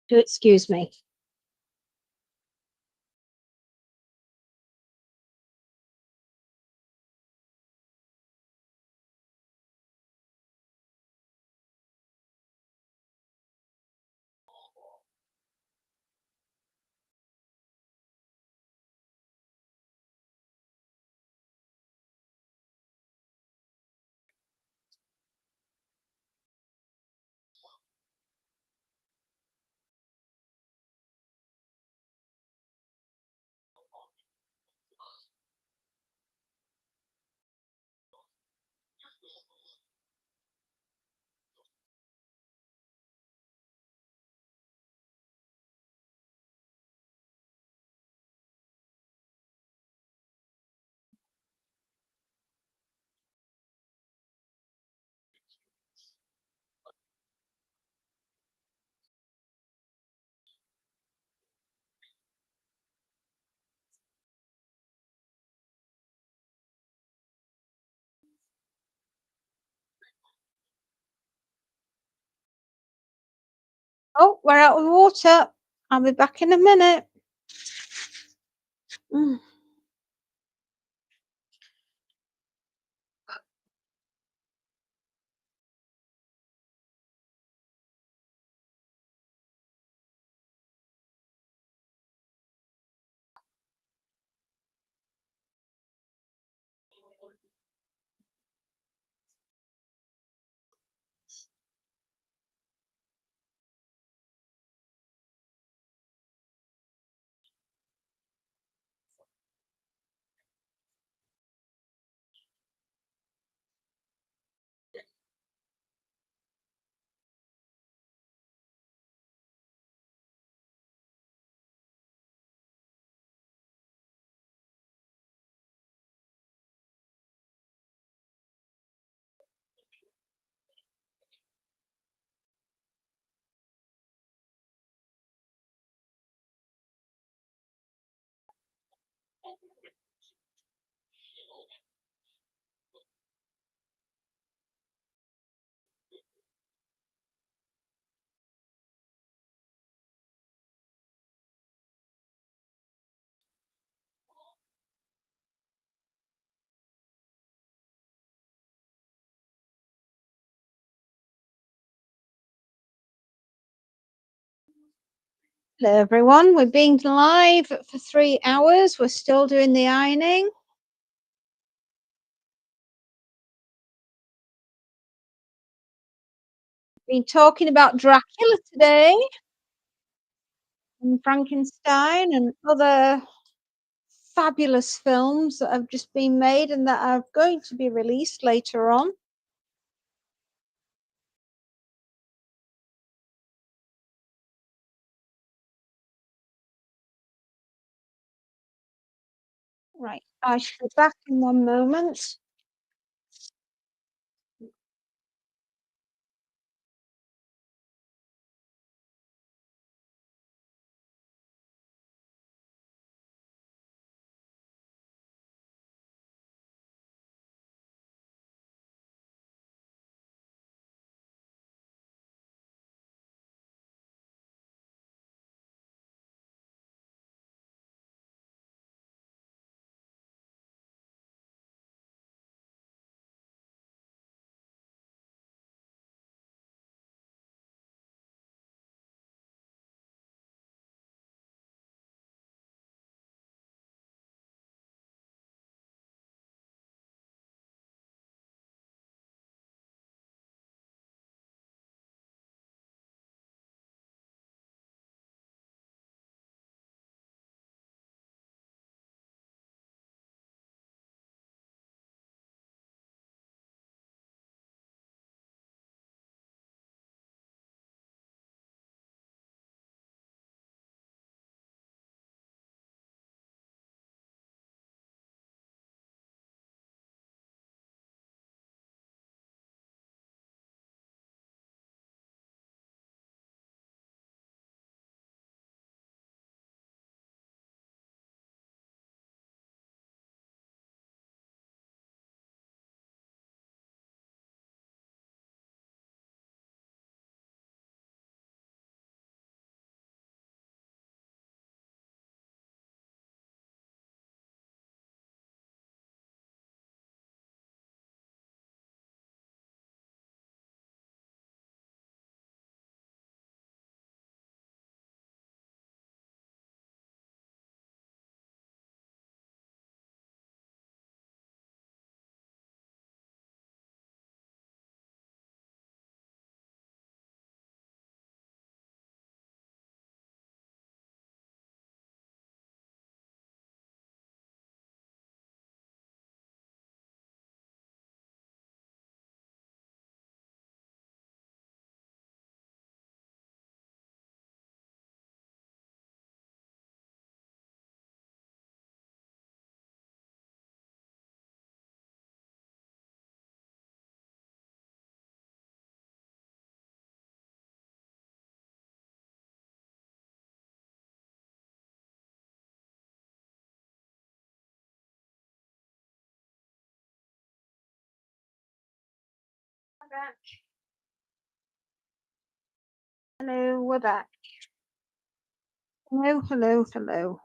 Do excuse me. Oh, we're out of water. I'll be back in a minute. Mm. Hello, everyone. We've been live for 3 hours. We're still doing the ironing. Been talking about Dracula today and Frankenstein and other fabulous films that have just been made and that are going to be released later on. Right, I shall be back in one moment. Hello, we're back. Hello, hello, hello.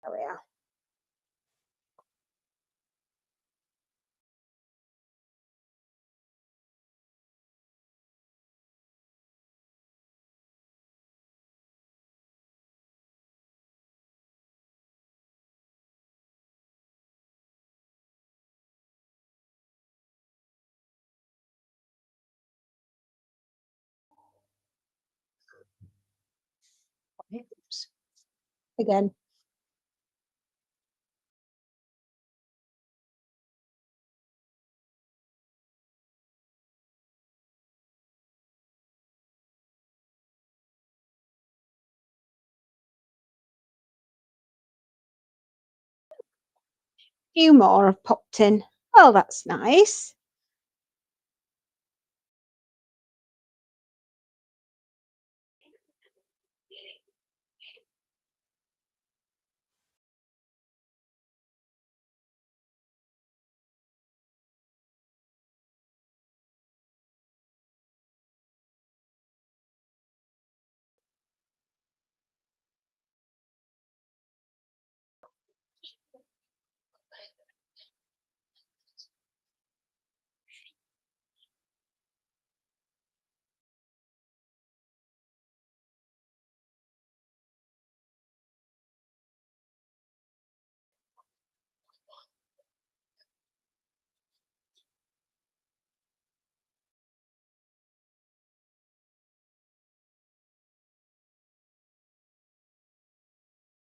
There we are. Oops. Again. Few more have popped in. Oh, that's nice.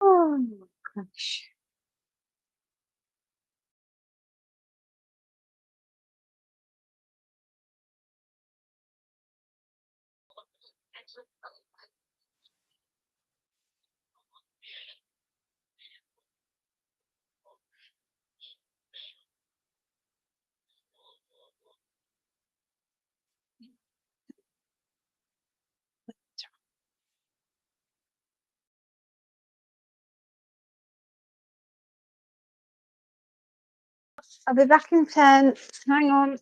Oh, gosh. I'll be back in 10. Hang on.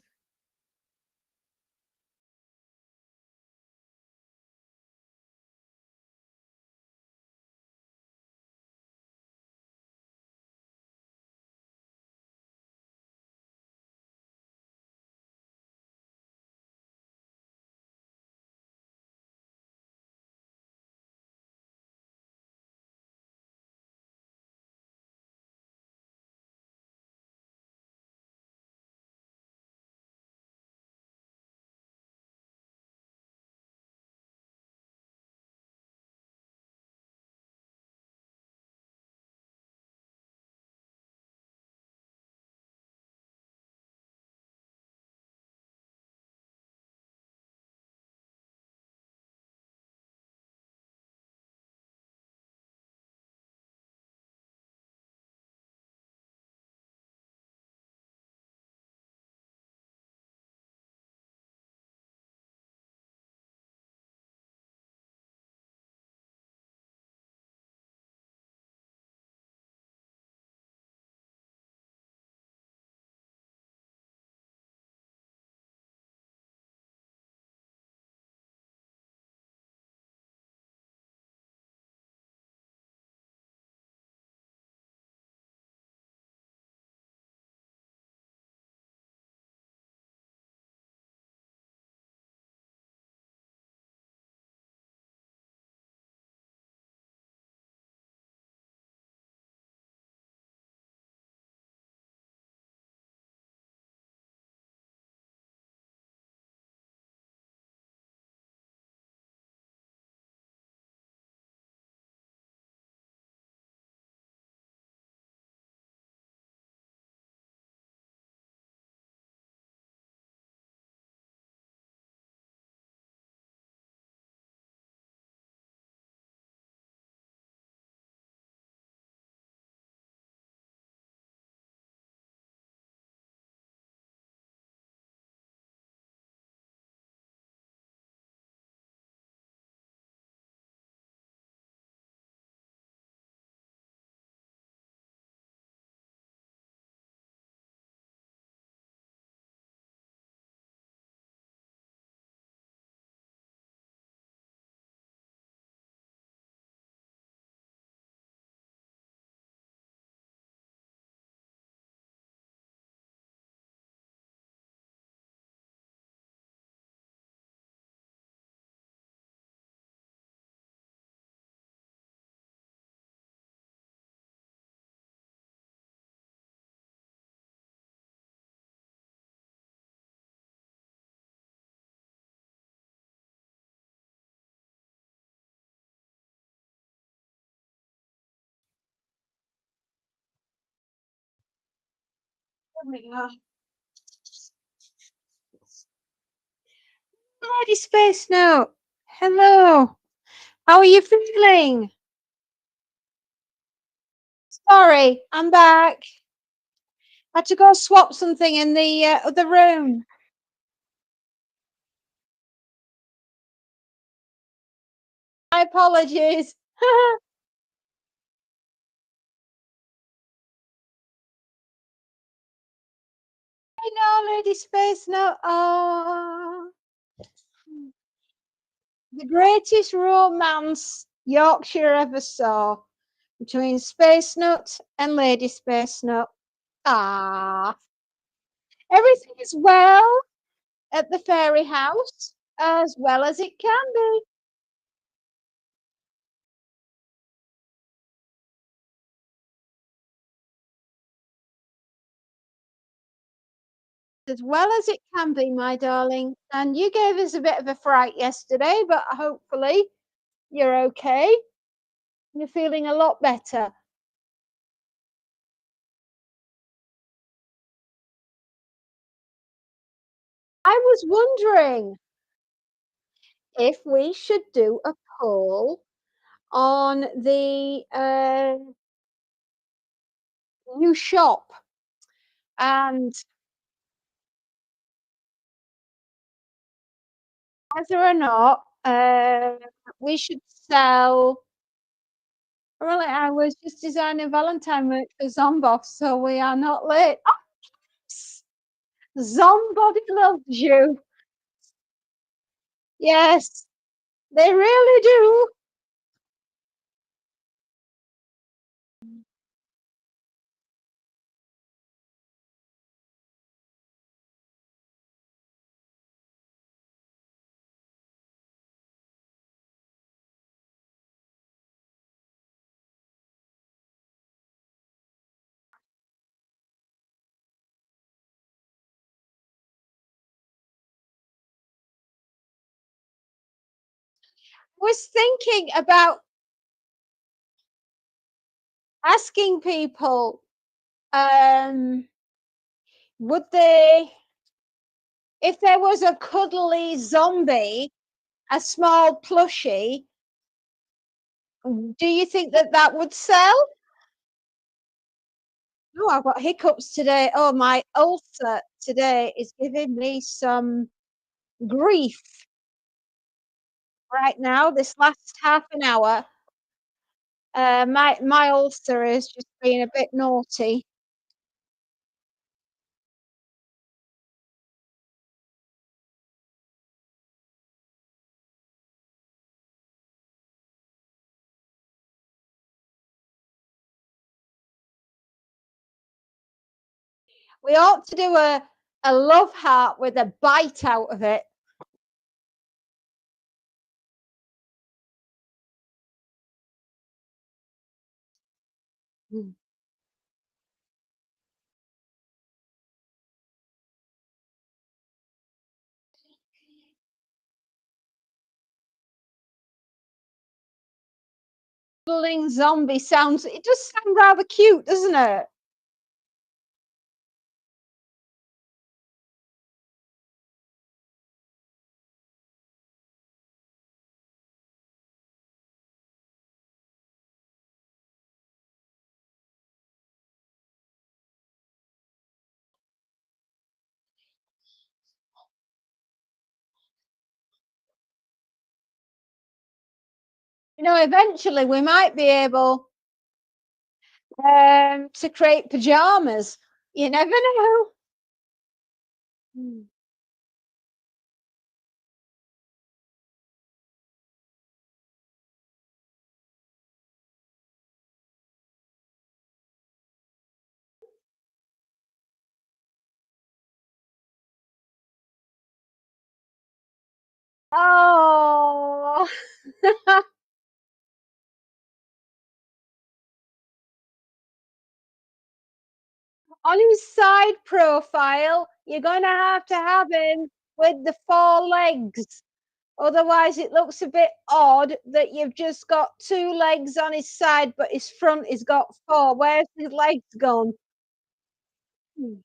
There we go. Lady Space Note. Hello. How are you feeling? Sorry, I'm back. Had to go swap something in the other room. My apologies. I know, Lady Space Note. Oh, the greatest romance Yorkshire ever saw between Space Nut and Lady Space Nut. Ah, everything is well at the fairy house, as well as it can be. As well as it can be, my darling. And you gave us a bit of a fright yesterday, but hopefully you're okay. You're feeling a lot better. I was wondering if we should do a poll on the new shop and whether or not we should sell. Well, I was just designing Valentine merch for Zomboff, so we are not late. Oh, Zombody loves you. Yes, they really do. Was thinking about asking people, um, would they, if there was a cuddly zombie, a small plushie, do you think that that would sell? Oh, I've got hiccups today. Oh, my ulcer today is giving me some grief right now. This last half an hour, my ulcer is just being a bit naughty. We ought to do a love heart with a bite out of it. Mm. Cuddling zombie sounds, it does sound rather cute, doesn't it? You know, eventually we might be able to create pajamas. You never know. Mm. Oh, on his side profile, you're going to have him with the four legs. Otherwise, it looks a bit odd that you've just got two legs on his side, but his front has got four. Where's his legs gone? Hmm.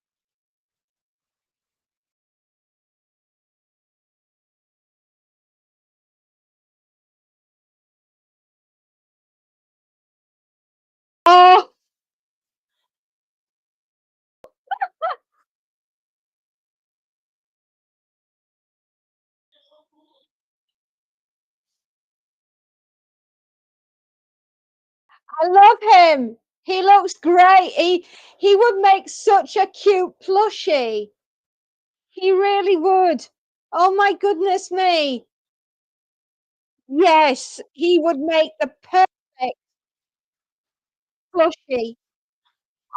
I love him. He looks great. He would make such a cute plushie. He really would. Oh my goodness me. Yes, he would make the perfect plushie.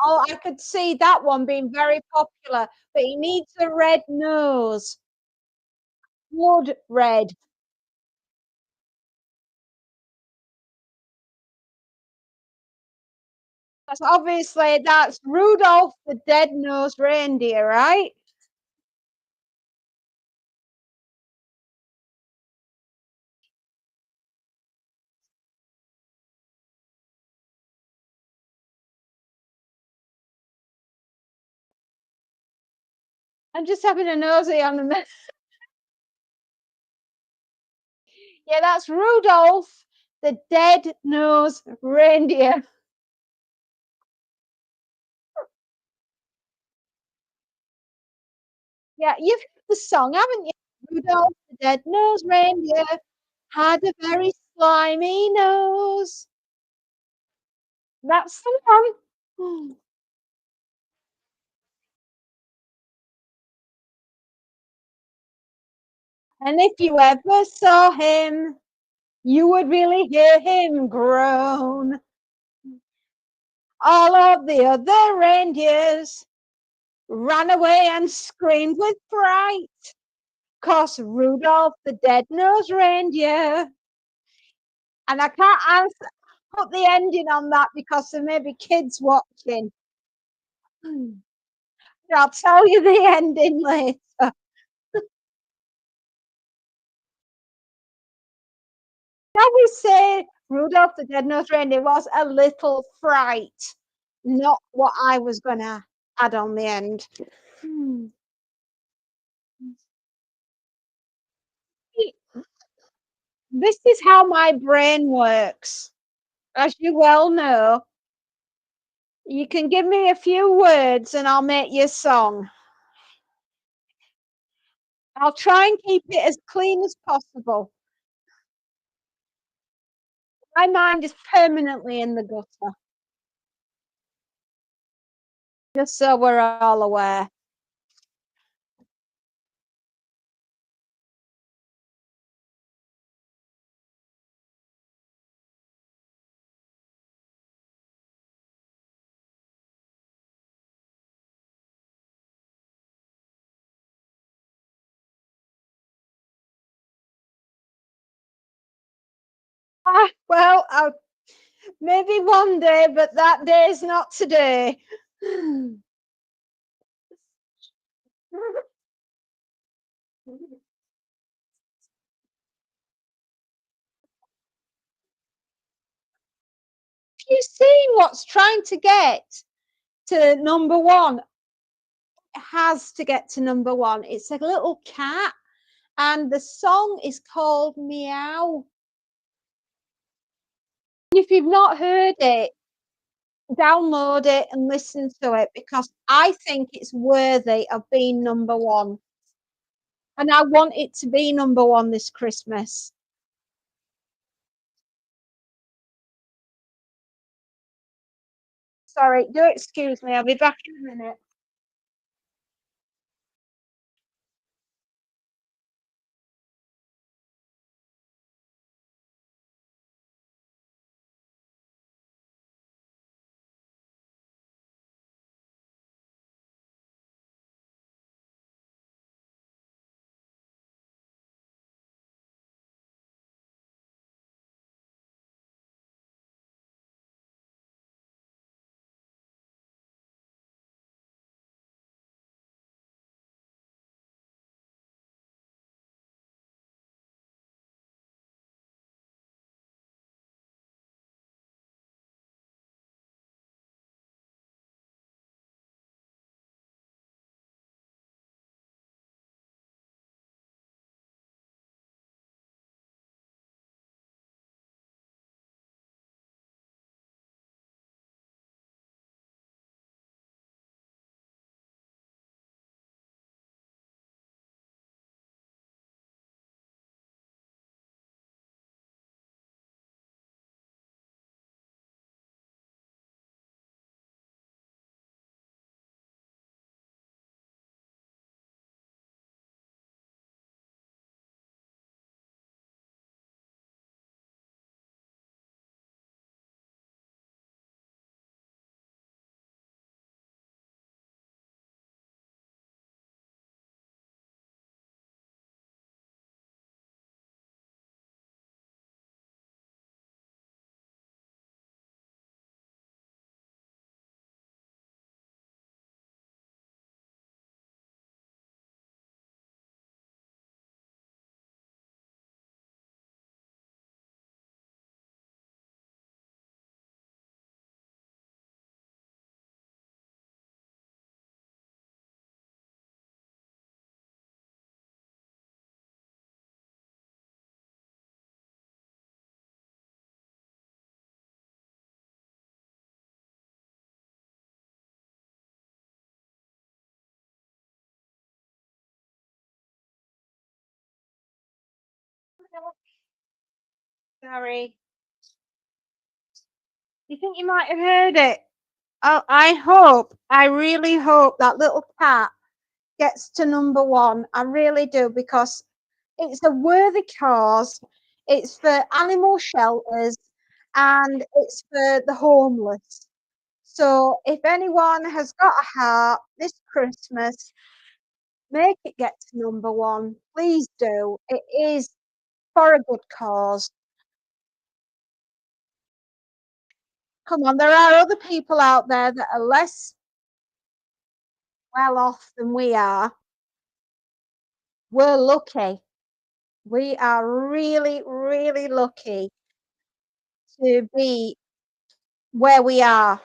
Oh, I could see that one being very popular, but he needs a red nose. Blood red. 'Cause obviously that's Rudolph the Red-Nosed Reindeer, right? I'm just having a nosy on the yeah, that's Rudolph the Dead-Nosed Reindeer. Yeah, you've heard the song, haven't you? Rudolph the Dead-Nosed Reindeer had a very slimy nose. That's the one. And if you ever saw him, you would really hear him groan. All of the other reindeers ran away and screamed with fright, 'cause Rudolph the Dead-Nosed Reindeer. And I can't answer, put the ending on that because there may be kids watching. I'll tell you the ending later. Shall we say Rudolph the Red-Nosed Reindeer was a little fright, not what I was gonna add on the end. Hmm. This is how my brain works. As you well know, you can give me a few words and I'll make you a song. I'll try and keep it as clean as possible. My mind is permanently in the gutter, just so we're all aware. Ah, well, maybe one day, but that day is not today. You see what's trying to get to number one, it has to get to number one. It's a little cat, and the song is called Meow. If you've not heard it, download it and listen to it because I think it's worthy of being number one. And I want it to be number one this Christmas. Sorry, do excuse me, I'll be back in a minute. Sorry. You think you might have heard it? Oh, I hope, I really hope that little cat gets to number one. I really do, because it's a worthy cause. It's for animal shelters and it's for the homeless. So if anyone has got a heart this Christmas, make it get to number one. Please do. It is for a good cause. Come on, there are other people out there that are less well off than we are. We're lucky. We are really, really lucky to be where we are.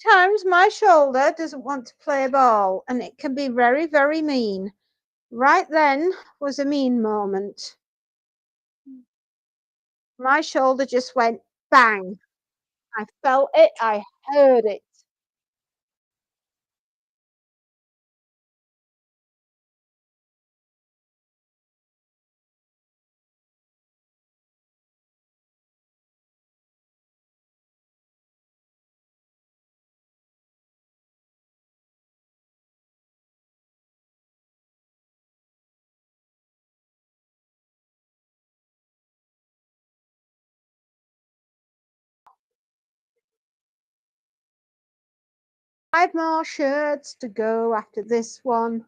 Sometimes my shoulder doesn't want to play ball and it can be very, very mean. Right then was a mean moment. My shoulder just went bang. I felt it, I heard it. Five more shirts to go after this one.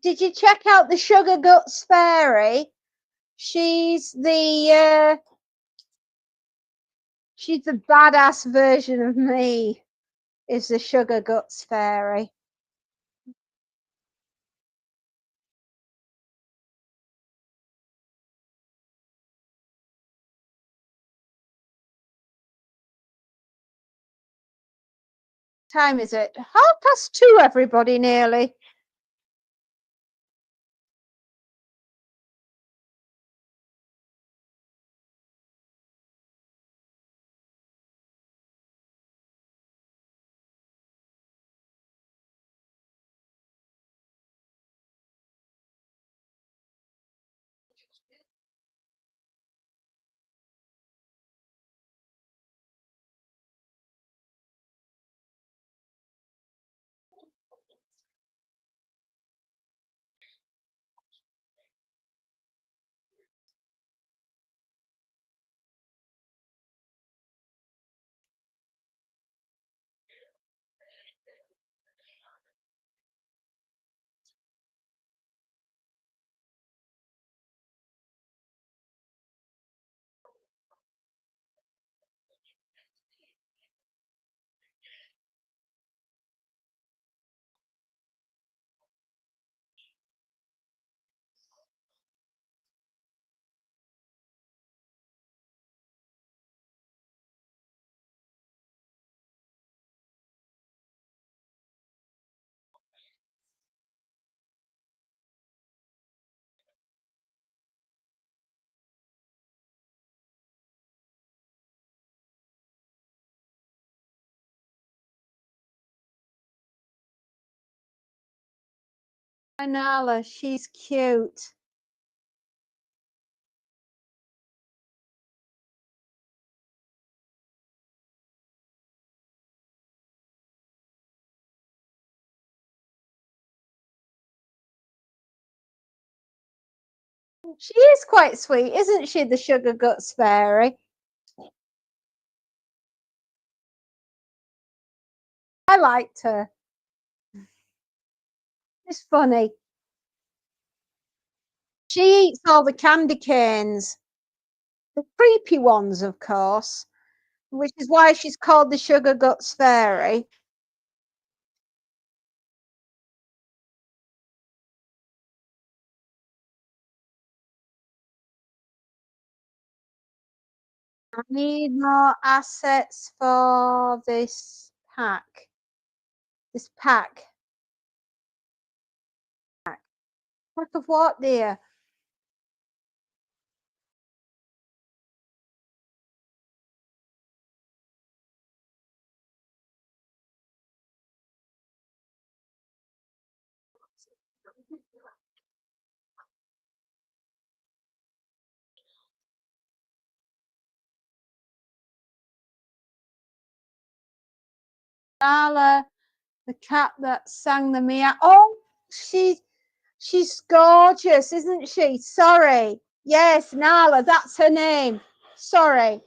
Did you check out the Sugar Guts Fairy? She's she's the badass version of me. Is the Sugar Guts Fairy. Time is it? 2:30, everybody, nearly. Nala, she's cute. She is quite sweet, isn't she, the Sugar Guts Fairy? liked her. It's funny. She eats all the candy canes, the creepy ones, of course, which is why she's called the Sugar Guts Fairy. I need more assets for this pack. This pack. Pack of what, dear? Nala, the cat that sang the meow. Oh, she's gorgeous, isn't she? Sorry. Yes, Nala, that's her name. Sorry.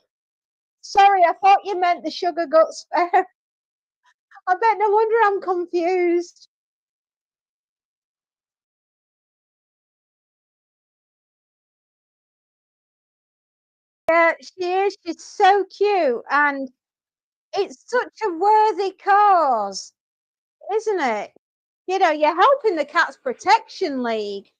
Sorry, I thought you meant the Sugar Guts Fairy. I bet no wonder I'm confused. Yeah, she is. She's so cute, and it's such a worthy cause, isn't it? You know, you're helping the Cats Protection League.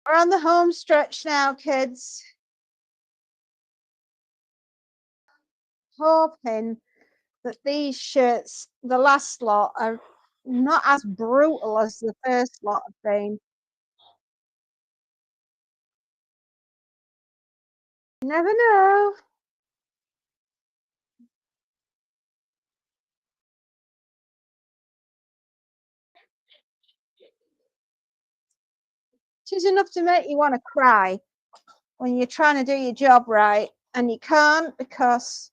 We're on the home stretch now, kids. Hoping that these shirts, the last lot, are not as brutal as the first lot have been. You never know. She's enough to make you want to cry when you're trying to do your job right and you can't because,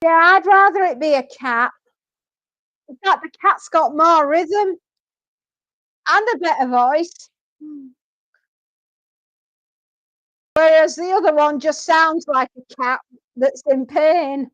yeah, I'd rather it be a cat. In fact, the cat's got more rhythm and a better voice. Whereas the other one just sounds like a cat that's in pain.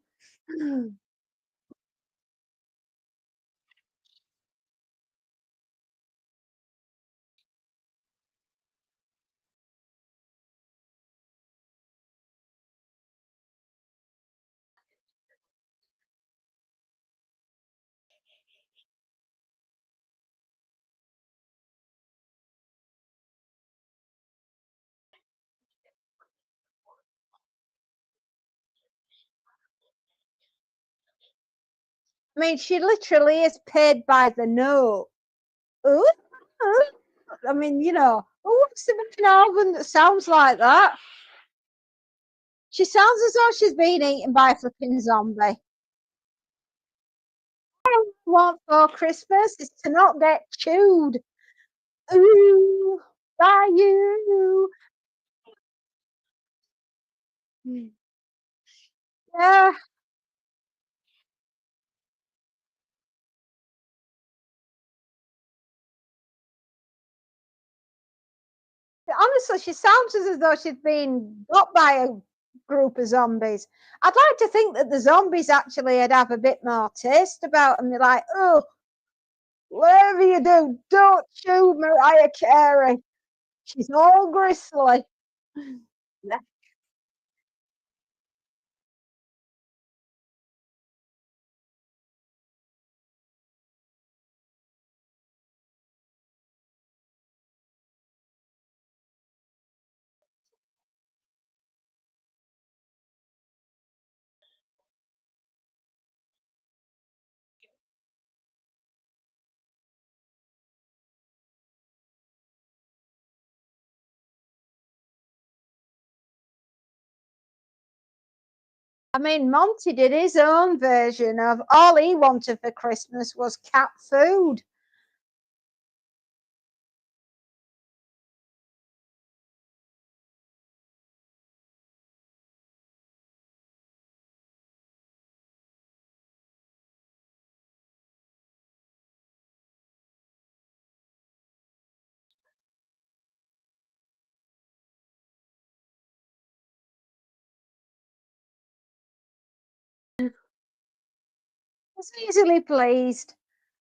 I mean, she literally is paid by the note. Ooh, ooh. I mean, you know, who wants to make an album that sounds like that? She sounds as though she's been eaten by a flipping zombie. All I want for Christmas is to not get chewed. Ooh, by you. Yeah, honestly, she sounds as though she's been got by a group of zombies. I'd like to think that the zombies actually would have a bit more taste about them. They're like, oh, whatever you do, don't chew Mariah Carey. She's all gristly. Yeah. I mean, Monty did his own version of all he wanted for Christmas was cat food. Was easily pleased.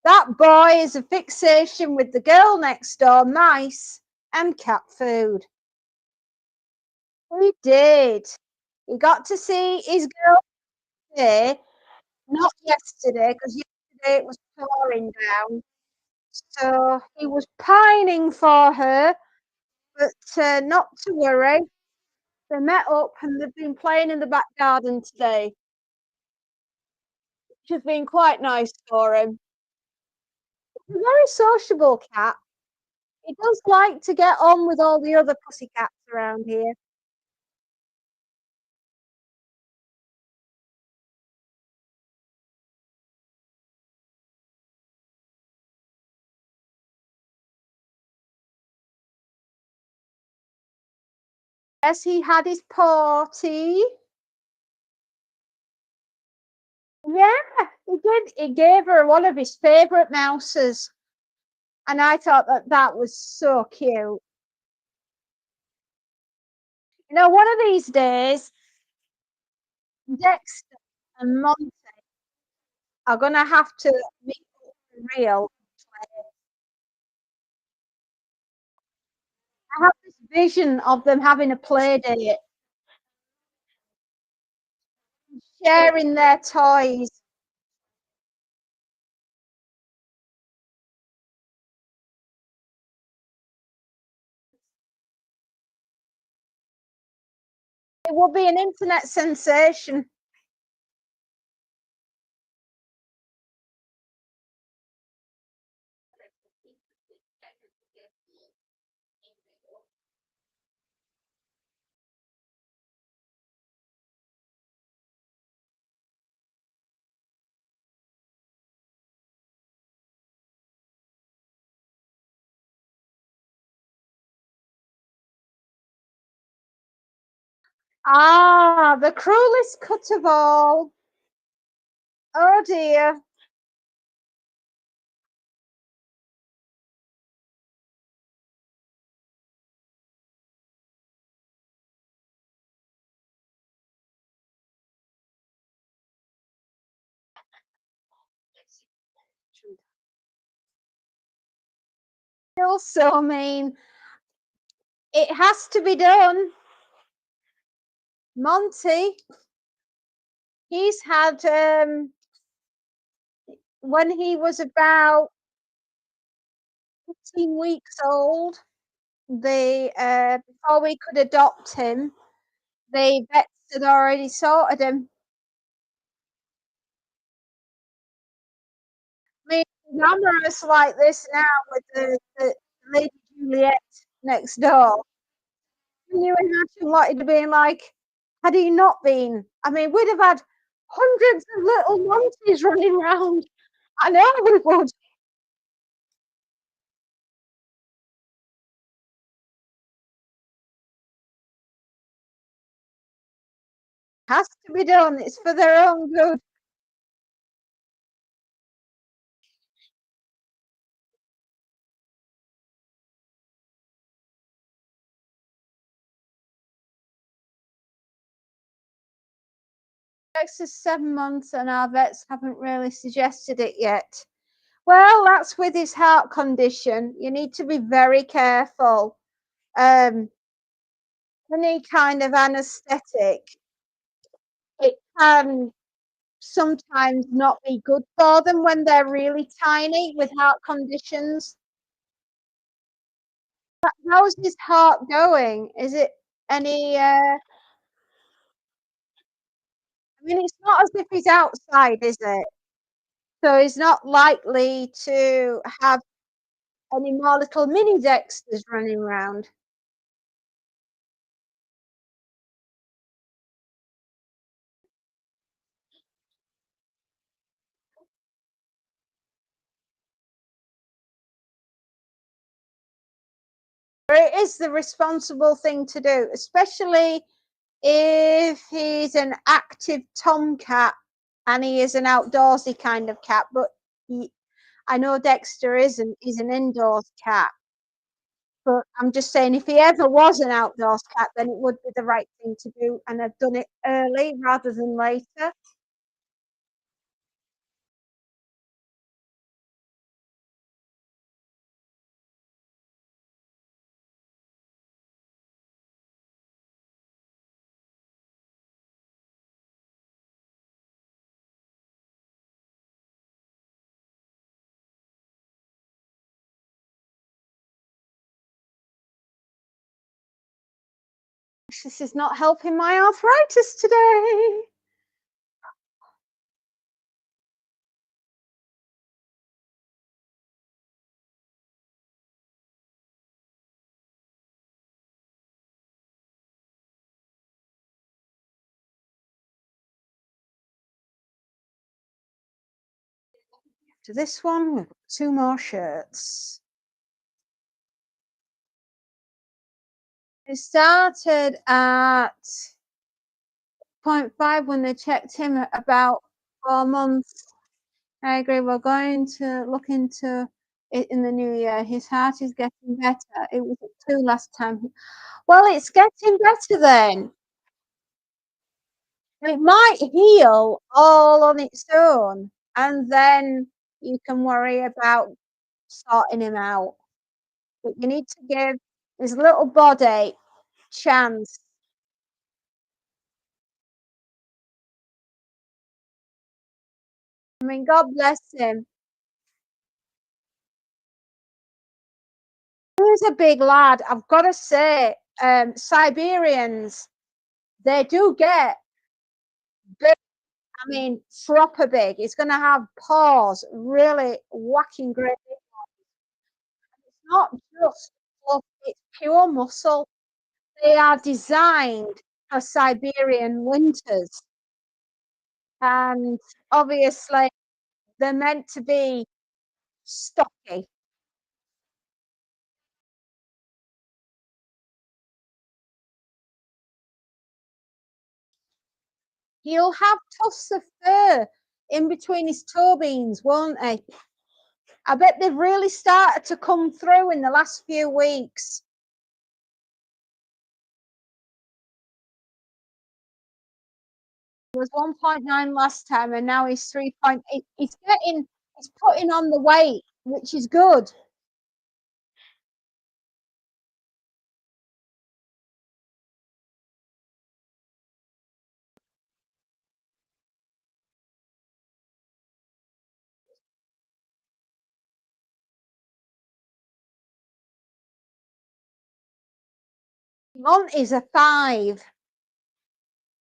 That boy is a fixation with the girl next door, mice, and cat food. He did. He got to see his girl today, not yesterday, because yesterday it was pouring down. So he was pining for her, but not to worry. They met up and they've been playing in the back garden today, which has been quite nice for him. He's a very sociable cat. He does like to get on with all the other pussycats around here. Yes, he had his party. Yeah, he did. He gave her one of his favourite mouses, and I thought that that was so cute. You know, one of these days, Dexter and Monty are gonna have to meet up for real. I have this vision of them having a play date, sharing their toys. It will be an internet sensation. Ah, the cruelest cut of all. Oh dear. Feels so mean. It has to be done. Monty, he's had when he was about 15 weeks old, they before we could adopt him, the vets had already sorted him. I mean, glamorous like this now with the Lady Juliet next door. Can you imagine what it'd have been like had he not been? I mean, we'd have had hundreds of little monkeys running around. I know we would. Has to be done. It's for their own good. Next is 7 months, and our vets haven't really suggested it yet. Well, that's with his heart condition. You need to be very careful. um, any kind of anesthetic, it can sometimes not be good for them when they're really tiny with heart conditions. How's his heart going? Is it any, I mean, it's not as if he's outside, is it? So he's not likely to have any more little mini Dexters running around. It is the responsible thing to do, especially if he's an active tomcat and he is an outdoorsy kind of cat. But I know Dexter isn't. He's an indoors cat. But I'm just saying, if he ever was an outdoors cat, then it would be the right thing to do, and I've done it early rather than later. This is not helping my arthritis today. To this one, we've got 2 more shirts. It started at 0.5 when they checked him at about 4 months. I agree. We're going to look into it in the new year. His heart is getting better. It was at 2 last time. Well, it's getting better then. It might heal all on its own, and then you can worry about sorting him out. But you need to give his little body chance. I mean, God bless him. He's a big lad. I've got to say, Siberians, they do get big. I mean, proper big. He's going to have paws really whacking great. It's not just fluff, it's pure muscle. They are designed for Siberian winters, and obviously they're meant to be stocky. He'll have tufts of fur in between his toe beans, won't he? I bet they've really started to come through in the last few weeks. He was 1.9 last time, and now he's 3.8. He's putting on the weight, which is good. Monty's a 5.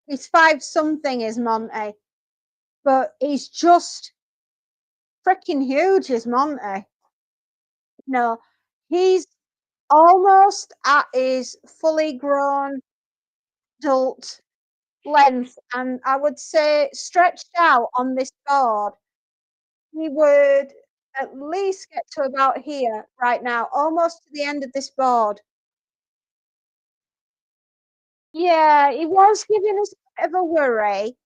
He's 5 something, is Monty, but he's just freaking huge, is Monty. No, he's almost at his fully grown adult length, and I would say stretched out on this board, he would at least get to about here right now, almost to the end of this board. Yeah, he was giving us a bit of a worry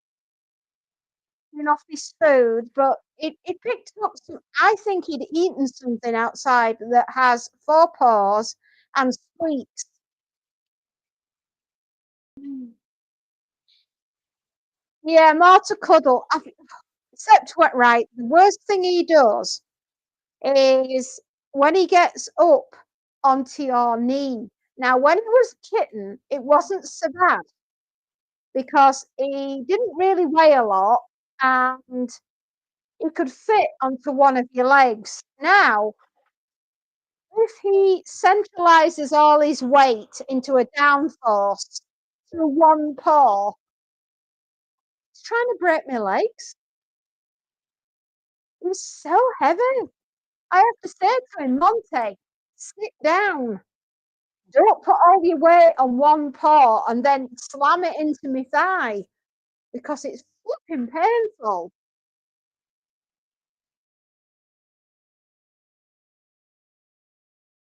off his food, but it picked up some. I think he'd eaten something outside that has 4 paws and squeaks. Yeah, more to cuddle. Except what, right, the worst thing he does is when he gets up onto your knee. Now, when he was a kitten, it wasn't so bad because he didn't really weigh a lot and he could fit onto one of your legs. Now, if he centralizes all his weight into a downforce through one paw, he's trying to break my legs. He's so heavy. I have to say to him, Monty, sit down. Don't put all your weight on one paw and then slam it into my thigh because it's flipping painful.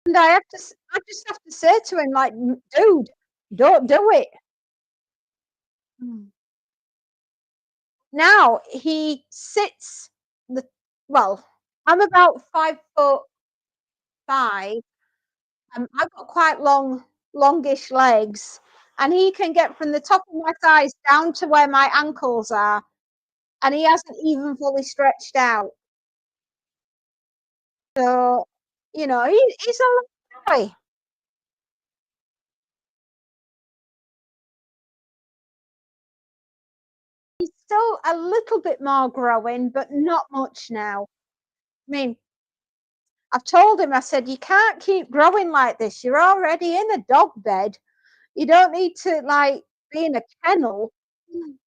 And I just have to say to him, like, Dude, don't do it." Mm. Now he sits the well, I'm about 5'5". I've got quite longish legs, and he can get from the top of my thighs down to where my ankles are, and he hasn't even fully stretched out. So, he's a little boy. He's still a little bit more growing, but not much now. I mean, I've told him, I said, "You can't keep growing like this. You're already in a dog bed. You don't need to, like, be in a kennel." Mm.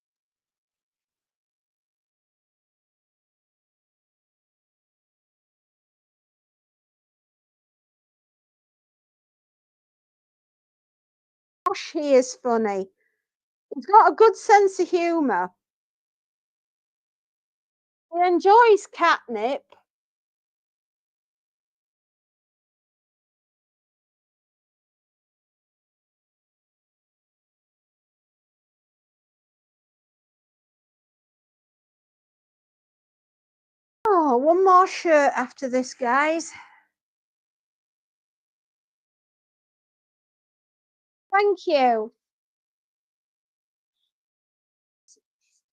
Gosh, he is funny. He's got a good sense of humour. He enjoys catnip. Oh, one more shirt after this, guys. Thank you.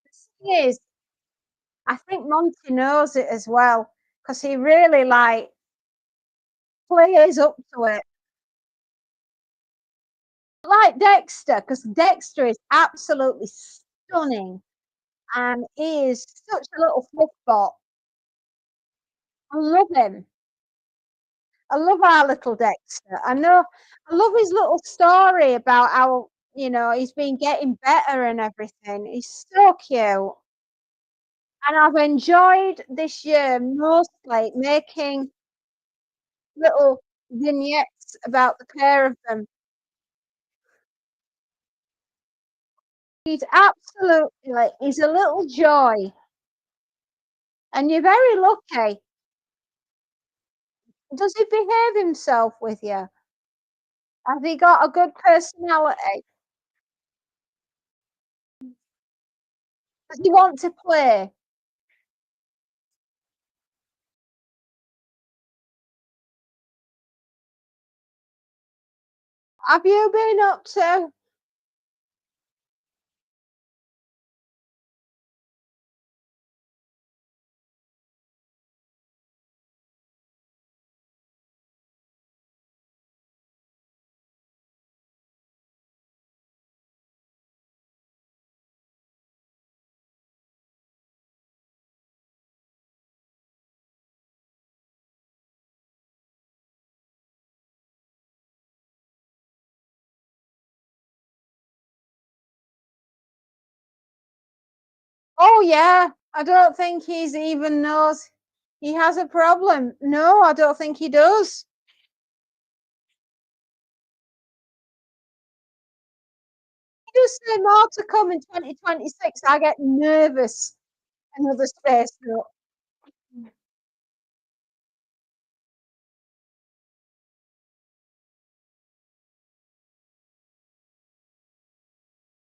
The thing is, I think Monty knows it as well because he really, like, plays up to it. Like Dexter, because Dexter is absolutely stunning and he is such a little fluffbot. I love him. I love our little Dexter. I love his little story about how, he's been getting better and everything. He's so cute. And I've enjoyed this year mostly making little vignettes about the pair of them. He's a little joy, and you're very lucky. Does he behave himself with you? Has he got a good personality? Does he want to play? Have you been up to Oh, yeah, I don't think he's even knows he has a problem. No, I don't think he does. He does say more to come in 2026. I get nervous. Another space note.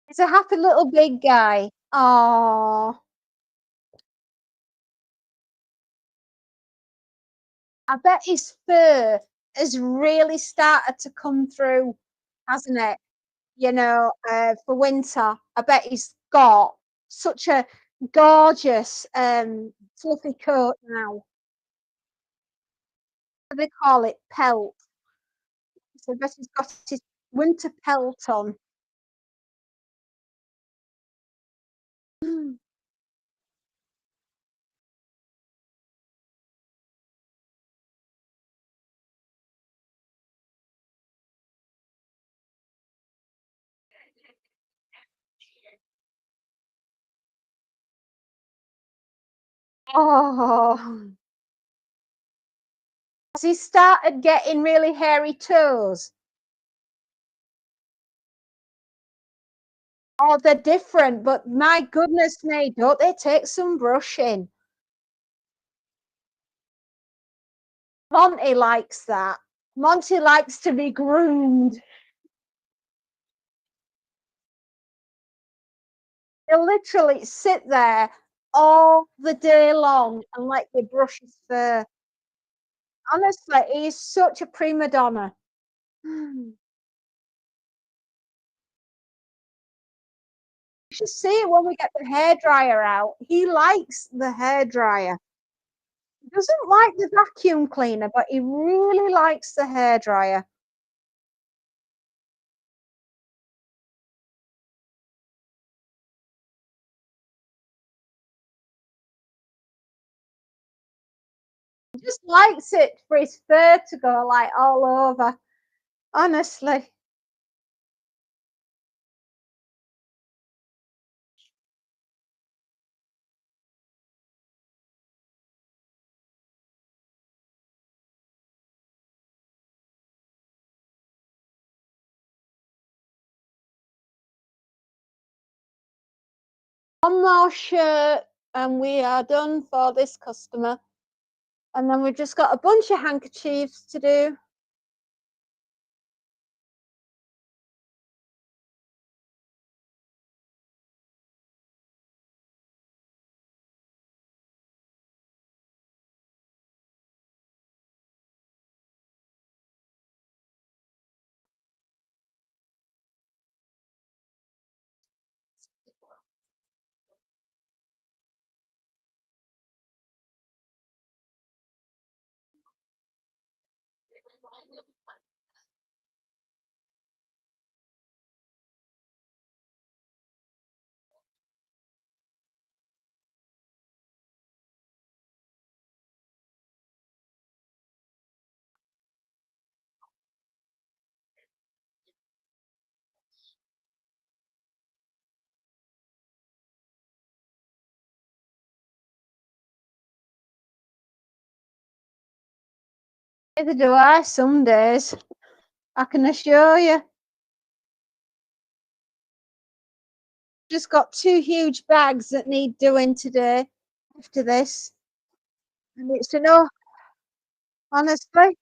He's a happy little big guy. Oh, I bet his fur has really started to come through, hasn't it? For winter. I bet he's got such a gorgeous, fluffy coat now. What do they call it? Pelt. I bet he's got his winter pelt on. Oh, has he started getting really hairy toes? Oh, they're different, but my goodness me, don't they take some brushing? Monty likes that. Monty likes to be groomed. He'll literally sit there all the day long and let you brush his fur. Honestly, he's such a prima donna. You should see it when we get the hairdryer out. He likes the hairdryer. He doesn't like the vacuum cleaner, but he really likes the hairdryer. He just likes it for his fur to go like all over. Honestly. One more shirt and we are done for this customer. And then we've just got a bunch of handkerchiefs to do. Neither do I some days. I can assure you. Just got two huge bags that need doing today after this. And it's enough. Honestly, I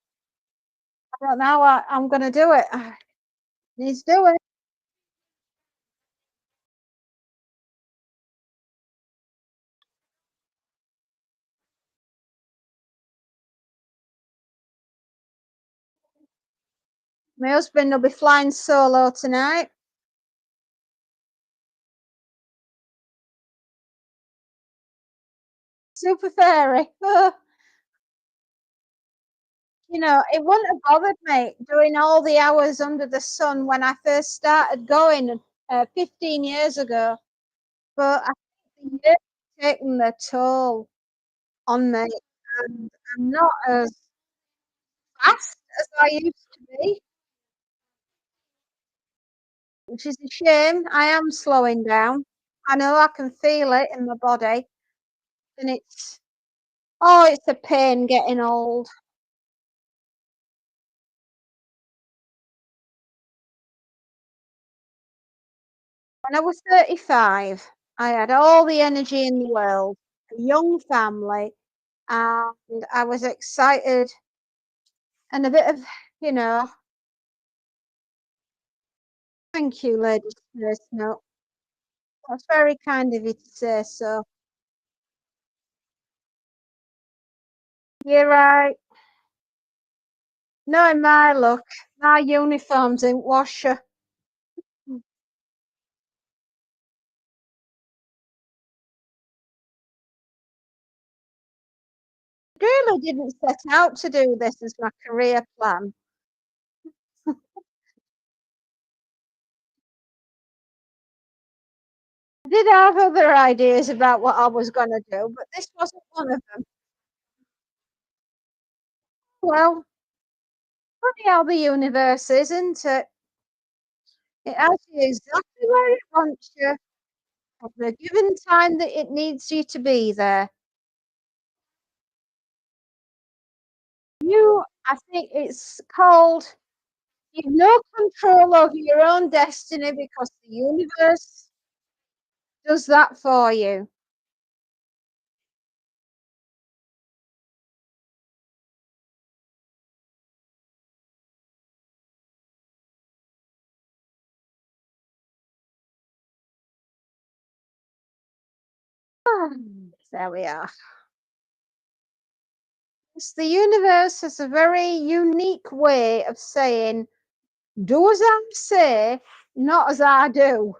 don't know how I'm going to do it. Needs doing. My husband will be flying solo tonight. Super fairy. You know, it wouldn't have bothered me doing all the hours under the sun when I first started going 15 years ago. But I think the years have taken their toll on me, and I'm not as fast as I used to be, which is a shame. I am slowing down. I know I can feel it in my body, and it's a pain getting old. When I was 35, I had all the energy in the world, a young family, and I was excited and a bit of, you know, thank you, Lady Space Note. That's very kind of you to say so. You're right. Knowing my luck, my uniform's in washer. Really didn't set out to do this as my career plan. I did have other ideas about what I was gonna do, but this wasn't one of them. Well, funny how the universe is, isn't it? It has you exactly where it wants you at the given time that it needs you to be there. I think it's called you've no control over your own destiny because the universe does that for you. There we are. Yes, the universe has a very unique way of saying, do as I say, not as I do.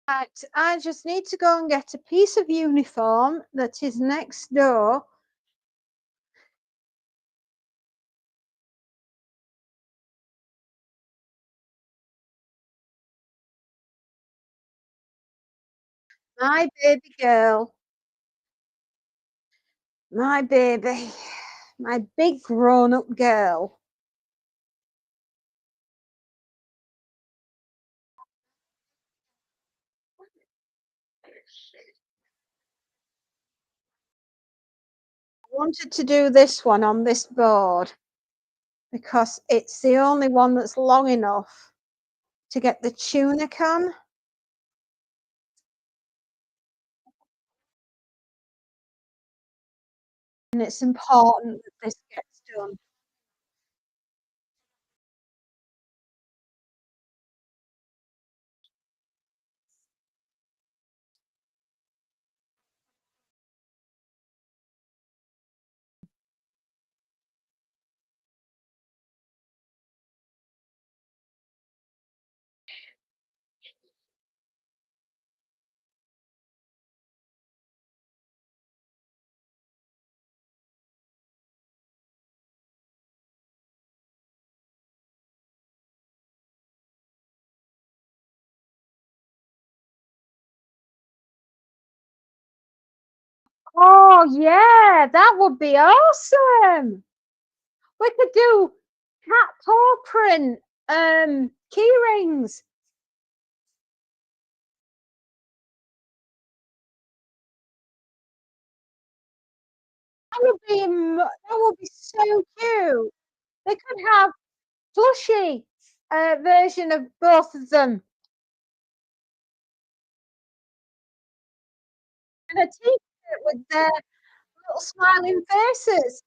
Right, I just need to go and get a piece of uniform that is next door. My baby girl, my baby, my big grown up girl. I wanted to do this one on this board because it's the only one that's long enough to get the tunic on, and it's important that this gets done. Oh, yeah, that would be awesome. We could do cat paw print key rings. That would be so cute. They could have plushie version of both of them and a t-shirt with their little smiling faces.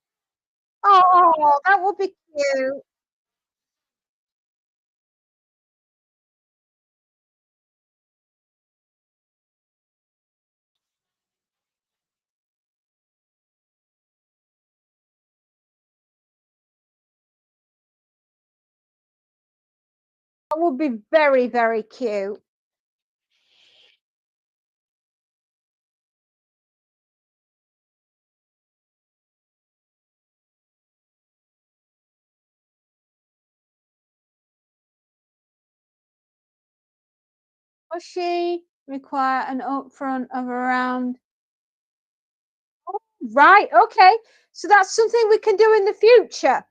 Oh, that would be cute. That would be very, very cute. Plushie require an upfront of around. Oh, right, okay. So that's something we can do in the future.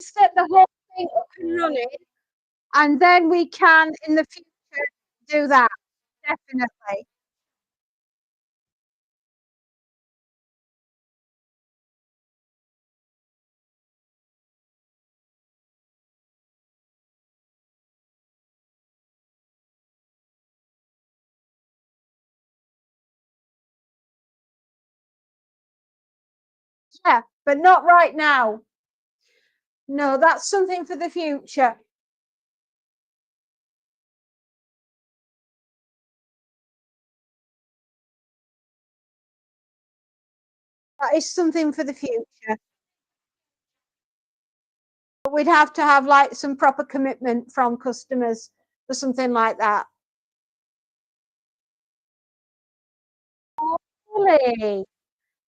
Set the whole thing up and running, and then we can, in the future, do that, definitely. Yeah, but not right now. No, that's something for the future. That is something for the future. But we'd have to have like some proper commitment from customers for something like that. Oh, really?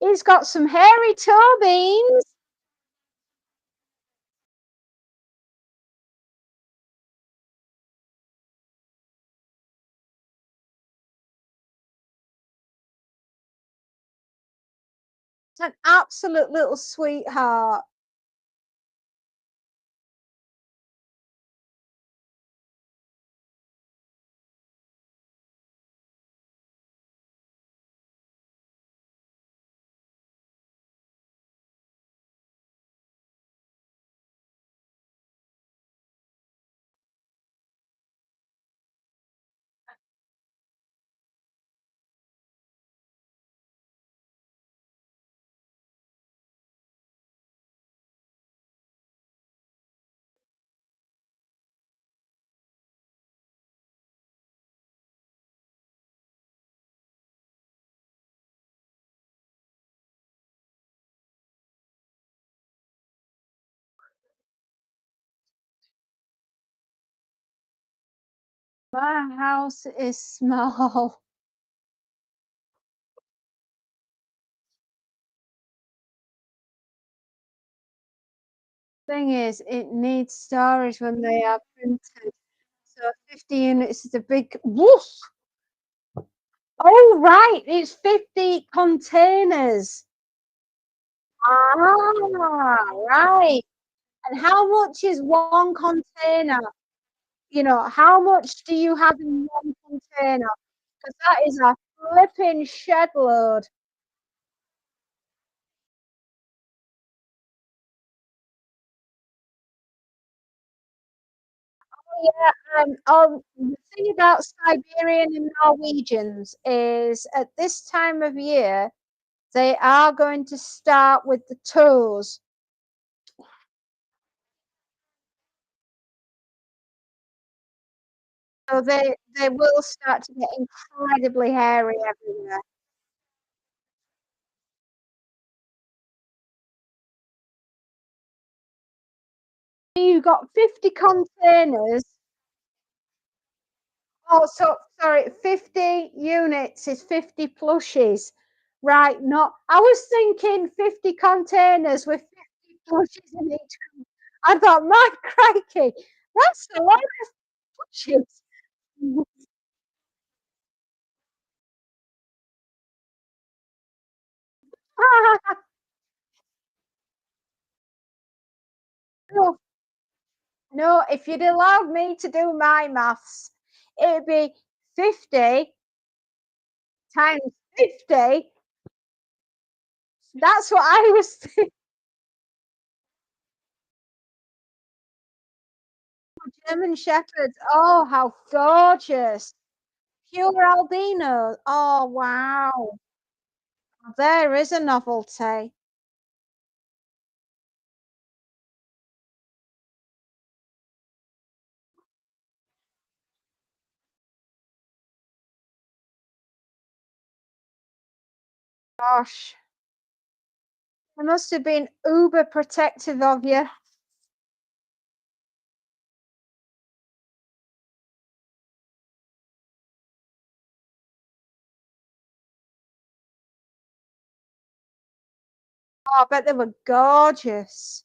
He's got some hairy toe beans. An absolute little sweetheart. My house is small. Thing is, it needs storage when they are printed. So 50 units is a big woof. Oh, right, it's 50 containers. Ah, right. And how much is one container? You know, how much do you have in one container? Because that is a flipping shed load. Yeah, the thing about Siberian and Norwegians is at this time of year, they are going to start with the toes. So they will start to get incredibly hairy everywhere. You've got 50 containers. Oh, so sorry, 50 units is 50 plushies. Right, not I was thinking 50 containers with 50 plushies in each. I thought, my crikey, that's a lot of plushies. No, no, if you'd allowed me to do my maths, it'd be 50 times 50. That's what I was thinking. German Shepherds. Oh, how gorgeous. Pure albino. Oh, wow. There is a novelty. Gosh, they must have been uber protective of you. Oh, I bet they were gorgeous.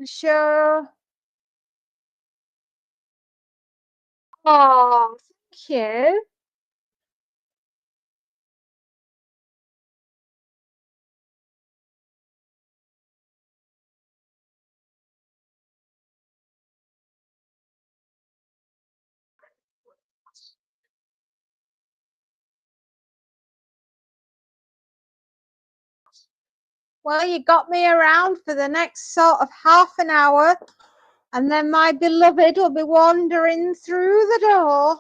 Sure. Oh, thank you. Well, you got me around for the next sort of half an hour, and then my beloved will be wandering through the door.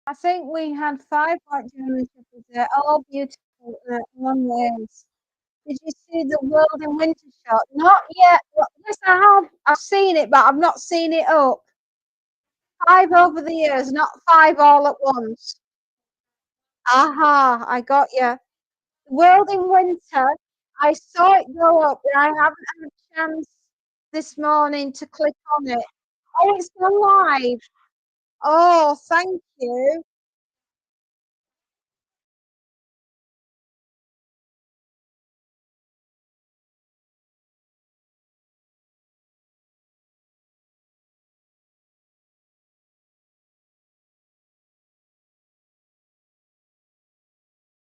I think we had 5 white German shepherds there, all beautiful in their own ways. Did you see the World in Winter shot? Not yet. Well, yes, I have. I've seen it, but I've not seen it up. 5 over the years, not 5 all at once. Aha, I got you. World in Winter, I saw it go up, but I haven't had a chance this morning to click on it. Oh, it's gone live. Oh, thank you.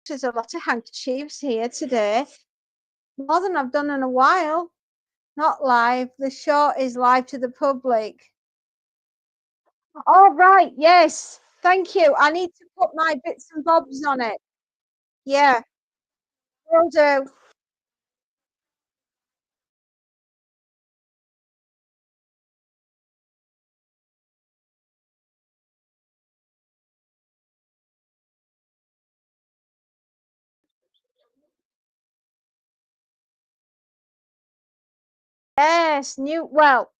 There's a lot of handkerchiefs here today, more than I've done in a while. Not live. The show is live to the public. All right. Yes. Thank you. I need to put my bits and bobs on it. Yeah, will do. Yes, well,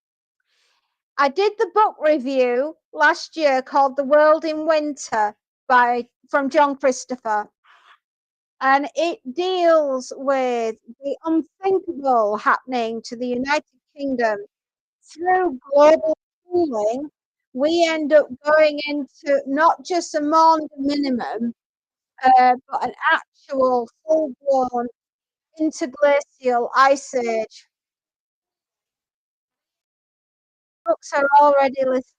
I did the book review last year called The World in Winter by from John Christopher. And it deals with the unthinkable happening to the United Kingdom through global cooling. We end up going into not just a Maunder minimum, but an actual full-blown interglacial ice age. Books are already listed.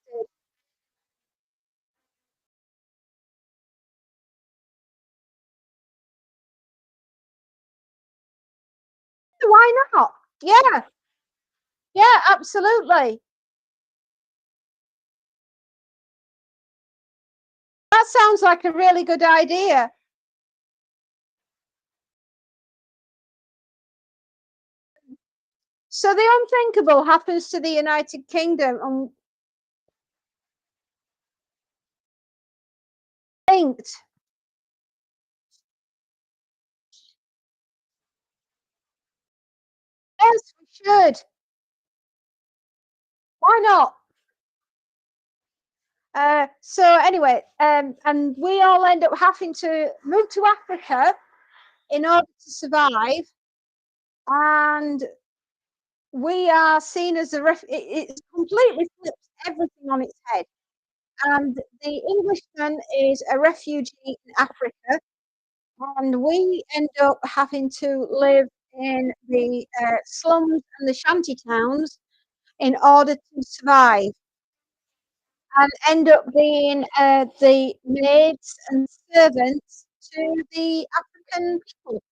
Why not? Yeah, yeah, absolutely. That sounds like a really good idea. So the unthinkable happens to the United Kingdom and linked. Yes, we should. Why not? So anyway, and we all end up having to move to Africa in order to survive, and we are seen as it completely flips everything on its head. And the Englishman is a refugee in Africa, and we end up having to live in the slums and the shanty towns in order to survive, and end up being the maids and servants to the African people.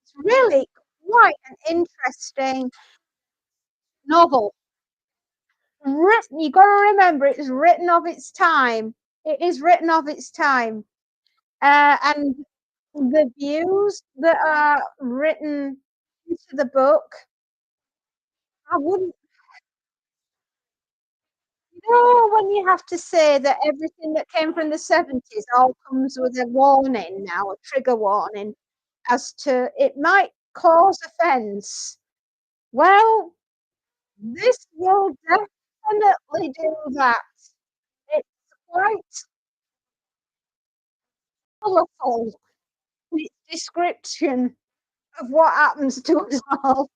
It's really quite an interesting novel. Written, you got to remember, it's written of its time. It is written of its time, and the views that are written into the book, I wouldn't. When you have to say that everything that came from the 70s all comes with a warning now, a trigger warning, as to it might cause offence. Well, this will definitely do that. It's quite colourful in its description of what happens to us all.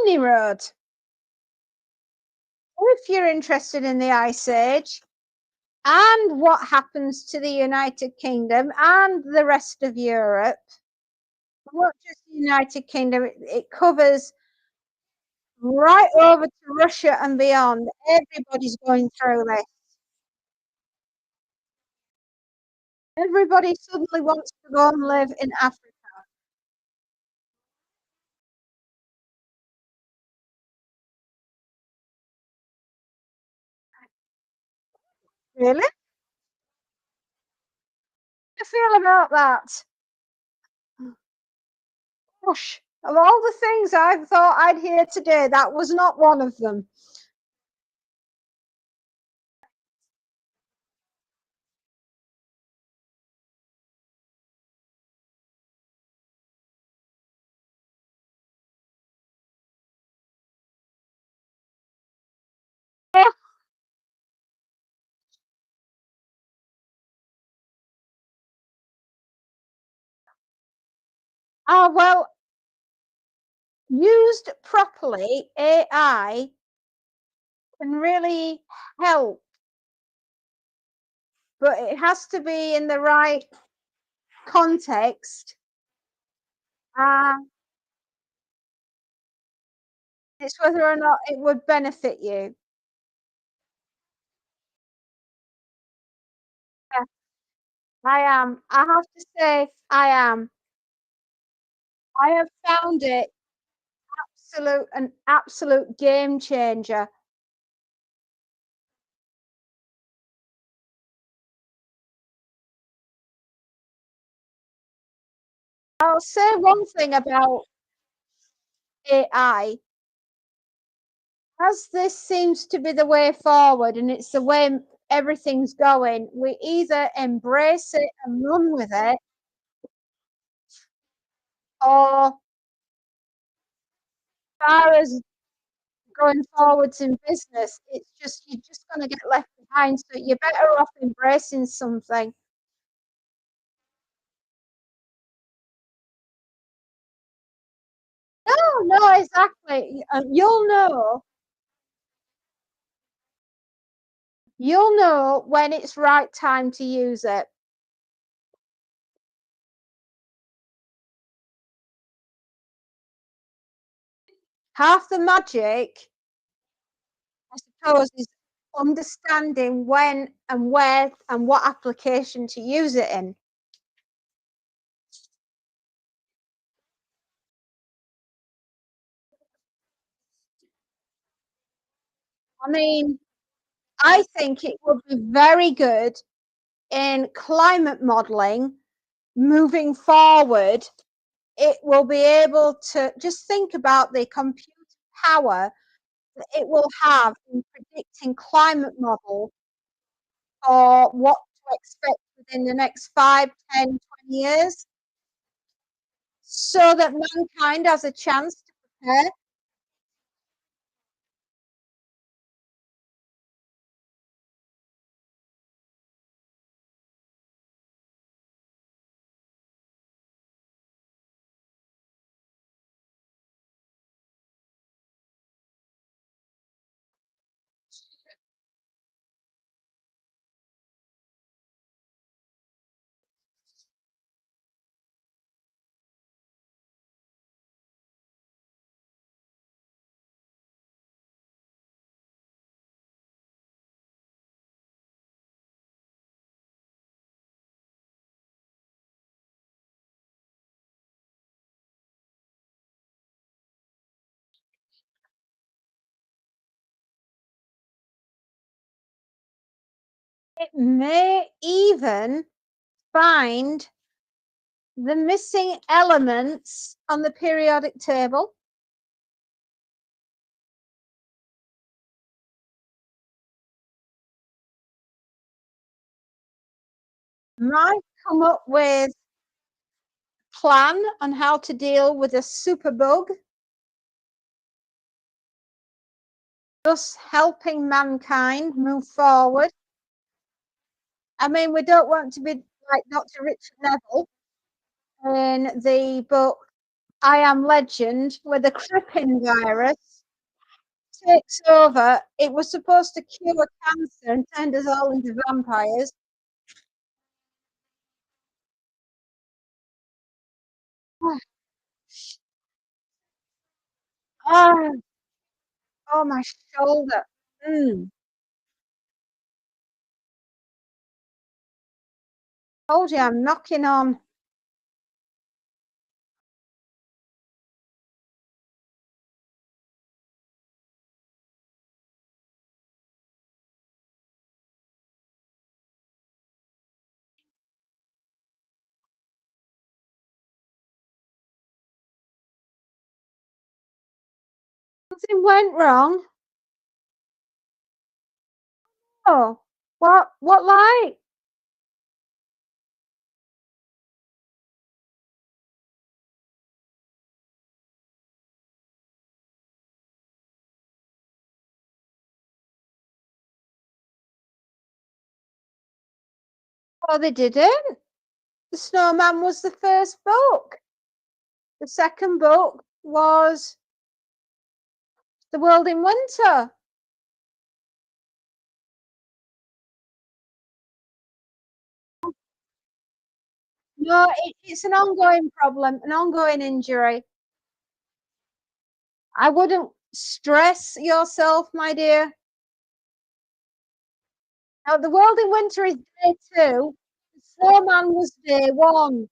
Any road, if you're interested in the Ice Age and what happens to the United Kingdom and the rest of Europe, not just the United Kingdom, it covers right over to Russia and beyond. Everybody's going through this. Everybody suddenly wants to go and live in Africa. Really? How do you feel about that? Gosh, of all the things I thought I'd hear today, that was not one of them. Oh, well, used properly, AI can really help, but it has to be in the right context. Uh, it's whether or not it would benefit you. Yeah, I am. I have to say, I am. I have found it an absolute game changer. I'll say one thing about AI. As this seems to be the way forward and it's the way everything's going, we either embrace it and run with it, or as far as going forwards in business, it's just you're just gonna get left behind, so you're better off embracing something. No, no, exactly. You'll know when it's right time to use it. Half the magic, I suppose, is understanding when and where and what application to use it in. I mean, I think it would be very good in climate modeling moving forward. It will be able to just think about the compute power that it will have in predicting climate models or what to expect within the next 5, 10, 20 years, so that mankind has a chance to prepare. It may even find the missing elements on the periodic table, might come up with a plan on how to deal with a superbug, thus helping mankind move forward. I mean, we don't want to be like Dr. Richard Neville in the book I Am Legend, where the Crippin virus takes over. It was supposed to cure cancer and turned us all into vampires. Ah, Oh, my shoulder. Mm. Told you I'm knocking on. Something went wrong. Oh, what like? Oh, they didn't. The Snowman was the first book. The second book was The World in Winter. No, it's an ongoing problem, an ongoing injury. I wouldn't stress yourself, my dear. Now, The World in Winter is day two. The Snowman was day one.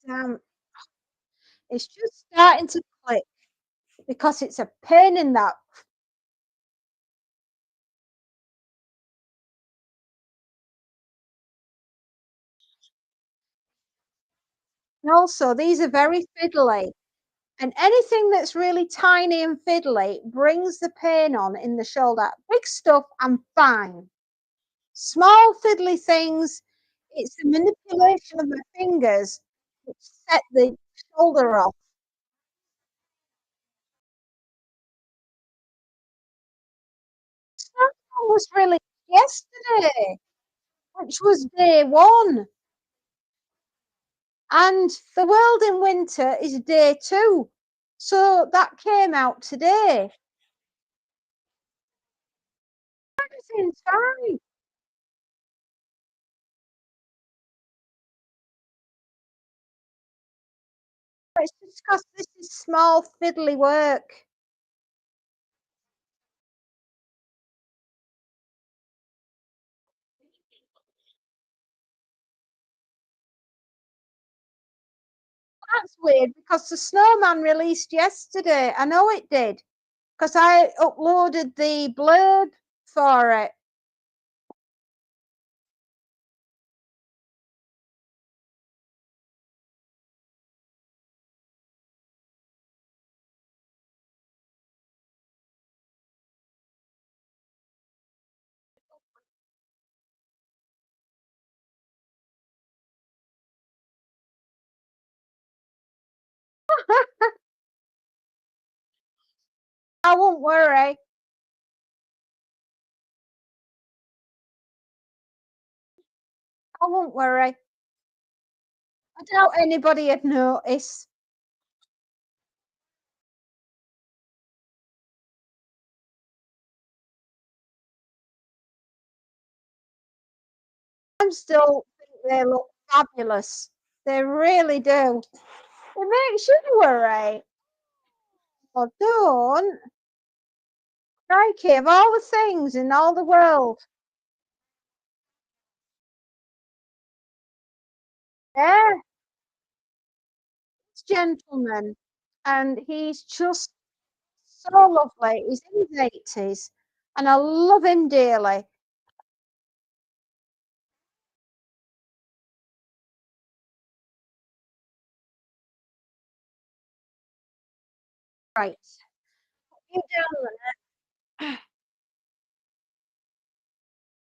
Damn, it's just starting to click because it's a pain in that. And also, these are very fiddly, and anything that's really tiny and fiddly brings the pain on in the shoulder. Big stuff, I'm fine. Small fiddly things, it's the manipulation of my fingers which set the shoulder off. That one was released yesterday, which was day one, and The World in Winter is day two. So that came out today. Everything's fine. It's just because this is small fiddly work. That's weird because the Snowman released yesterday. I know it did because I uploaded the blurb for it. I won't worry. I won't worry. I doubt anybody would notice. I'm still think they look fabulous. They really do. It makes you worry. Oh, don't. Crikey, of all the things in all the world. Yeah, it's gentleman. And he's just so lovely. He's in his 80s and I love him dearly. Right. You down.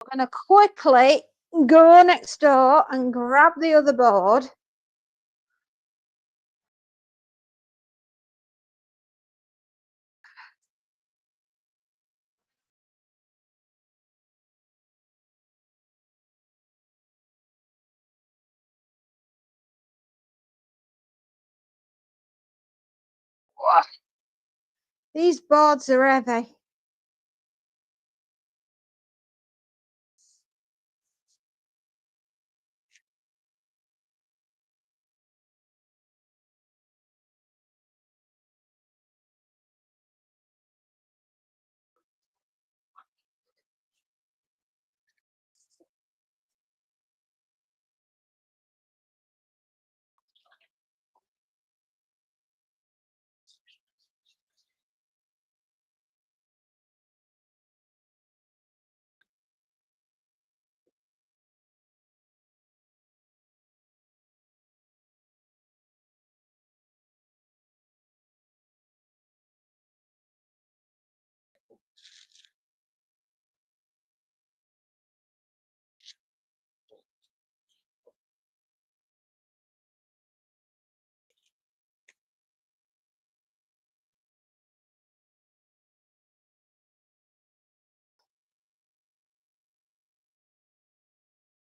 I'm gonna quickly go next door and grab the other board. These boards are heavy.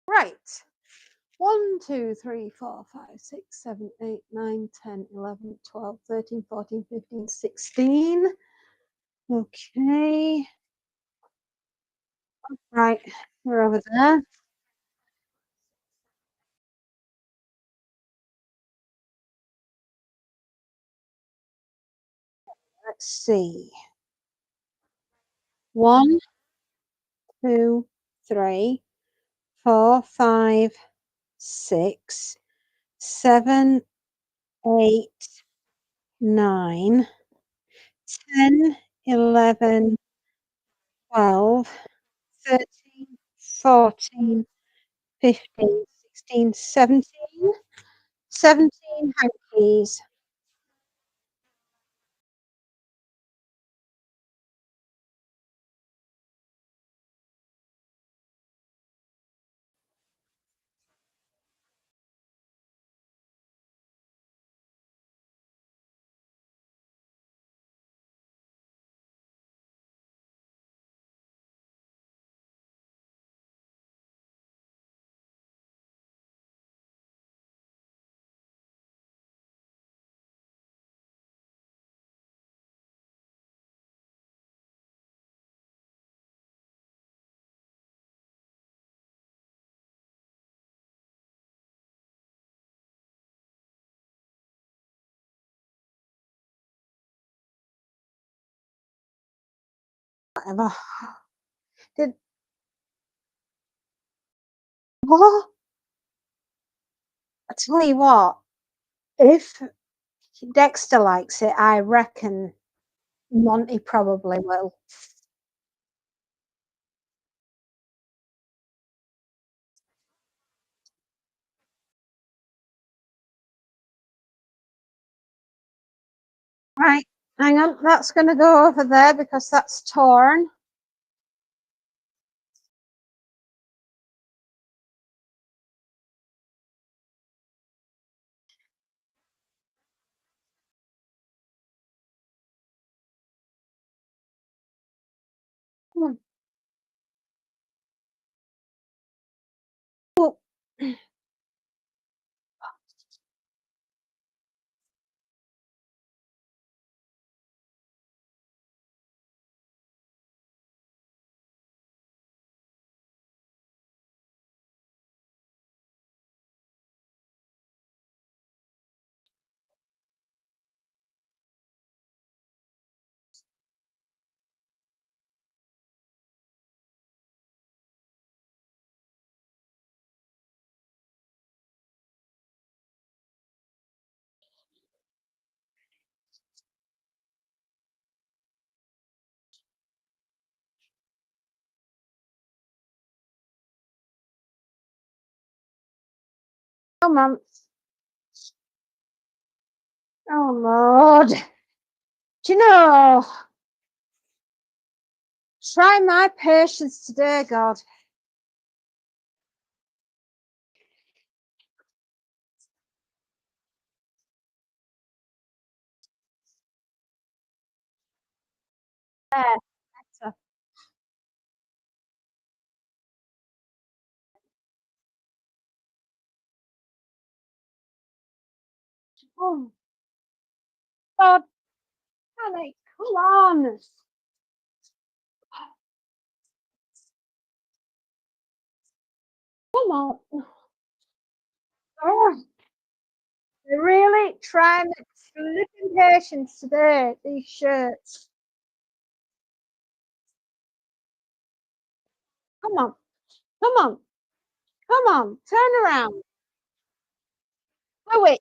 Right. 1, 2, 3, 4, 5, 6, 7, 8, 9, 10, 11, 12, 13, 14, 15, 16. Okay. Right, we're over there. Let's see. 1, 2, 3, 4, 5, 6, 7, 8, 9, 10, 11, 12, 13, 14, 15, 16, 17. 17 hankies. Whatever. Did what? I tell you what, if Dexter likes it, I reckon Monty probably will. Right, hang on, that's gonna go over there because that's torn. Come on. Oh, come on. Oh Lord. Do you know, try my patience today, God. There, better. Oh God, Alex, come on. Come on. Oh, they really trying to flipping patience today, these shirts. Come on, come on, come on, turn around. Oh wait,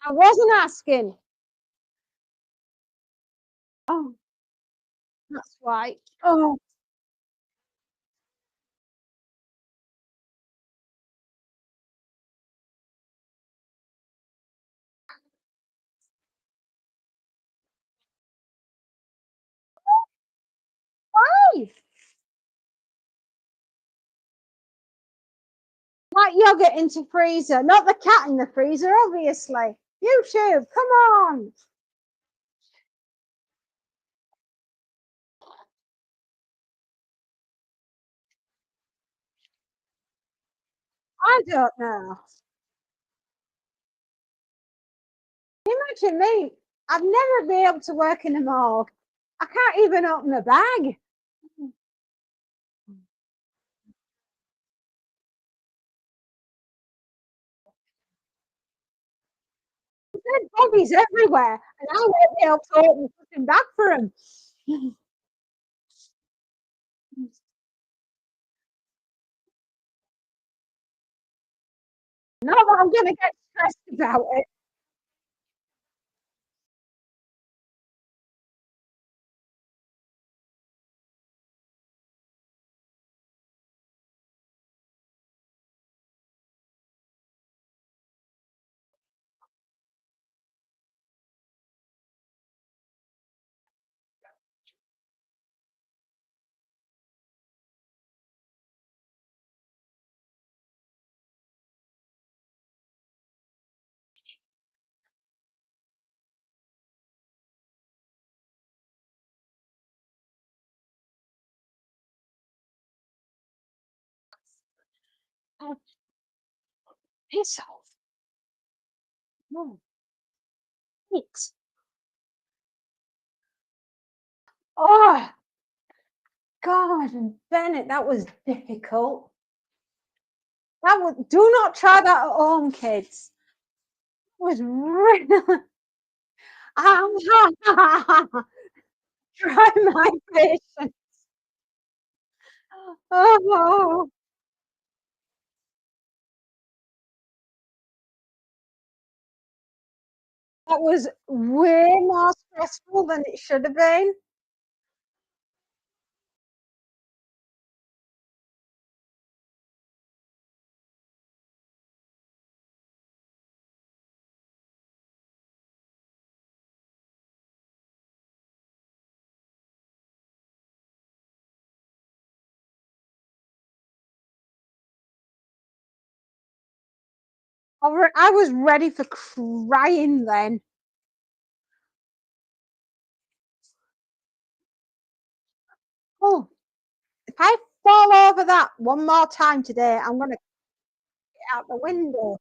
I wasn't asking. Oh, that's why. Oh, why? Like yogurt into freezer, not the cat in the freezer, obviously. YouTube, come on. I don't know. Imagine me. I'd never be able to work in a morgue. I can't even open a bag. Dead bodies everywhere, and I won't be able to open the fucking bag for them. Not that I'm gonna get stressed about it. Oh, piss off. No, thanks. Oh, God, and Bennett, that was difficult. That was, do not try that at home, kids. It was really. Try my patience. Oh, that was way more stressful than it should have been. I was ready for crying then. Oh, if I fall over that one more time today, I'm gonna get out the window.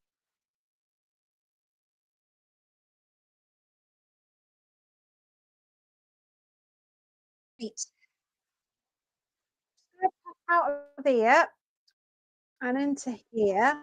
Right. Out of here and into here.